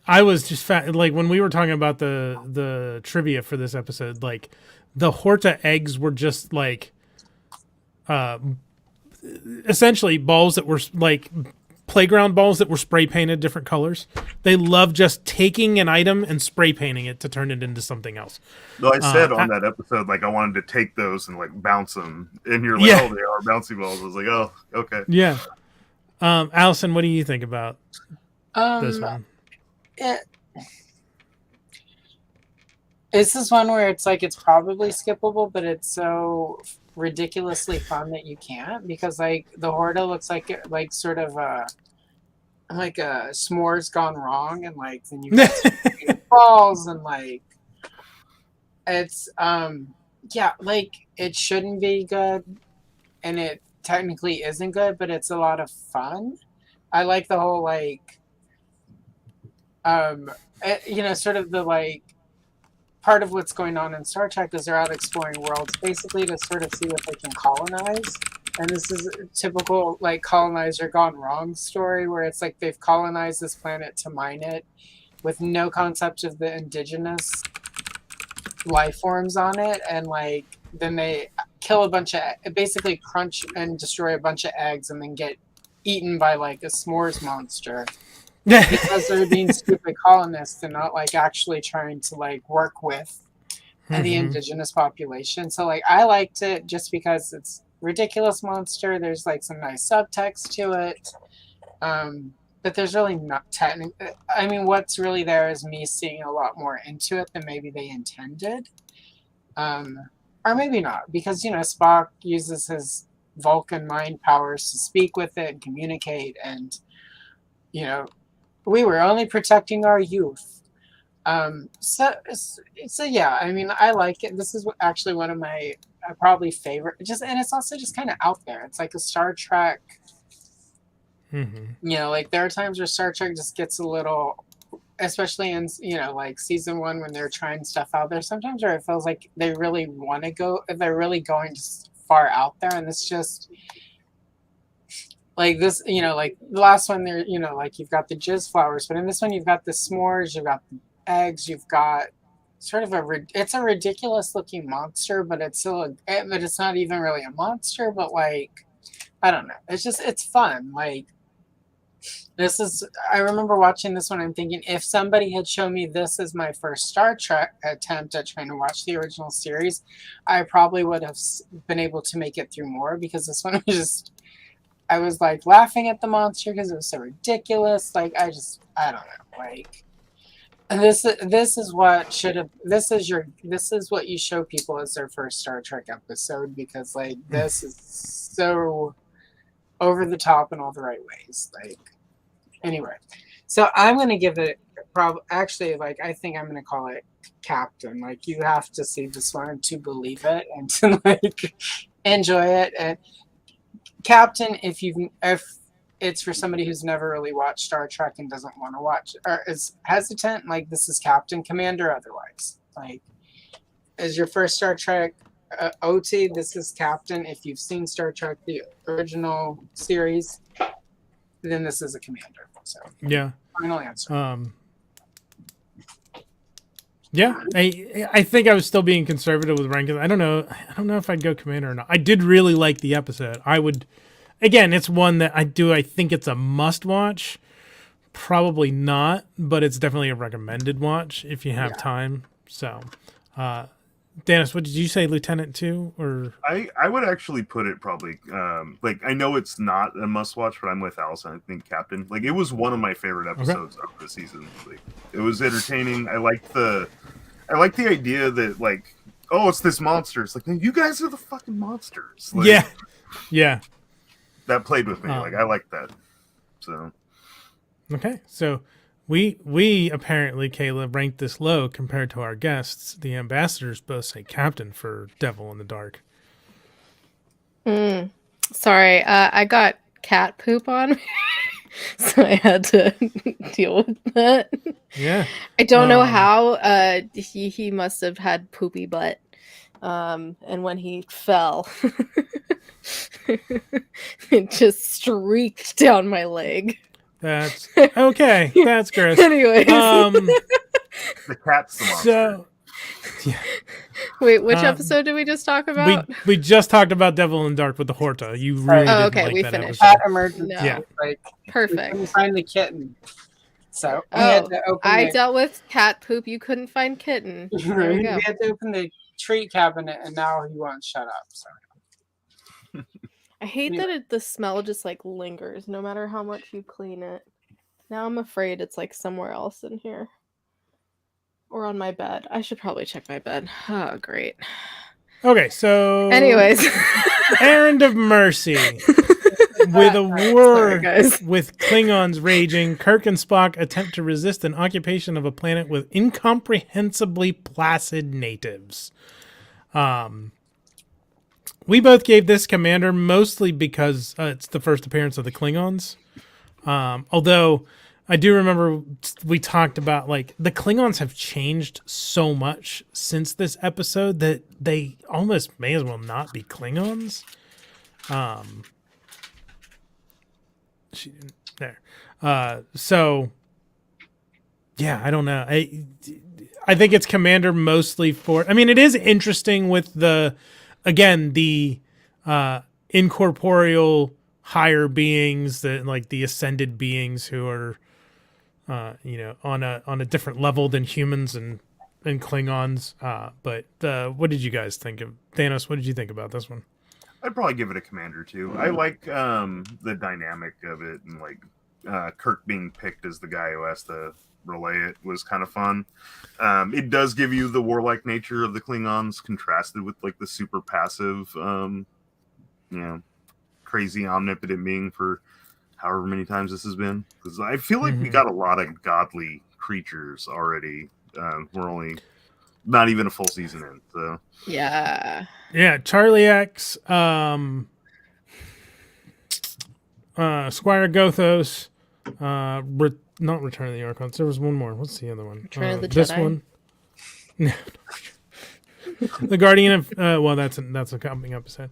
S2: I was just like, when we were talking about the trivia for this episode, like the Horta eggs were just like essentially balls that were like playground balls that were spray painted different colors. They love just taking an item and spray painting it to turn it into something else.
S4: No, I said on that episode, like, I wanted to take those and like bounce them, and you're like, oh, they are bouncy balls. I was like, oh, okay.
S2: Yeah. Allison, what do you think about this one?
S3: This is one where it's like, it's probably skippable, but it's so ridiculously fun that you can't, because like the Horta looks like sort of like s'mores gone wrong, and like then you got balls, and like it's yeah, like it shouldn't be good, and it technically isn't good, but it's a lot of fun. I like the whole like sort of the like part of what's going on in Star Trek is they're out exploring worlds basically to sort of see what they can colonize. And this is a typical like colonizer gone wrong story where it's like they've colonized this planet to mine it with no concept of the indigenous life forms on it, and like then they kill a bunch of basically crunch and destroy a bunch of eggs and then get eaten by like a s'mores monster because they're being stupid colonists and not like actually trying to like work with the indigenous population. So like I liked it just because it's ridiculous monster. There's like some nice subtext to it. But there's really not technically. I mean, what's really there is me seeing a lot more into it than maybe they intended, or maybe not, because Spock uses his Vulcan mind powers to speak with it and communicate, and we were only protecting our youth. So yeah, I mean, I like it. This is actually one of my probably favorite. And it's also just kind of out there. It's like a Star Trek. Like there are times where Star Trek just gets a little, especially in like season 1 when they're trying stuff out there. Sometimes where it feels like they really want to go, they're really going far out there, and it's just like this. Like the last one, there, like you've got the jizz flowers, but in this one you've got the s'mores, you've got the eggs, you've got sort of it's a ridiculous looking monster, but it's still but it's not even really a monster, but like I don't know, it's fun. Like I remember watching this one, I'm thinking if somebody had shown me this as my first Star Trek attempt at trying to watch the original series, I probably would have been able to make it through more, because this one was I was like laughing at the monster because it was so ridiculous. Like I don't know, like. And this is what should have. This is what you show people as their first Star Trek episode, because like this is so over the top in all the right ways. Like anyway, so I'm gonna give it actually like I think I'm gonna call it Captain. Like you have to see this one to believe it and to like enjoy it. And Captain, if it's for somebody who's never really watched Star Trek and doesn't want to watch or is hesitant, like this is Captain. Commander otherwise. Like as your first Star Trek OT, this is Captain. If you've seen Star Trek, the original series, then this is a Commander. So
S2: yeah.
S3: Final answer.
S2: Yeah, I think I was still being conservative with rankings. I don't know if I'd go Commander or not. I did really like the episode. I would. Again, it's one that I think it's a must watch. Probably not, but it's definitely a recommended watch if you have time. So, Dennis, what did you say, Lieutenant 2? Or
S4: I would actually put it probably like I know it's not a must watch, but I'm with Allison. I think Captain. Like it was one of my favorite episodes of the season. Like it was entertaining. I liked the idea that like, oh, it's this monster. It's like, you guys are the fucking monsters. Like,
S2: yeah.
S4: That played with me. Like I like that. So
S2: okay, so we apparently, Kayla, ranked this low compared to our guests. The ambassadors both say Captain for Devil in the Dark.
S1: Sorry, I got cat poop on me, so I had to deal with that.
S2: Yeah,
S1: I don't know how. He must have had poopy butt, and when he fell. It just streaked down my leg.
S2: That's okay. That's gross.
S1: Anyways,
S4: the cat's the monster.
S2: So, yeah.
S1: Wait, which episode did we just talk about?
S2: We just talked about Devil in the Dark with the Horta. You really didn't
S1: okay,
S2: like
S1: we
S2: that
S1: finished.
S2: episode.
S3: Cat emergency.
S1: No.
S2: Yeah,
S3: like
S1: perfect.
S3: We couldn't find the kitten. So
S1: I dealt with cat poop. You couldn't find kitten. There we go.
S3: We had to open the treat cabinet, and now he won't shut up. So.
S1: I hate that the smell just like lingers no matter how much you clean it. Now I'm afraid it's like somewhere else in here. Or on my bed. I should probably check my bed. Oh, great.
S2: Okay, so
S1: anyways.
S2: Errand of Mercy. With a war with Klingons raging, Kirk and Spock attempt to resist an occupation of a planet with incomprehensibly placid natives. We both gave this Commander mostly because it's the first appearance of the Klingons. Although I do remember we talked about like the Klingons have changed so much since this episode that they almost may as well not be Klingons. She didn't there. So yeah, I don't know. I think it's Commander mostly for. I mean, it is interesting with the incorporeal higher beings, that like the ascended beings who are on a different level than humans and Klingons. But what did you guys think of Thanos? What did you think about this one?
S4: I'd probably give it a Commander too. I like the dynamic of it, and like Kirk being picked as the guy who has to relay it was kind of fun. It does give you the warlike nature of the Klingons contrasted with like the super passive, crazy omnipotent being for however many times this has been. Because I feel like we got a lot of godly creatures already. We're only not even a full season in, so
S1: yeah.
S2: Charlie X, Squire Gothos, not Return of the Archons. There was one more. What's the other one?
S1: Return of the
S2: this
S1: Jedi.
S2: One. The Guardian of that's a coming episode.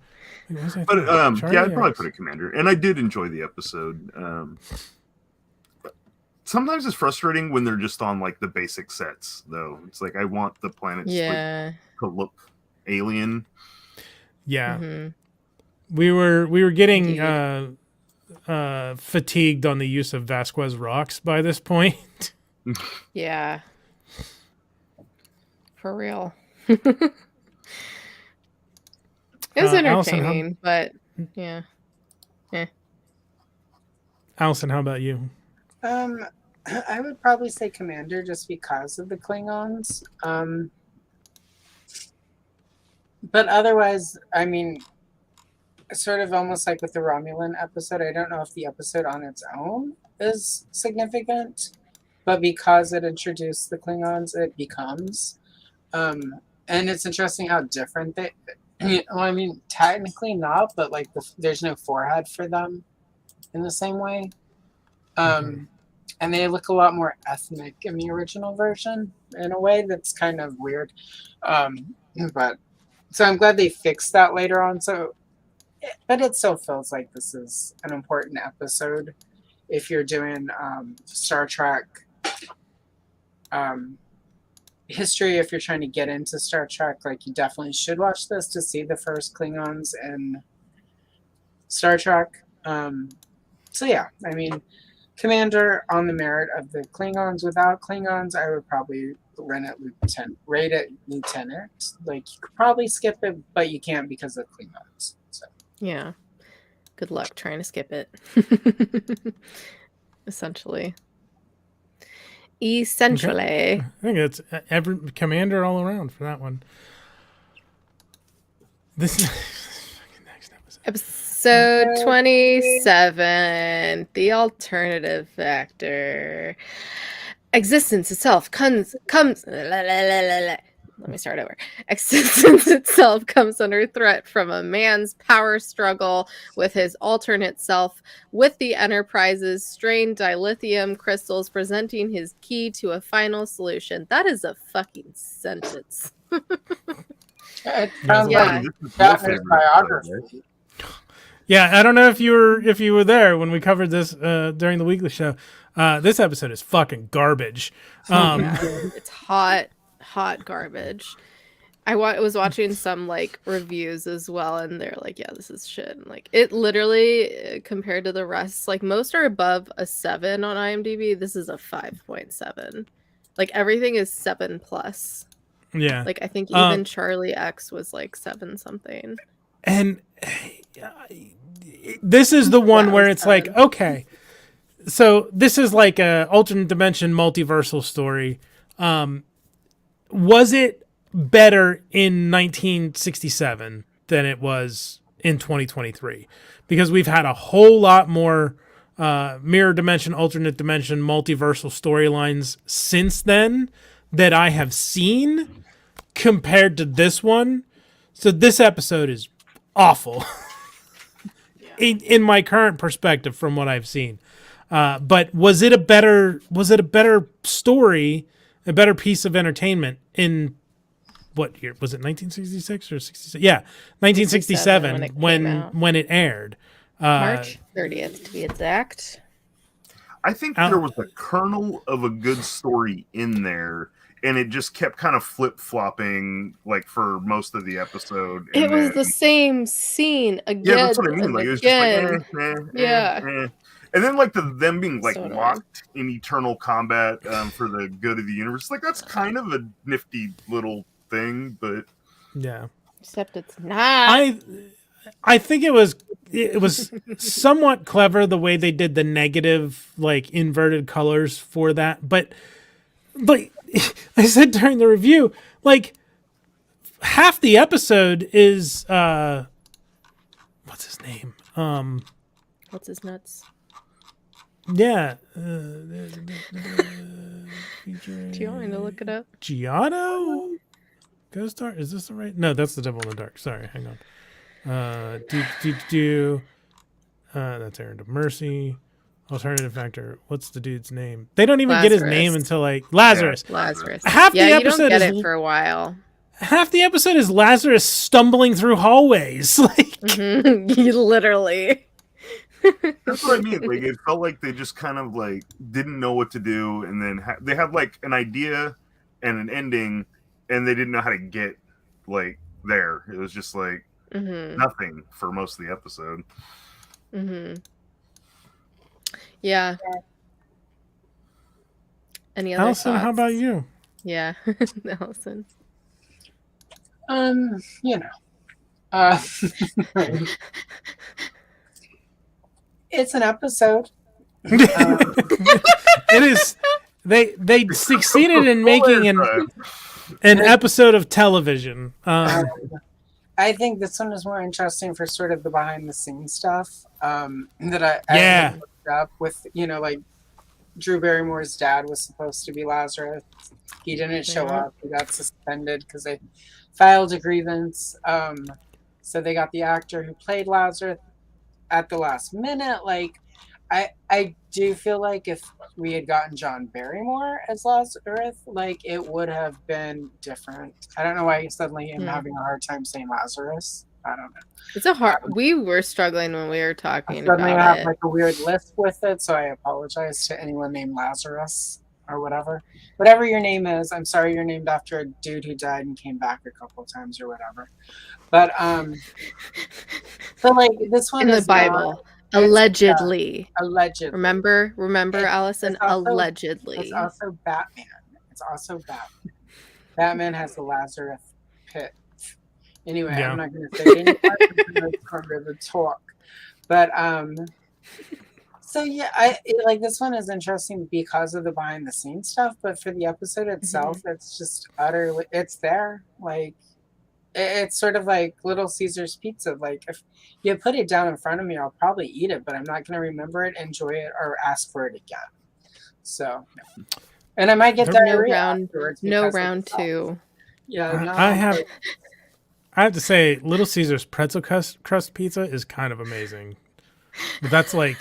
S4: But I'd probably put a Commander, and I did enjoy the episode. Sometimes it's frustrating when they're just on like the basic sets, though. It's like I want the planets to look alien.
S2: Yeah,
S1: mm-hmm.
S2: we were getting fatigued on the use of Vasquez rocks by this point.
S1: Yeah, for real. It was entertaining, but yeah.
S2: Allison, how about you?
S3: I would probably say Commander just because of the Klingons. But otherwise, I mean, sort of almost like with the Romulan episode, I don't know if the episode on its own is significant, but because it introduced the Klingons, it becomes. And it's interesting how different they... Well, I mean, technically not, but like there's no forehead for them in the same way. And they look a lot more ethnic in the original version in a way that's kind of weird. But so I'm glad they fixed that later on. But it still feels like this is an important episode if you're doing Star Trek history. If you're trying to get into Star Trek, like you definitely should watch this to see the first Klingons in Star Trek. So yeah, I mean, Commander on the merit of the Klingons. Without Klingons, I would probably rate it Lieutenant. Like you could probably skip it, but you can't because of Klingons. So
S1: yeah, good luck trying to skip it. Essentially.
S2: I think it's every Commander all around for that one. This is next
S1: episode 27, The Alternative Factor. Existence itself comes let me start over. Existence itself comes under threat from a man's power struggle with his alternate self, with the Enterprise's strained dilithium crystals presenting his key to a final solution. That is a fucking sentence.
S3: Biography.
S2: Yeah, I don't know if you were there when we covered this during the weekly show. This episode is fucking garbage.
S1: It's hot garbage. I was watching some like reviews as well, and they're like, yeah, this is shit. And, like, it literally, compared to the rest, like most are above a 7 on IMDb. This is a 5.7. Like everything is 7+.
S2: Yeah.
S1: Like I think even Charlie X was like 7 something.
S2: And this is the one where it's 7. Like, okay, so this is like a alternate dimension multiversal story. Was it better in 1967 than it was in 2023 because we've had a whole lot more mirror dimension, alternate dimension, multiversal storylines since then that I have seen compared to this one. So this episode is awful in my current perspective from what I've seen. But was it a better story, a better piece of entertainment in what year was it? 1966 or 66? Yeah, 1967 when it aired.
S1: March 30th to be exact.
S4: I think there was a kernel of a good story in there, and it just kept kind of flip-flopping like for most of the episode.
S1: It was the same scene again. Yeah,
S4: that's what I mean. Like it was just like and then like them being like so locked in eternal combat for the good of the universe. Like that's kind of a nifty little thing, but
S2: yeah.
S1: Except it's not.
S2: I think it was somewhat clever the way they did the negative, like inverted colors for that. But I said during the review, like half the episode is what's his name?
S1: What's his nuts?
S2: Yeah.
S1: Do you want me to look it up?
S2: Giotto? Ghost Star? Is this the right? No, that's the Devil in the Dark. Sorry, hang on. That's Errand of Mercy. Alternative Factor. What's the dude's name? They don't even get his name until like Lazarus.
S1: Yeah, Lazarus.
S2: Half the episode
S1: you don't get it for a while.
S2: Half the episode is Lazarus stumbling through hallways, like
S1: literally.
S4: That's what I mean. Like it felt like they just kind of like didn't know what to do, and then they had like an idea and an ending, and they didn't know how to get like there. It was just like nothing for most of the episode.
S1: Yeah. Any other
S2: Allison,
S1: thoughts?
S2: how about you?
S1: Yeah, Allison.
S3: You know, it's an episode.
S2: It is. They succeeded in making an episode of television.
S3: I think this one is more interesting for sort of the behind the scenes stuff that I looked up with, like Drew Barrymore's dad was supposed to be Lazarus. He didn't show up. He got suspended because they filed a grievance. So they got the actor who played Lazarus at the last minute. Like, I do feel like if we had gotten John Barrymore as Lazarus, like it would have been different. I don't know why suddenly I'm having a hard time saying Lazarus. I don't know.
S1: It's a hard. We were struggling when we were talking about it.
S3: I have like a weird list with it, so I apologize to anyone named Lazarus or whatever. Whatever your name is, I'm sorry you're named after a dude who died and came back a couple of times or whatever. But like this one
S1: in the Bible. Allegedly.
S3: Allegedly.
S1: Remember, Allison? Allegedly.
S3: It's also Batman. Batman has the Lazarus pit. Anyway, I'm not going to say any more because it's part of the talk. But so yeah, like this one is interesting because of the behind the scenes stuff. But for the episode itself, it's just utterly. It's there, like. It's sort of like Little Caesar's pizza. Like if you put it down in front of me, I'll probably eat it, but I'm not going to remember it, enjoy it, or ask for it again. So, and I might get diarrhea
S1: no round two.
S3: Yeah,
S2: I have to say, Little Caesar's pretzel crust pizza is kind of amazing. But that's like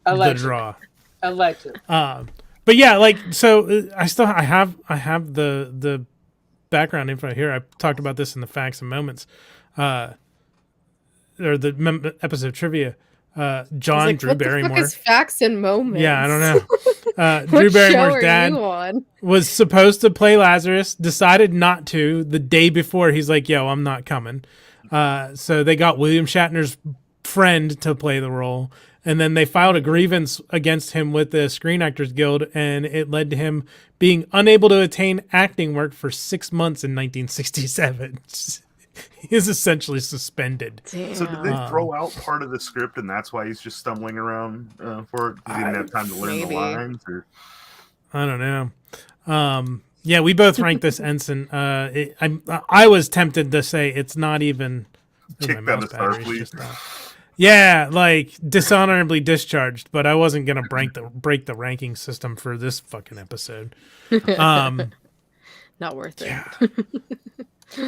S2: the draw.
S3: Allegedly.
S2: But yeah, like so, I have the background info here. I talked about this in the facts and moments, or the episode trivia. John Drew Barrymore.
S1: What the fuck is facts and moments?
S2: Yeah, I don't know. Drew Barrymore's dad was supposed to play Lazarus, decided not to the day before. He's like, "Yo, I'm not coming." So they got William Shatner's friend to play the role. And then they filed a grievance against him with the Screen Actors Guild, and it led to him being unable to attain acting work for 6 months in 1967. He is essentially suspended.
S1: Damn.
S4: So did they throw out part of the script, and that's why he's just stumbling around for it? He didn't have time to learn the lines? Or?
S2: I don't know. Yeah, we both ranked this Ensign. I was tempted to say it's not even
S4: Kicked out of Starfleet.
S2: Yeah, like dishonorably discharged, but I wasn't gonna break the ranking system for this fucking episode.
S1: Not worth it.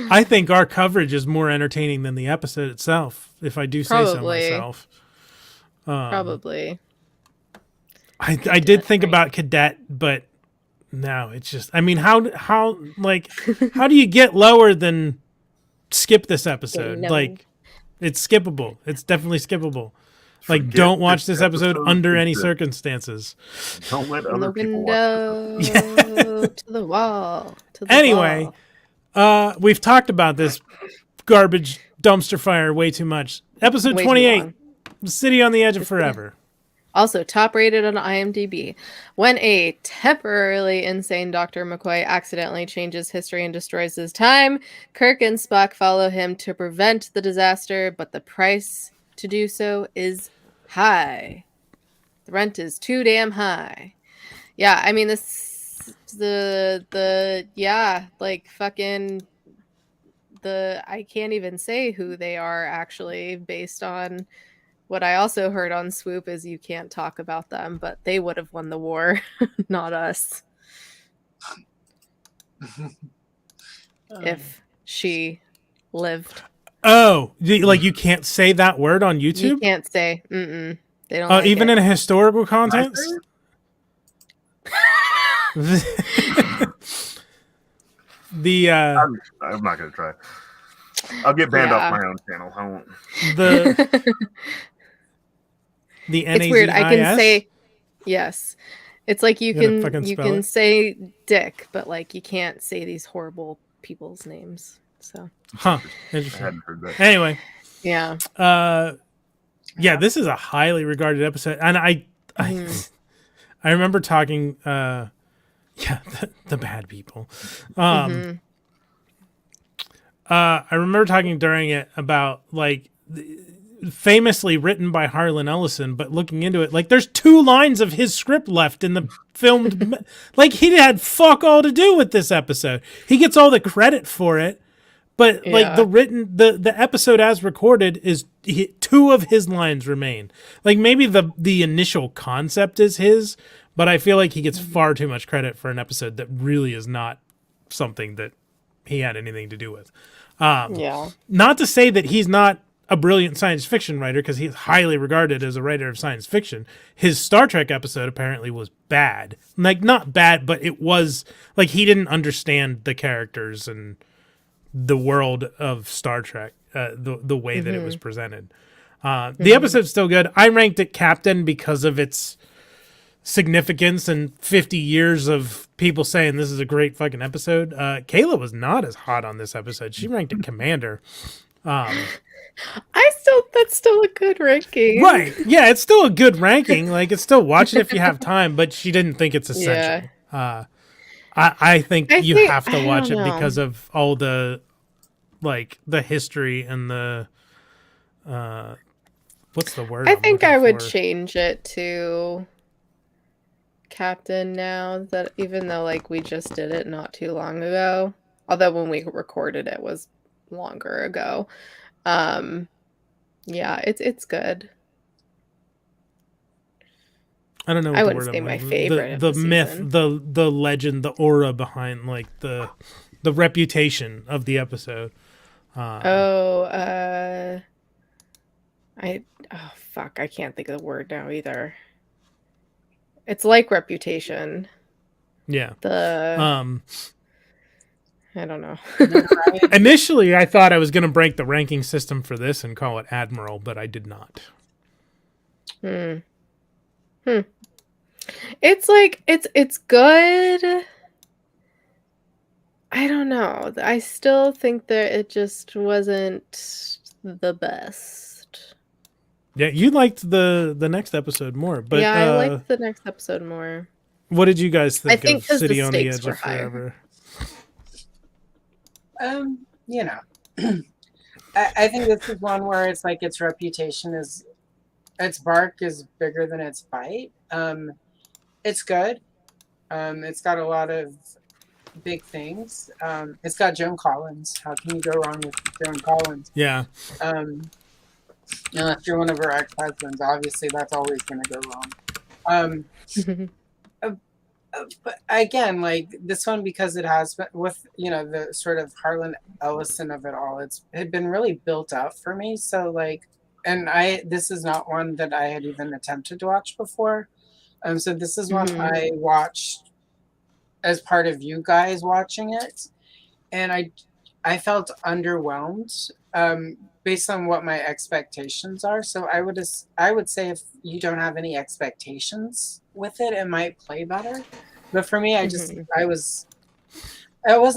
S2: I think our coverage is more entertaining than the episode itself, if I do say so myself.
S1: Probably.
S2: I did think about Cadet, but no, it's just. I mean, how do you get lower than skip this episode? Like, it's skippable. It's definitely skippable. Like, don't watch this episode under any circumstances.
S4: Don't let other people watch
S1: to the wall.
S2: Anyway, we've talked about this garbage dumpster fire way too much. Episode 28, City on the Edge of Forever.
S1: Also top rated on IMDb. When a temporarily insane Dr. McCoy accidentally changes history and destroys his time, Kirk and Spock follow him to prevent the disaster, but the price to do so is high. The rent is too damn high. Yeah, I mean, I can't even say who they are actually based on what I also heard on Swoop is you can't talk about them, but they would have won the war, not us. If she lived.
S2: Oh, like you can't say that word on YouTube?
S1: You can't say. They don't. Like
S2: even
S1: it.
S2: in a historical context.
S4: I'm not gonna try. I'll get banned off my own channel. I won't.
S2: The
S1: it's weird. I can say yes. It's like you can say dick, but like you can't say these horrible people's names. So
S2: interesting.
S4: I hadn't heard that.
S2: Anyway,
S1: yeah.
S2: This is a highly regarded episode, and I remember talking. The bad people. I remember talking during it about like. Famously written by Harlan Ellison, but looking into it, like there's 2 lines of his script left in the filmed. Like he had fuck all to do with this episode. He gets all the credit for it, but like the episode as recorded is 2 of his lines remain. Like maybe the initial concept is his, but I feel like he gets far too much credit for an episode that really is not something that he had anything to do with. Not to say that he's not a brilliant science fiction writer, because he's highly regarded as a writer of science fiction. His Star Trek episode apparently was bad. Like, not bad, but it was like he didn't understand the characters and the world of Star Trek, the way that it was presented. The episode's still good. I ranked it Captain because of its significance and 50 years of people saying this is a great fucking episode. Kayla was not as hot on this episode. She ranked it Commander.
S1: That's still a good ranking.
S2: Right. Yeah, it's still a good ranking. Like, it's still watch it if you have time, but she didn't think it's essential. Yeah. I think you have to watch it because of all the, like, the history and the, what's the word?
S1: I think I would change it to Captain now, that even though, like, we just did it not too long ago. Although when we recorded it was longer ago. It's good.
S2: I don't know what
S1: I
S2: the
S1: wouldn't
S2: word
S1: say
S2: I'm
S1: my
S2: like.
S1: favorite.
S2: The myth, the legend, the aura behind like the reputation of the episode.
S1: I can't think of the word now either. It's like reputation.
S2: Yeah.
S1: I don't know.
S2: Initially, I thought I was going to break the ranking system for this and call it Admiral, but I did not.
S1: It's like it's good. I don't know. I still think that it just wasn't the best.
S2: Yeah, you liked the next episode more, but
S1: yeah, I liked the next episode more.
S2: What did you guys think of City on the Edge of
S1: Forever?
S3: I think this is one where it's like its reputation is, its bark is bigger than its bite. It's good. It's got a lot of big things. It's got Joan Collins. How can you go wrong with Joan Collins?
S2: Yeah.
S3: Unless you're one of her ex-husbands, obviously that's always going to go wrong. But again, like this one, because it has been with, you know, the sort of Harlan Ellison of it all, it had been really built up for me. So like, and this is not one that I had even attempted to watch before. So this is one I watched as part of you guys watching it, and I felt underwhelmed based on what my expectations are. So I would say if you don't have any expectations with it, it might play better. But for me, I wasn't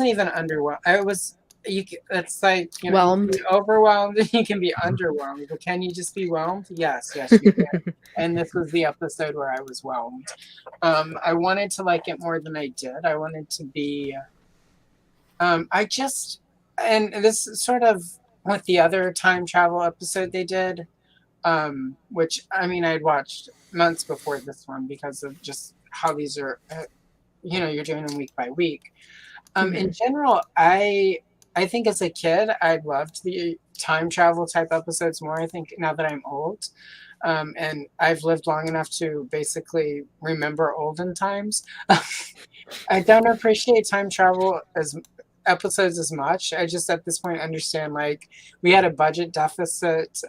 S3: even underwhelmed. It's like, you know, you can be overwhelmed and you can be underwhelmed. But can you just be whelmed? Yes, you can. And this was the episode where I was whelmed. I wanted to like it more than I did. I wanted to be. And this is sort of with the other time travel episode they did, which I mean I'd watched months before this one because of just how these are. You know, you're doing them week by week. In general, I think as a kid, I loved the time travel type episodes more. I think now that I'm old, and I've lived long enough to basically remember olden times, I don't appreciate time travel episodes as much. I just at this point understand like we had a budget deficit.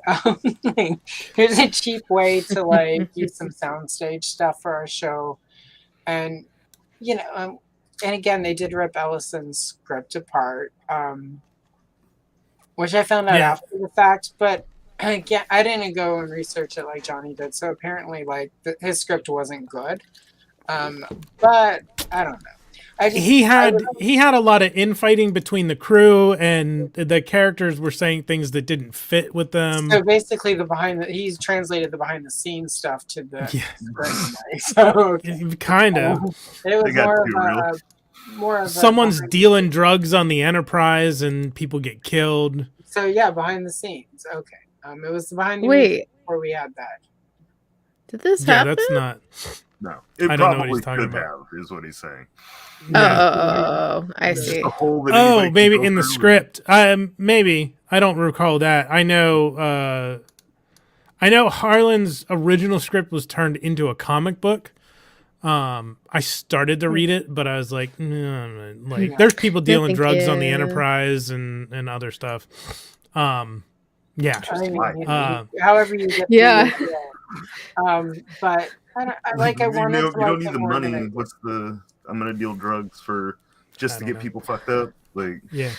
S3: Here's a cheap way to like use some soundstage stuff for our show, and you know, and again, they did rip Allison's script apart, which I found out after the fact. But again, I didn't go and research it like Johnny did. So apparently, like his script wasn't good. But I don't know.
S2: He had a lot of infighting between the crew, and the characters were saying things that didn't fit with them.
S3: So basically, he's translated the behind the scenes stuff to the so
S2: kind of.
S3: It was more of
S2: someone's dealing drugs on the Enterprise, and people get killed.
S3: So yeah, behind the scenes. Okay, it was behind the scenes before we had that.
S1: Did this happen?
S2: Yeah, that's not.
S4: No, it
S2: I don't know what he's talking about.
S4: Is what he's saying.
S1: Oh, I see.
S2: Oh, maybe in the script. Maybe I don't recall that. I know Harlan's original script was turned into a comic book. I started to read it, but I was like, there's people dealing drugs on the Enterprise and other stuff. Yeah.
S3: However you get.
S1: Yeah.
S3: But I wanted.
S4: You don't need the money. What's the? I'm gonna deal drugs just to get people fucked up. Like,
S2: yeah.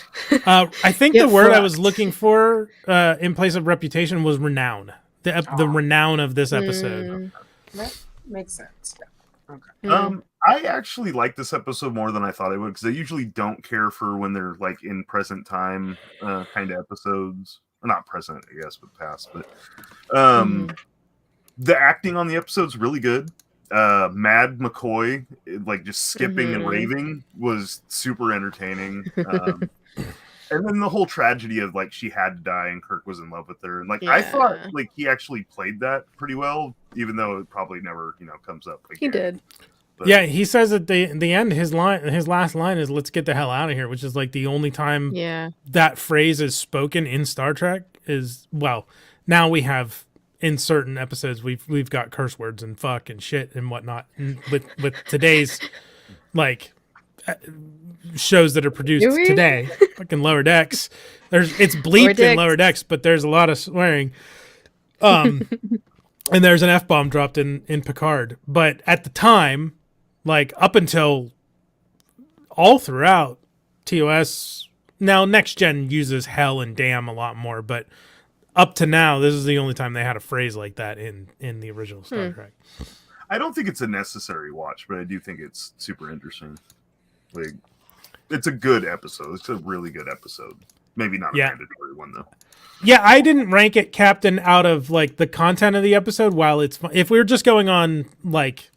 S2: I think the word I was looking for in place of reputation was renown. The renown of this episode.
S3: That makes sense. Yeah.
S4: Okay. I actually like this episode more than I thought I would, because I usually don't care for when they're like in present time kind of episodes. Or not present, I guess, but past. But the acting on the episode's really good. Mad McCoy, like just skipping and raving, was super entertaining. And then the whole tragedy of like she had to die and Kirk was in love with her, and like I thought like he actually played that pretty well, even though it probably never comes up. Again.
S1: He did.
S2: But, yeah, he says at the end, his last line is "Let's get the hell out of here," which is like the only time that phrase is spoken in Star Trek. Now we have in certain episodes we've got curse words and fuck and shit and whatnot. And with today's like shows that are produced today, fucking Lower Decks, it's bleeped in Lower Decks, but there's a lot of swearing. And there's an F-bomb dropped in Picard. But at the time, like up until all throughout TOS, now Next Gen uses hell and damn a lot more, but up to now, this is the only time they had a phrase like that in the original Star Trek.
S4: I don't think it's a necessary watch, but I do think it's super interesting. Like, it's a good episode. It's a really good episode. Maybe not a mandatory one though.
S2: Yeah, I didn't rank it Captain out of like the content of the episode. While it's fun. If we were just going on like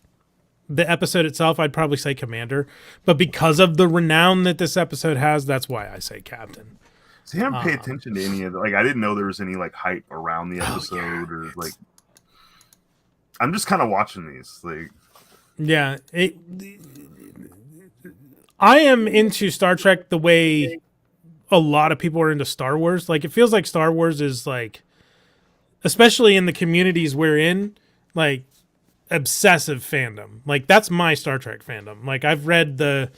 S2: the episode itself, I'd probably say Commander. But because of the renown that this episode has, that's why I say Captain.
S4: See, I didn't pay attention to any of it. Like, I didn't know there was any like hype around the episode or like. I'm just kind of watching these. Like,
S2: yeah, I am into Star Trek the way a lot of people are into Star Wars. Like, it feels like Star Wars is like, especially in the communities we're in, like obsessive fandom. Like, that's my Star Trek fandom. Like, I've read the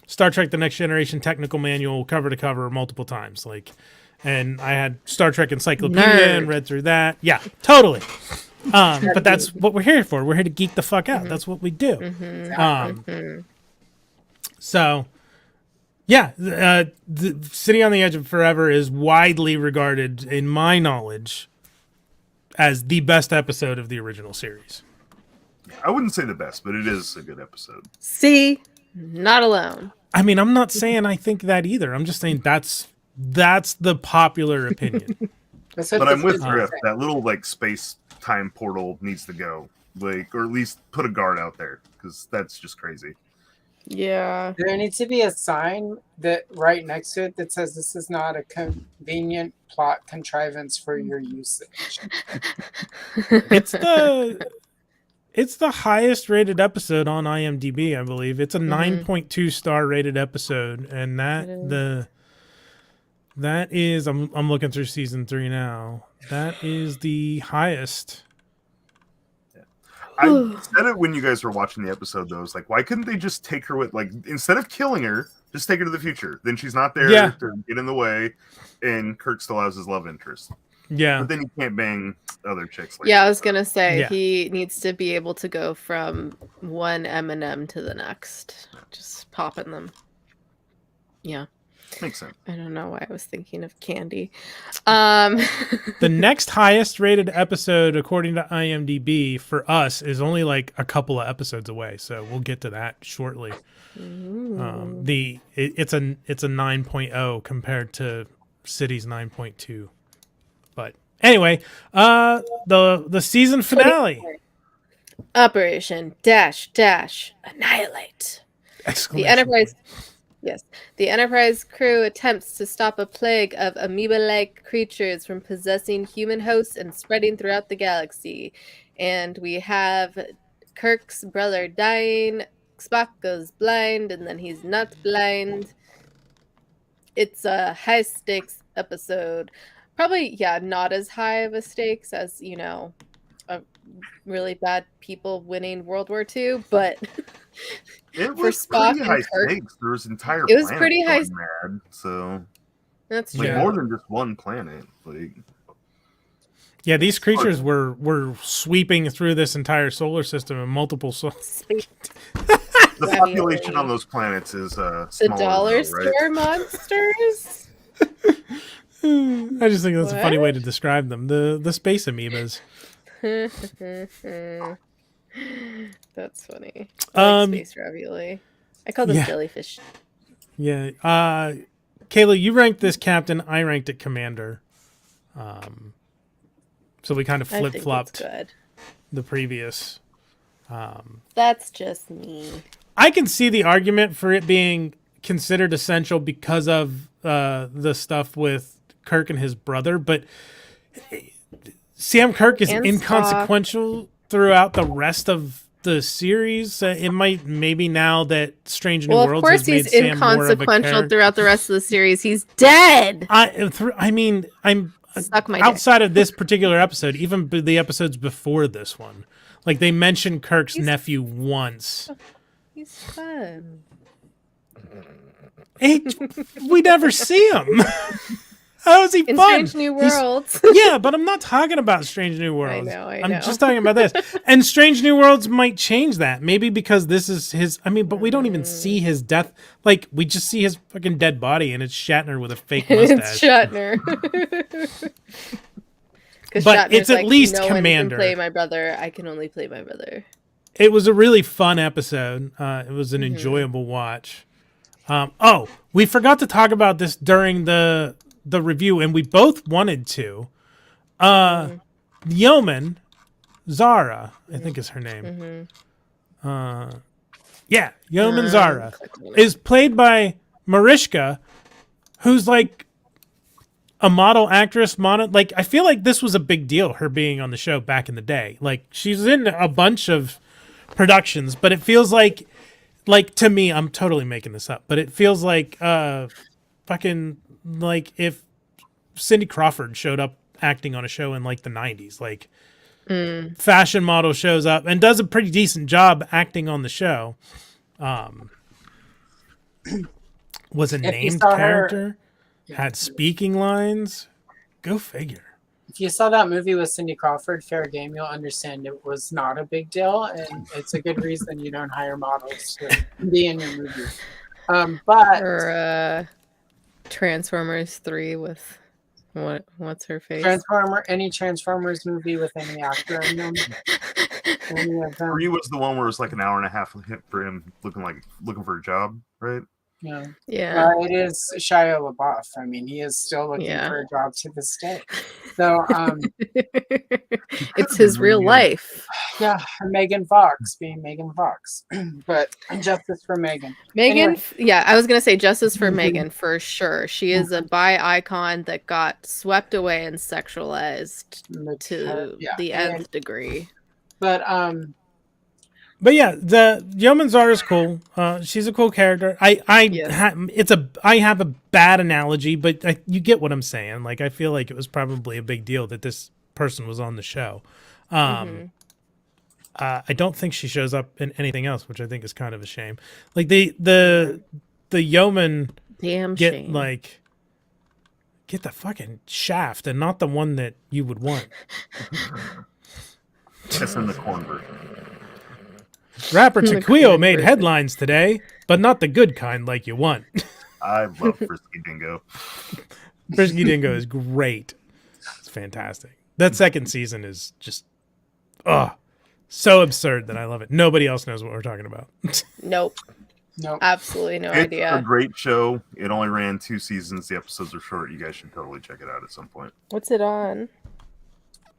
S2: Star Trek The Next Generation technical manual cover to cover multiple times. Like, and I had Star Trek Encyclopedia and read through that. Yeah, totally. But that's what we're here for. We're here to geek the fuck out. That's what we do. So, yeah, the City on the Edge of Forever is widely regarded, in my knowledge, as the best episode of the original series.
S4: I wouldn't say the best, but it is a good episode.
S1: See, not alone.
S2: I mean, I'm not saying I think that either. I'm just saying that's the popular opinion.
S4: But I'm with Griff. That little like space time portal needs to go, like, or at least put a guard out there, because that's just crazy.
S1: Yeah.
S3: There needs to be a sign that right next to it that says this is not a convenient plot contrivance for your usage.
S2: It's the highest rated episode on IMDb, I believe. It's a 9.2 star rated episode, and that is I'm looking through season 3 now. That is the highest.
S4: I said it when you guys were watching the episode, though. It's like, why couldn't they just take her with, like, instead of killing her, just take her to the future? Then she's not there to get in the way, and Kirk still has his love interest.
S2: Yeah.
S4: But then he can't bang other chicks. Like
S1: I was going to say, he needs to be able to go from one M&M to the next. Just popping them. Yeah.
S4: Makes sense.
S1: I don't know why I was thinking of candy.
S2: The next highest rated episode, according to IMDb, for us is only like a couple of episodes away, so we'll get to that shortly. It's a 9.0 compared to City's 9.2. But anyway, the season finale.
S1: Operation Dash Annihilate. The Enterprise. Yes. The Enterprise crew attempts to stop a plague of amoeba-like creatures from possessing human hosts and spreading throughout the galaxy. And we have Kirk's brother dying. Spock goes blind, and then he's not blind. It's a high-stakes episode. Probably, not as high of a stakes as, really bad people winning World War II, but...
S4: It was pretty high stakes. There was entire.
S1: It was pretty high.
S4: Mad, so
S1: that's
S4: like more than just one planet. Like,
S2: yeah, these creatures were sweeping through this entire solar system in multiple.
S4: The population on those planets is
S1: the dollar store monsters.
S2: I just think that's a funny way to describe them. The space amoebas.
S1: That's funny. I like space ravioli. I call them jellyfish.
S2: Yeah. Kayla, you ranked this captain. I ranked it commander. So we kind of flip-flopped the previous.
S1: That's just me.
S2: I can see the argument for it being considered essential because of the stuff with Kirk and his brother, but Sam Kirk is inconsequential throughout the rest of the series. It might maybe now that Strange New Worlds has made Sam more of a character. Of course he's inconsequential
S1: throughout the rest of the series. He's dead.
S2: I mean, I'm outside of this particular episode, even the episodes before this one. Like, they mentioned Kirk's nephew once.
S1: He's fun.
S2: We never see him. How is he fun?
S1: Strange New Worlds.
S2: Yeah, but I'm not talking about Strange New Worlds.
S1: I know.
S2: I'm just talking about this. And Strange New Worlds might change that. Maybe because this is his... I mean, but we don't even see his death. Like, we just see his fucking dead body, and it's Shatner with a fake mustache.
S1: It's Shatner.
S2: But
S1: Shatner's
S2: it's at least
S1: no
S2: Commander.
S1: One can play my brother. I can only play my brother.
S2: It was a really fun episode. It was an enjoyable watch. We forgot to talk about this during the review, and we both wanted to. Yeoman Zara, I think is her name. Yeoman Zara is played by Mariska, who's like a model actress. Like, I feel like this was a big deal, her being on the show back in the day. Like, she's in a bunch of productions, but it feels like like, to me, I'm totally making this up, but it feels like fucking like if Cindy Crawford showed up acting on a show in like the 90s, like fashion model shows up and does a pretty decent job acting on the show. Was a named character, had speaking lines. Go figure.
S3: If you saw that movie with Cindy Crawford, fair game, you'll understand it was not a big deal, and it's a good reason you don't hire models to be in your movie.
S1: Or Transformers 3 with what's her face?
S3: Any Transformers movie with any actor in them.
S4: 3 was the one where it was like an hour and a half for him looking for a job, right?
S3: Yeah. It is Shia LaBeouf. I mean, he is still looking for a job to this day. So,
S1: it's his real life.
S3: Yeah, Megan Fox being Megan Fox, but justice for Megan.
S1: Megan, anyway. I was gonna say justice for Megan for sure. She is a bi icon that got swept away and sexualized to the nth degree.
S3: But
S2: yeah, the Yeoman Zara is cool. She's a cool character. I have a bad analogy, but you get what I'm saying. Like, I feel like it was probably a big deal that this person was on the show. I don't think she shows up in anything else, which I think is kind of a shame. Like the yeoman get the fucking shaft and not the one that you would want.
S4: That's in the cornbread.
S2: Rapper Taquio made headlines today, but not the good kind like you want.
S4: I love Frisky Dingo.
S2: Frisky Dingo is great. It's fantastic. That second season is just, so absurd that I love it. Nobody else knows what we're talking about.
S1: Nope. Absolutely no idea.
S4: It's a great show. It only ran 2 seasons. The episodes are short. You guys should totally check it out at some point.
S1: What's it on?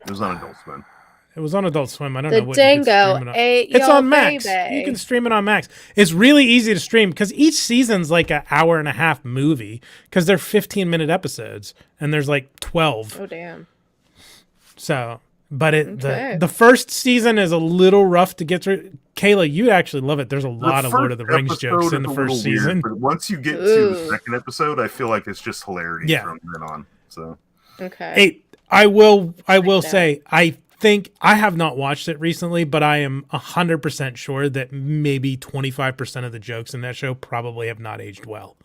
S4: It was on Adult Swim.
S2: It was on Adult Swim. I don't know what
S1: Dango
S2: it's on Max. You can stream it on Max. It's really easy to stream because each season's like an hour and a half movie because they're 15-minute episodes and there's like 12.
S1: Oh damn.
S2: So, but the first season is a little rough to get through. Kayla, you'd actually love it. There's a lot of Lord of the Rings jokes in the first season.
S4: Weird, but once you get to the second episode, I feel like it's just hilarity from then on. So,
S1: okay.
S2: Hey, I will say I think I have not watched it recently, but I am 100% sure that maybe 25% of the jokes in that show probably have not aged well.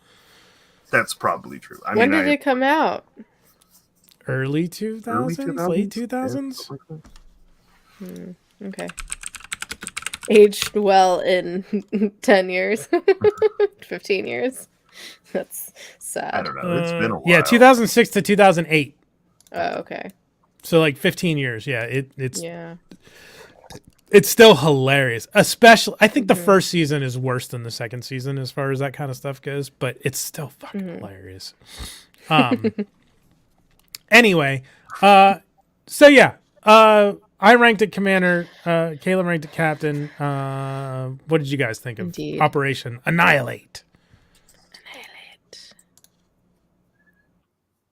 S4: That's probably true.
S1: When did it come out?
S2: Early 2000s? Late 2000s?
S1: Yeah. Okay. Aged well in 10 years. 15 years. That's sad.
S4: I don't know. It's been a while.
S2: Yeah, 2006 to 2008.
S1: Oh, okay.
S2: So like 15 years. Yeah, it's still hilarious. Especially, I think the first season is worse than the second season as far as that kind of stuff goes, but it's still fucking hilarious. Anyway, so yeah, I ranked it Commander. Kayla ranked it Captain. What did you guys think of Operation Annihilate?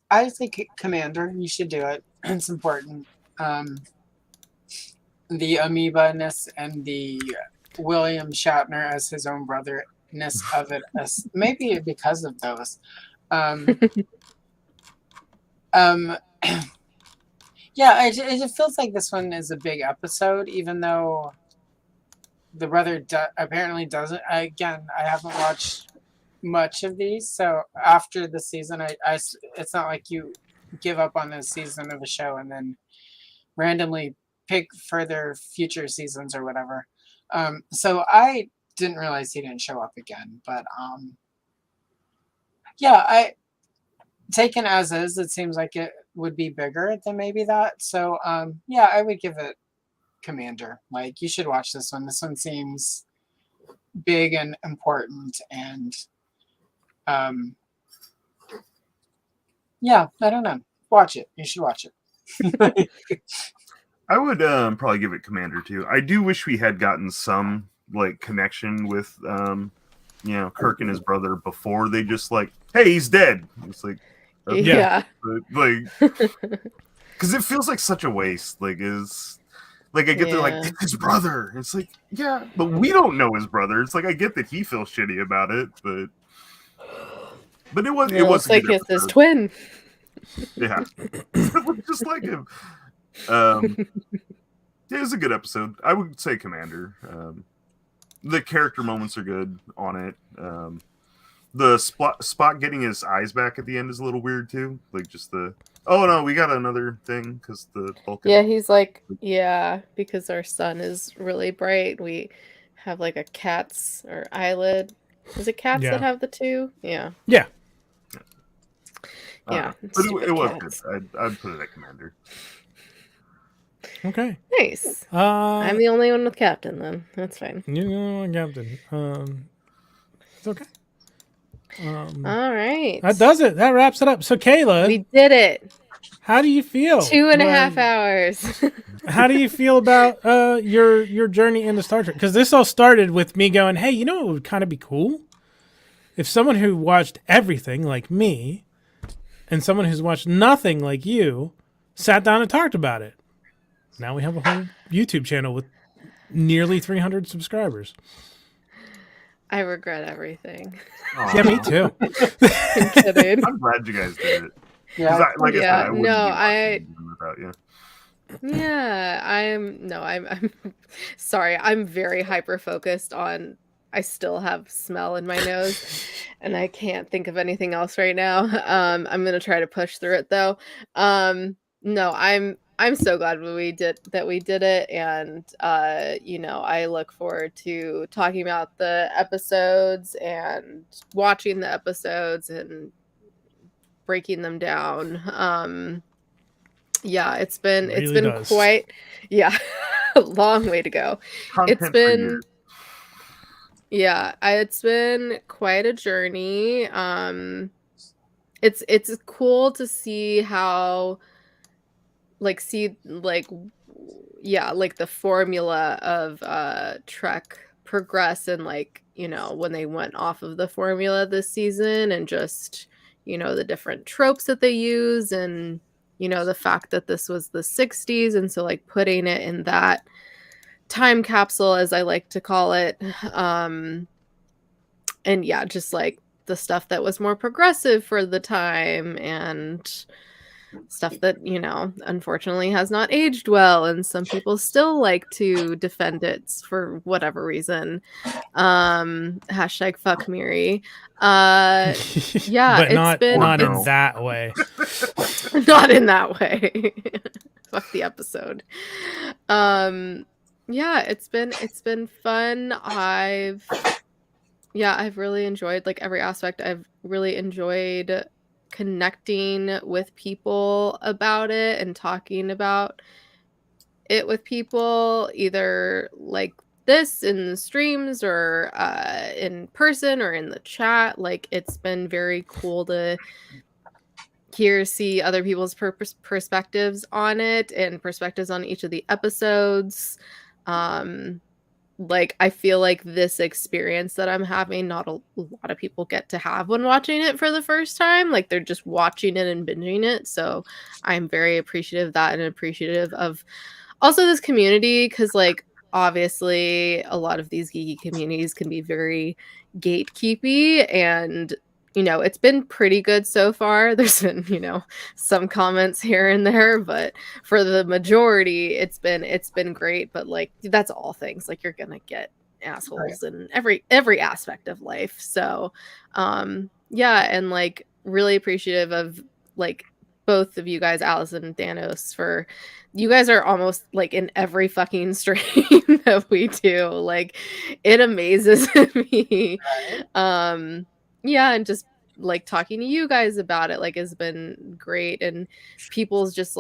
S3: I think Commander. You should do it. It's important. The amoeba-ness and the William Shatner as his own brother-ness of it, maybe because of those. Yeah, it feels like this one is a big episode, even though the brother apparently doesn't. Again, I haven't watched much of these, so after the season, it's not like you give up on this season of a show and then randomly pick further future seasons or whatever. So I didn't realize he didn't show up again, but yeah, taken as is, it seems like it would be bigger than maybe that. So yeah, I would give it Commander. Like, you should watch this one. This one seems big and important, and yeah, I don't know. Watch it. You should watch it.
S4: I would probably give it Commander too. I do wish we had gotten some like connection with Kirk and his brother before they just like, hey, he's dead. It's like, okay.
S1: Yeah,
S4: But, like, because it feels like such a waste. Like, Like, I get they're like, it's his brother. It's like, yeah, but we don't know his brother. It's like, I get that he feels shitty about it, but it was
S1: it was like it's his twin.
S4: Yeah, it was just like him. It was a good episode. I would say Commander. The character moments are good on it. The Spot getting his eyes back at the end is a little weird too. Like just the oh no, we got another thing because the Vulcan.
S1: Yeah, he's like because our sun is really bright. We have like a cat's or eyelid. Is it cats that have the two? Yeah.
S2: Yeah.
S1: Yeah.
S4: But it was good. I'd put it at Commander.
S2: Okay.
S1: Nice. I'm the only one with Captain then. That's fine.
S2: You're the only one Captain. It's okay.
S1: All right.
S2: That does it. That wraps it up. So Kayla,
S1: we did it.
S2: How do you feel?
S1: 2.5 hours.
S2: How do you feel about your journey into Star Trek? Because this all started with me going, hey, you know what would kind of be cool? If someone who watched everything like me and someone who's watched nothing like you sat down and talked about it. Now we have a whole YouTube channel with nearly 300 subscribers.
S1: I regret everything.
S4: Aww.
S2: Yeah, me too.
S4: I'm glad you guys did it.
S3: Yeah,
S4: I said, I wouldn't
S1: without you. Yeah, I'm sorry. I'm very hyper focused on. I still have smell in my nose, and I can't think of anything else right now. I'm gonna try to push through it though. No, I'm so glad we did it, and I look forward to talking about the episodes and watching the episodes and breaking them down. It's been quite a long way to go. It's been quite a journey. It's cool to see how the formula of Trek progress and when they went off of the formula this season and just the different tropes that they use and the fact that this was the 60s and so putting it in that time capsule, as I like to call it, and just the stuff that was more progressive for the time and stuff that unfortunately has not aged well and some people still like to defend it for whatever reason. Hashtag fuck Miri.
S2: But not in that way.
S1: Not in that way. Fuck the episode. It's been fun. I've really enjoyed every aspect. I've really enjoyed connecting with people about it and talking about it with people, either this in the streams or in person or in the chat. It's been very cool to see other people's perspectives on it and perspectives on each of the episodes. I feel like this experience that I'm having, not a lot of people get to have when watching it for the first time. They're just watching it and binging it. So I'm very appreciative of that and appreciative of also this community because, obviously a lot of these geeky communities can be very gatekeepy and it's been pretty good so far. There's been, some comments here and there, but for the majority, it's been great. But that's all things. You're gonna get assholes in every aspect of life. So, and really appreciative of both of you guys, Allison and Thanos, for you guys are almost in every fucking stream that we do. It amazes me. And just talking to you guys about it has been great, and people's just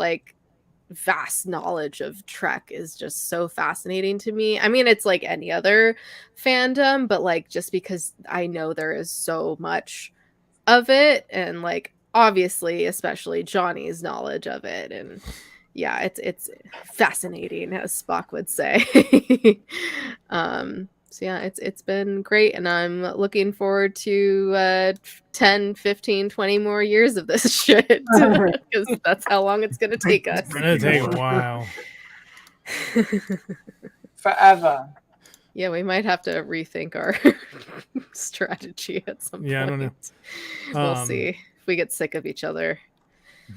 S1: vast knowledge of Trek is just so fascinating to me. I mean, it's like any other fandom, but just because I know there is so much of it, and obviously especially Johnny's knowledge of it, and it's fascinating, as Spock would say. So it's been great, and I'm looking forward to 10, 15, 20 more years of this shit, because that's how long it's going to take us.
S2: It's going to take a while.
S3: Forever.
S1: Yeah, we might have to rethink our strategy at some point.
S2: I don't know.
S1: We'll see if we get sick of each other.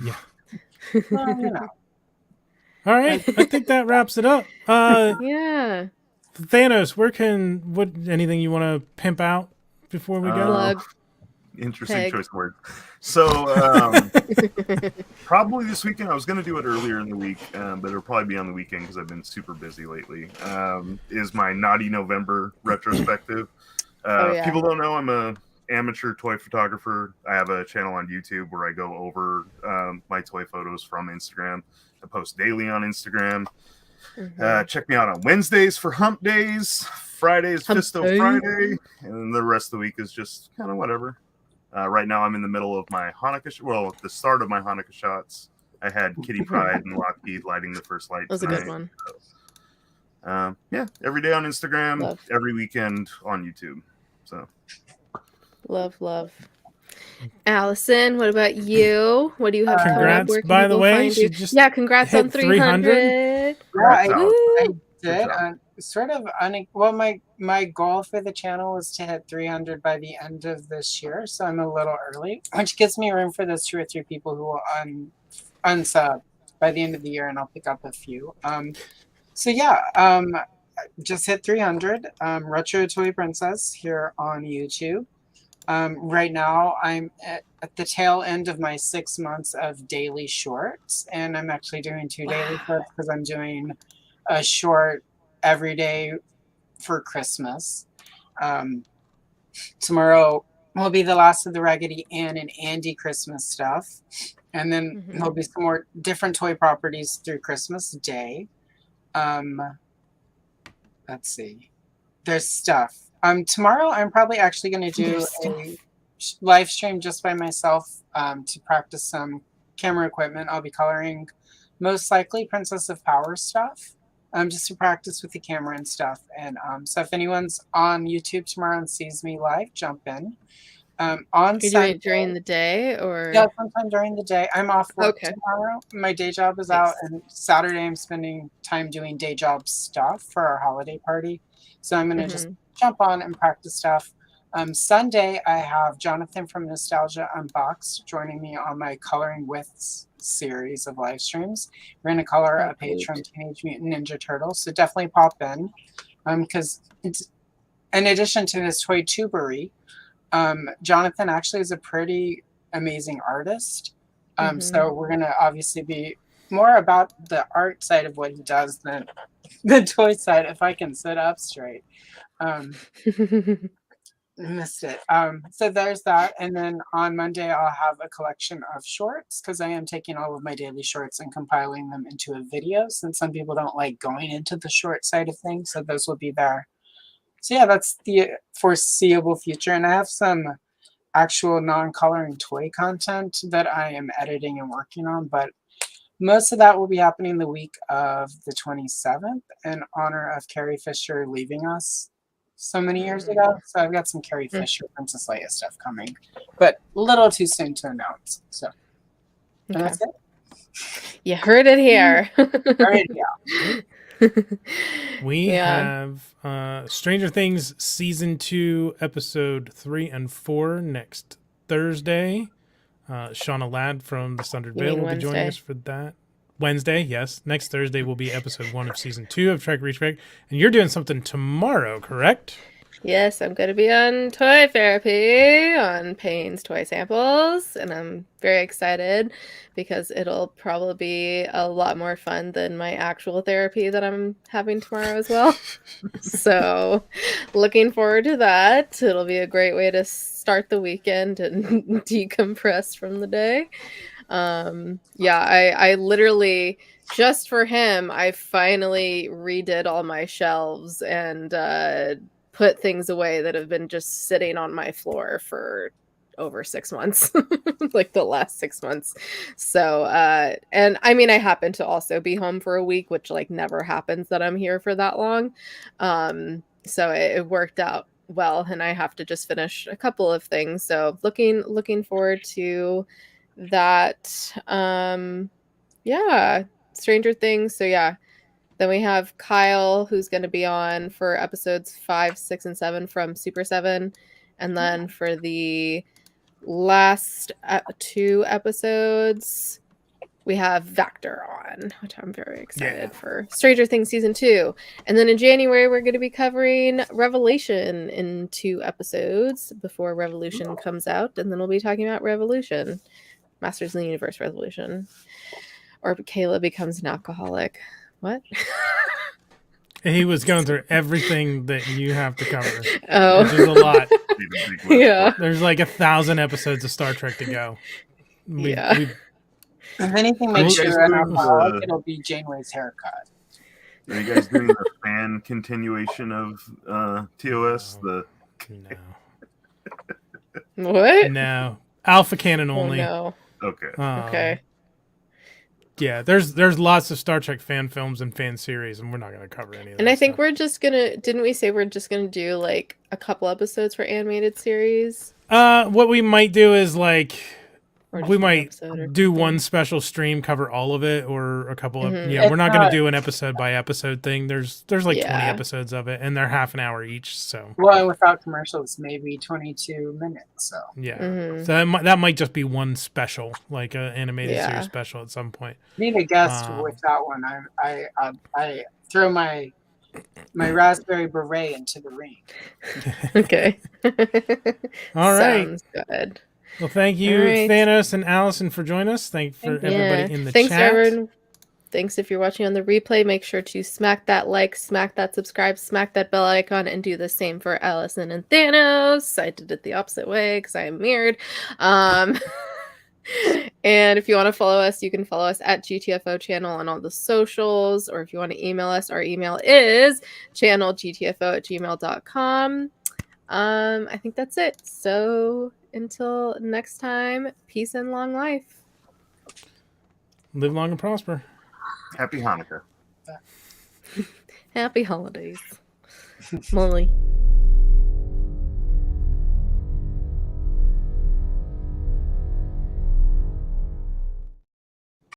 S2: Yeah.
S3: Well, you know.
S2: All right, I think that wraps it up.
S1: Yeah.
S2: Thanos, anything you want to pimp out before we go?
S1: Plug.
S4: Interesting
S1: Peg.
S4: choice of words. So probably this weekend. I was going to do it earlier in the week, but it'll probably be on the weekend because I've been super busy lately. Is my Naughty November retrospective. People don't know I'm a amateur toy photographer. I have a channel on YouTube where I go over my toy photos from Instagram. I post daily on Instagram. Check me out on Wednesdays for Hump Days. Fridays, Fisto Friday. And the rest of the week is just kind of whatever. Right now, I'm in the middle of my Hanukkah. The start of my Hanukkah shots. I had Kitty Pryde and Lockheed lighting the first light.
S1: That was
S4: tonight.
S1: a good one.
S4: So, every day on Instagram, every weekend on YouTube. So,
S1: love. Allison, what about you? What do you have coming up? Where can
S2: by the way,
S1: find you? Congrats on 300.
S3: I did. Sort of my goal for the channel was to hit 300 by the end of this year, so I'm a little early, which gives me room for those 2 or 3 people who will unsub by the end of the year, and I'll pick up a few. Just hit 300. Retro Toy Princess here on YouTube. Right now, I'm at the tail end of my 6 months of daily shorts, and I'm actually doing 2 daily shorts because I'm doing a short every day for Christmas. Tomorrow will be the last of the Raggedy Ann and Andy Christmas stuff, and then there'll be some more different toy properties through Christmas Day. Let's see. There's stuff. Tomorrow I'm probably actually going to do a live stream just by myself to practice some camera equipment. I'll be coloring most likely Princess of Power stuff, just to practice with the camera and stuff. And so if anyone's on YouTube tomorrow and sees me live, jump in. On Sunday,
S1: during the day or
S3: sometime during the day. I'm off work tomorrow. My day job is out, and Saturday I'm spending time doing day job stuff for our holiday party. So I'm gonna just jump on and practice stuff. Sunday I have Jonathan from Nostalgia Unboxed joining me on my Coloring With series of live streams. We're gonna color a page from Teenage Mutant Ninja Turtles, so definitely pop in. Because it's in addition to his toy tubery, Jonathan actually is a pretty amazing artist. So we're going to obviously be more about the art side of what he does than the toy side, if I can sit up straight. Missed it. So there's that. And then on Monday, I'll have a collection of shorts because I am taking all of my daily shorts and compiling them into a video, since some people don't like going into the short side of things. So those will be there. So that's the foreseeable future. And I have some actual non-coloring toy content that I am editing and working on, but most of that will be happening the week of the 27th in honor of Carrie Fisher leaving us so many years ago. So I've got some Carrie Fisher, Princess Leia stuff coming, but a little too soon to announce. So that's it.
S1: You heard it here.
S2: We have Stranger Things Season 2, Episode 3 and 4 next Thursday. Shauna Ladd from The Sundered Veil will be joining us for that. Wednesday, yes. Next Thursday will be Episode 1 of Season 2 of Trek ReTrek. And you're doing something tomorrow, correct?
S1: Yes, I'm going to be on toy therapy on Payne's toy samples, and I'm very excited because it'll probably be a lot more fun than my actual therapy that I'm having tomorrow as well. So looking forward to that. It'll be a great way to start the weekend and decompress from the day. I literally, just for him, I finally redid all my shelves and put things away that have been just sitting on my floor for over 6 months, like the last 6 months. So, and I mean, I happen to also be home for a week, which like never happens that I'm here for that long. So it worked out well, and I have to just finish a couple of things. So looking forward to that. Stranger Things. So Then we have Kyle, who's going to be on for episodes 5, 6, and 7 from Super 7. And then for the last 2 episodes, we have Vector on, which I'm very excited for. Stranger Things Season 2. And then in January, we're going to be covering Revelation in 2 episodes before Revolution comes out. And then we'll be talking about Revolution, Masters of the Universe Revolution. Or Kayla becomes an alcoholic. What?
S2: He was going through everything that you have to cover.
S1: Oh.
S2: Which is a lot.
S1: Yeah.
S2: There's like 1,000 episodes of Star Trek to go.
S3: If anything makes you an alcoholic, it'll be Janeway's haircut.
S4: Are you guys doing the fan continuation of TOS?
S2: No.
S1: What?
S2: No. Alpha canon only.
S1: Oh, no.
S4: Okay.
S1: Okay.
S2: Yeah, there's lots of Star Trek fan films and fan series, and we're not going to cover any of that.
S1: And I think we're just gonna. Didn't we say we're just gonna do like a couple episodes for animated series?
S2: What we might do is like we might do
S1: something.
S2: one special stream, cover all of it, or a couple of we're not going to do an episode by episode thing. There's like 20 episodes of it, and they're half an hour each. So
S3: well, without commercials, maybe 22 minutes. So
S2: so that might just be one special, like an animated series special at some point.
S3: Need a guest with that one. I throw my raspberry beret into the ring.
S1: Okay.
S2: All right.
S1: Sounds good.
S2: Well, thank you, Thanos and Allison, for joining us. Thank you for everybody in the chat.
S1: Everyone. Thanks if you're watching on the replay. Make sure to smack that like, smack that subscribe, smack that bell icon, and do the same for Allison and Thanos. I did it the opposite way because I am weird. And if you want to follow us, you can follow us at GTFO channel on all the socials. Or if you want to email us, our email is channelgtfo@gmail.com. I think that's it. So until next time, peace and long life.
S2: Live long and prosper.
S4: Happy Hanukkah.
S1: Happy holidays. Molly.